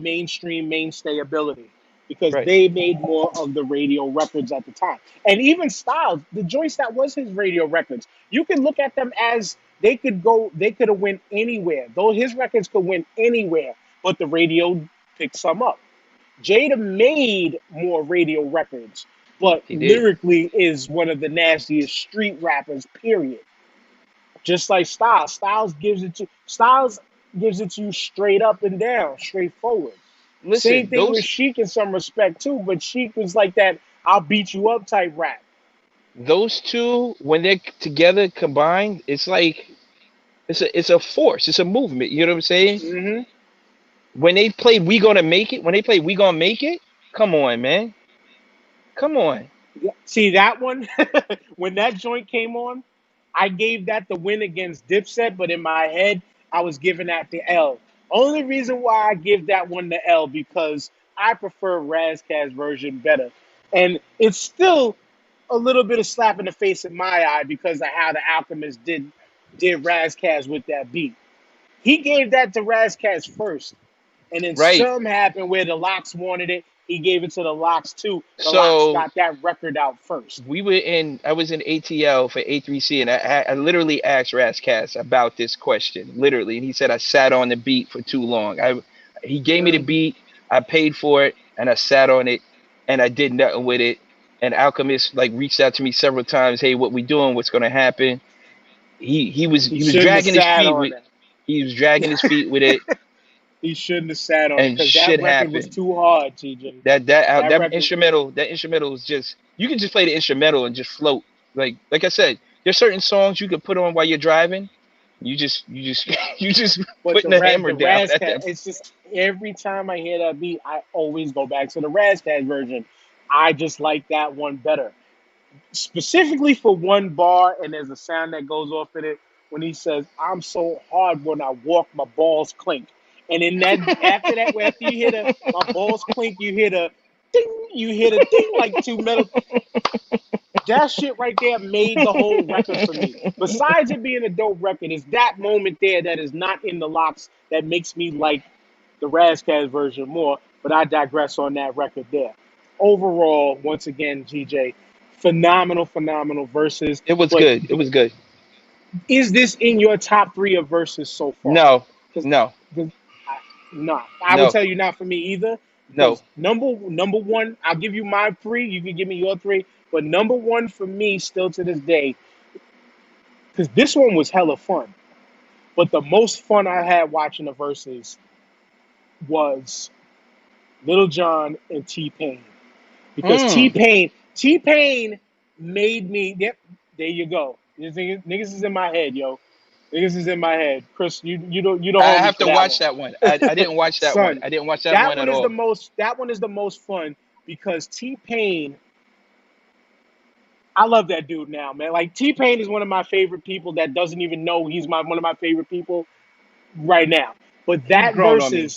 [SPEAKER 3] mainstay ability because
[SPEAKER 4] Right.
[SPEAKER 3] they made more of the radio records at the time. And even Styles, the joints that was his radio records, you could look at them as they could have went anywhere. Though his records could win anywhere, but the radio picked some up. Jada made more radio records, but
[SPEAKER 4] He did.
[SPEAKER 3] lyrically is one of the nastiest street rappers, period. Just like Styles. Styles gives it to you straight up and down, straightforward. Same
[SPEAKER 4] Listen,
[SPEAKER 3] thing with Sheik in some respect too, but Sheik was like that I'll beat you up type rap.
[SPEAKER 4] those two when they're together combined, it's like it's a force. It's a movement. You know what I'm saying?
[SPEAKER 3] Hmm.
[SPEAKER 4] When they played "We Gonna Make It," when they played "We Gonna Make It," come on, man, come on.
[SPEAKER 3] See that one? When that joint came on, I gave that the win against Dipset, but in my head, I was giving that the L. Only reason why I give that one the L because I prefer Razkaz's version better. And it's still a little bit of slap in the face in my eye because of how the Alchemist did Razkaz with that beat. He gave that to Razkaz first. And then
[SPEAKER 4] Right.
[SPEAKER 3] some happened where the Locks wanted it. He gave it to the Locks too. The Locks
[SPEAKER 4] So
[SPEAKER 3] got that record out first.
[SPEAKER 4] I was in ATL for A3C, and I literally asked Rascast about this question, literally, and he said I sat on the beat for too long. He gave me the
[SPEAKER 3] Mm.
[SPEAKER 4] beat, I paid for it, and I sat on it, and I did nothing with it. And Alchemist like reached out to me several times, hey, what we doing? What's gonna happen?
[SPEAKER 3] He
[SPEAKER 4] He was
[SPEAKER 3] shouldn't have
[SPEAKER 4] dragging his
[SPEAKER 3] sat
[SPEAKER 4] feet
[SPEAKER 3] on
[SPEAKER 4] with
[SPEAKER 3] that.
[SPEAKER 4] he was dragging his feet with it,
[SPEAKER 3] He shouldn't have sat on it
[SPEAKER 4] and
[SPEAKER 3] because that
[SPEAKER 4] shit
[SPEAKER 3] record was
[SPEAKER 4] happened.
[SPEAKER 3] too hard, TJ.
[SPEAKER 4] That
[SPEAKER 3] That record.
[SPEAKER 4] that instrumental is just you can just play the instrumental and just float. Like I said, there's certain songs you can put on while you're driving. You just
[SPEAKER 3] But
[SPEAKER 4] putting the hammer
[SPEAKER 3] the
[SPEAKER 4] down at
[SPEAKER 3] Razkat,
[SPEAKER 4] them.
[SPEAKER 3] it's just every time I hear that beat, I always go back to the Razkat version. I just like that one better. Specifically for one bar, and there's a sound that goes off in it when he says, "I'm so hard when I walk, my balls clink." And in that, after that, after you hear the my balls clink, you hear the ding, you hear the ding like two metal. That shit right there made the whole record for me. Besides it being a dope record, it's that moment there that is not in the Locks that makes me like the Razkaz version more. But I digress on that record there. Overall, once again, GJ, phenomenal verses.
[SPEAKER 4] It was
[SPEAKER 3] But
[SPEAKER 4] good. It was good.
[SPEAKER 3] is this in your top three of verses so far?
[SPEAKER 4] No,
[SPEAKER 3] Because
[SPEAKER 4] no,
[SPEAKER 3] no, I would
[SPEAKER 4] no,
[SPEAKER 3] tell you not for me either.
[SPEAKER 4] no.
[SPEAKER 3] Because number one, I'll give you my three. You can give me your three. But number one for me, still to this day, because this one was hella fun. But the most fun I had watching the verses was Little John and T Pain, because
[SPEAKER 4] Mm.
[SPEAKER 3] T Pain made me. Yep, there you go. Niggas is in my head, yo. Niggas is in my head. Chris, you don't
[SPEAKER 4] I
[SPEAKER 3] hold me
[SPEAKER 4] have
[SPEAKER 3] for
[SPEAKER 4] to
[SPEAKER 3] that
[SPEAKER 4] watch
[SPEAKER 3] one.
[SPEAKER 4] that one. I didn't watch that one.
[SPEAKER 3] Son,
[SPEAKER 4] I didn't watch that
[SPEAKER 3] that
[SPEAKER 4] one
[SPEAKER 3] one
[SPEAKER 4] at
[SPEAKER 3] is the
[SPEAKER 4] all.
[SPEAKER 3] most. That one is the most fun because T Pain. I love that dude now, man. Like T Pain is one of my favorite people that doesn't even know he's one of my favorite people right now. But
[SPEAKER 4] He's grown on me.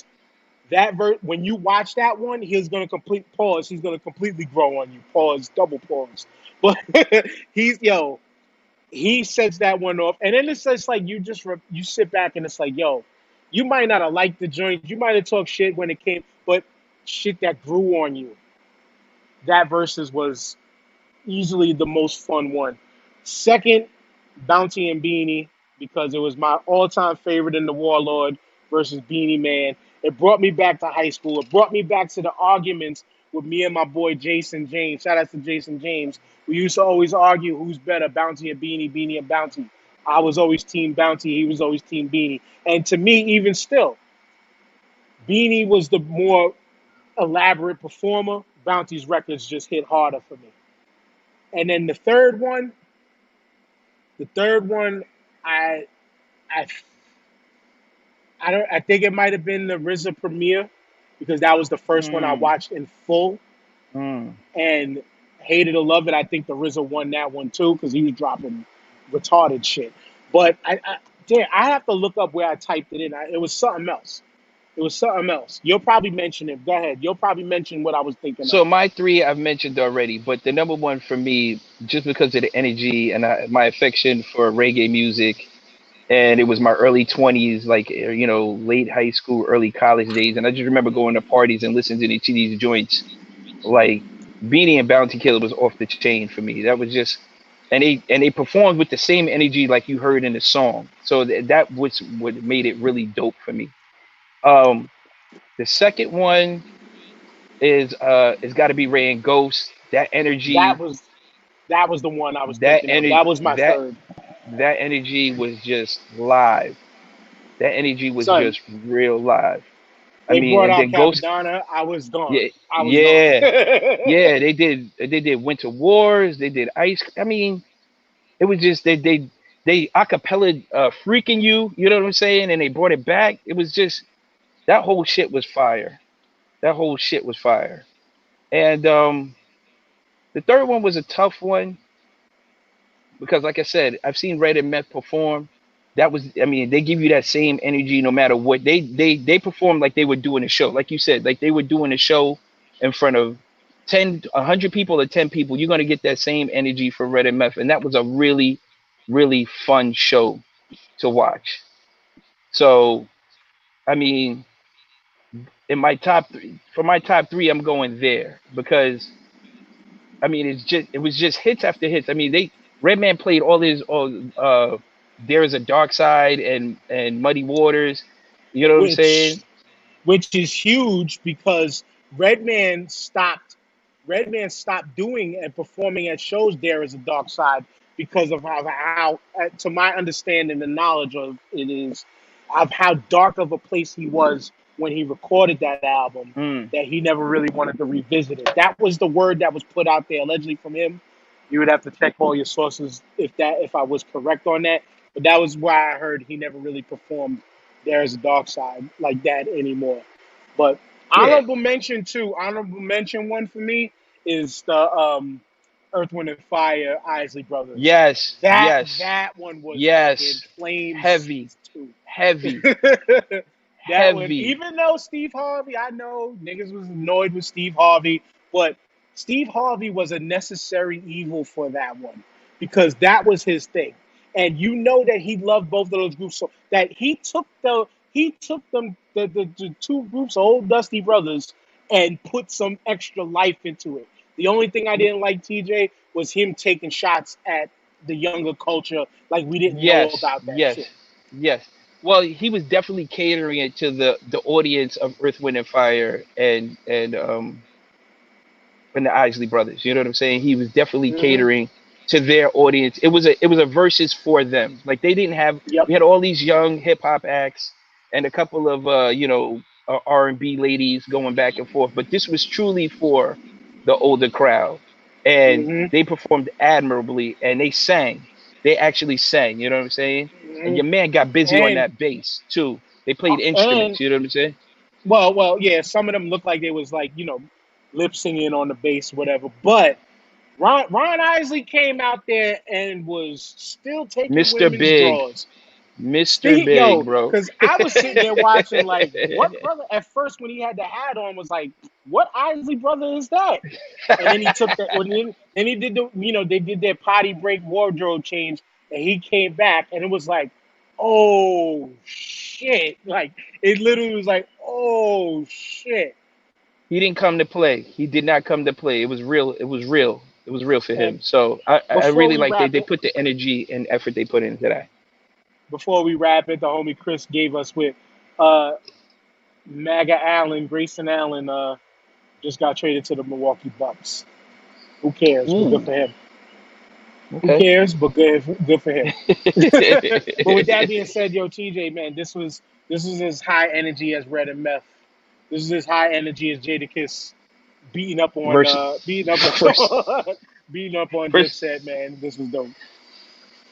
[SPEAKER 3] when you watch that one, he's gonna complete pause. He's gonna completely grow on you. Pause, double pause. But he sets that one off, and then it's just like you sit back and it's like, yo, you might not have liked the joint, you might have talked shit when it came, but shit that grew on you. That versus was easily the most fun one. Second, Bounty and Beanie, because it was my all-time favorite in the Warlord versus Beanie Man. It brought me back to high school. It brought me back to the arguments with me and my boy Jason James. Shout out to Jason James. We used to always argue who's better, Bounty or Beanie, Beanie or Bounty. I was always Team Bounty. He was always Team Beanie. And to me, even still, Beanie was the more elaborate performer. Bounty's records just hit harder for me. And then the third one, I I I think it might have been the RZA premiere because that was the first one I
[SPEAKER 4] Mm,
[SPEAKER 3] watched in full
[SPEAKER 4] mm.
[SPEAKER 3] and hated or love it. I think the RZA won that one too because he was dropping retarded shit. But damn, I have to look up where I typed it in. It was something else. It was something else. You'll probably mention it. Go ahead. You'll probably mention what I was thinking of.
[SPEAKER 4] So my three I've mentioned already, but the number one for me, just because of the energy and my affection for reggae music, and it was my early 20s, like late high school, early college days, and I just remember going to parties and listening to these joints. Like Beanie and Bounty Killer was off the chain for me. That was just, and they performed with the same energy like you heard in the song. So that was what made it really dope for me. Um, the second one is it's got to be Ray and Ghost. That
[SPEAKER 3] That
[SPEAKER 4] energy,
[SPEAKER 3] was that was the one I was
[SPEAKER 4] that
[SPEAKER 3] thinking of.
[SPEAKER 4] energy,
[SPEAKER 3] That was my third.
[SPEAKER 4] that energy was just live. That energy was
[SPEAKER 3] Son,
[SPEAKER 4] just real live. I
[SPEAKER 3] they
[SPEAKER 4] mean,
[SPEAKER 3] brought
[SPEAKER 4] and
[SPEAKER 3] out
[SPEAKER 4] then Ghost,
[SPEAKER 3] Capadonna. I was gone.
[SPEAKER 4] yeah,
[SPEAKER 3] I was gone.
[SPEAKER 4] yeah, yeah. They did Winter Wars. They did Ice. I mean, it was just they acapella freaking you. You know what I'm saying? And they brought it back. It was just that whole shit was fire. That whole shit was fire. And the third one was a tough one because, like I said, I've seen Red and Meth perform. That was, I mean, they give you that same energy no matter what. They performed like they were doing a show, like you said, like they were doing a show in front of 10, 100 people or 10 people. You're gonna get that same energy for Red and Meth, and that was a really, really fun show to watch. So, I mean, in my top three, for my top three, I'm going there because I mean, it was just hits after hits. I mean, Redman played all his There Is a Dark Side and Muddy Waters. You know what I'm
[SPEAKER 3] which
[SPEAKER 4] saying?
[SPEAKER 3] which is huge because Redman stopped Redman stopped doing and performing at shows there as a dark side because of how to my understanding and knowledge of it is of how dark of a place he was when he recorded that album
[SPEAKER 4] Mm.
[SPEAKER 3] that he never really wanted to revisit it. That was the word that was put out there allegedly from him. You would have to check all your sources if I was correct on that. But that was why I heard he never really performed There's a Dark Side like that anymore. But
[SPEAKER 4] Yeah.
[SPEAKER 3] honorable mention one for me is the Earth, Wind and Fire Isley Brothers.
[SPEAKER 4] Yes.
[SPEAKER 3] That
[SPEAKER 4] Yes.
[SPEAKER 3] that one was fucking
[SPEAKER 4] Yes.
[SPEAKER 3] flames
[SPEAKER 4] Heavy.
[SPEAKER 3] too.
[SPEAKER 4] Heavy.
[SPEAKER 3] That one,
[SPEAKER 4] Heavy.
[SPEAKER 3] even though Steve Harvey, I know niggas was annoyed with Steve Harvey, but Steve Harvey was a necessary evil for that one because that was his thing. And you know that he loved both of those groups so that he took them the two groups of old Dusty Brothers and put some extra life into it. The only thing I didn't like TJ was him taking shots at the younger culture like we didn't know
[SPEAKER 4] Yes.
[SPEAKER 3] about that
[SPEAKER 4] Yes.
[SPEAKER 3] shit.
[SPEAKER 4] Yes. Well, he was definitely catering it to the audience of Earth, Wind and Fire and the Isley Brothers. You know what I'm saying? He was definitely
[SPEAKER 3] Hmm.
[SPEAKER 4] catering to their audience. It was a versus for them. Like they didn't have
[SPEAKER 3] Yep.
[SPEAKER 4] we had all these young hip hop acts and a couple of R&B ladies going back and forth, but this was truly for the older crowd. And
[SPEAKER 3] Hmm.
[SPEAKER 4] they performed admirably and they sang. They actually sang, you know what I'm saying? And
[SPEAKER 3] Hmm.
[SPEAKER 4] your man got busy on
[SPEAKER 3] And
[SPEAKER 4] that bass too. They played
[SPEAKER 3] and
[SPEAKER 4] instruments, you know what I'm saying?
[SPEAKER 3] yeah, some of them looked like they was like lip singing on the bass, whatever. But Ron Isley came out there and was still taking
[SPEAKER 4] Mr.
[SPEAKER 3] women's
[SPEAKER 4] Big.
[SPEAKER 3] drawers.
[SPEAKER 4] Mr.
[SPEAKER 3] Steve,
[SPEAKER 4] Big,
[SPEAKER 3] yo,
[SPEAKER 4] bro.
[SPEAKER 3] because I was sitting there watching like, what brother? At first, when he had the hat on, was like, what Isley brother is that? And then he took that. Then he did they did their potty break wardrobe change, and he came back, and it was like, oh shit! Like it literally was like, oh shit!
[SPEAKER 4] He didn't come to play. He did not come to play. It was real. It was real. It was real for him.
[SPEAKER 3] And
[SPEAKER 4] So I
[SPEAKER 3] before
[SPEAKER 4] really
[SPEAKER 3] we
[SPEAKER 4] like
[SPEAKER 3] wrap
[SPEAKER 4] they
[SPEAKER 3] it,
[SPEAKER 4] put the energy and effort they put into that.
[SPEAKER 3] the homie Chris gave us with uh, Maga Allen, Grayson Allen, just got traded to the Milwaukee Bucks. Who cares? But good
[SPEAKER 4] Mm,
[SPEAKER 3] for him. Who
[SPEAKER 4] okay.
[SPEAKER 3] cares? But good for him. But with that being said, yo, TJ, man, this was as high energy as Red and Meth. This is as high energy as Jadakiss. beating up on
[SPEAKER 4] versus
[SPEAKER 3] beating up
[SPEAKER 4] first
[SPEAKER 3] on beating up on
[SPEAKER 4] first.
[SPEAKER 3] Dipset, man. This was dope.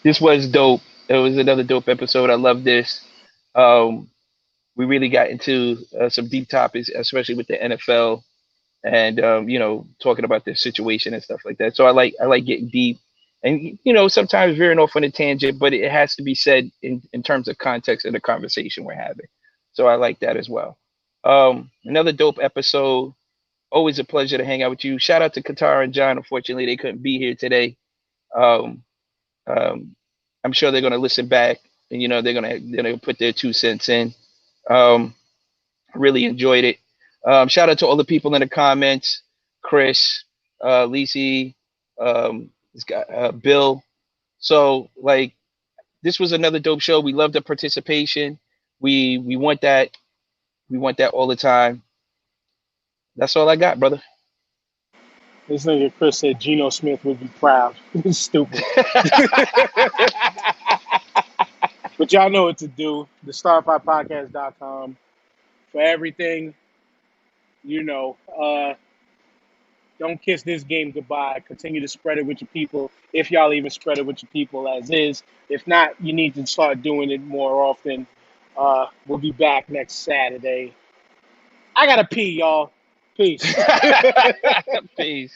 [SPEAKER 4] This was dope. It was another dope episode. I love this. Um, we really got into some deep topics, especially with the NFL and talking about their situation and stuff like that. So I like getting deep, and sometimes veering off on a tangent, but it has to be said in terms of context of the conversation we're having. So I like that as well. Another dope episode. Always a pleasure to hang out with you. Shout out to Qatar and John. Unfortunately, they couldn't be here today. Um, um, I'm sure they're gonna listen back, and they're gonna put their 2 cents in. Um, really enjoyed it. Shout out to all the people in the comments, Chris, Lisi, this guy, Bill. So like, this was another dope show. We love the participation. We want that. We want that all the time. That's all I got, brother.
[SPEAKER 3] This nigga Chris said Geno Smith would be proud. He's stupid. But y'all know what to do. The StarPodPodcast.com for everything. Don't kiss this game goodbye. Continue to spread it with your people. If y'all even spread it with your people as is. If not, you need to start doing it more often. We'll be back next Saturday. I gotta pee, y'all. Peace.
[SPEAKER 4] Peace.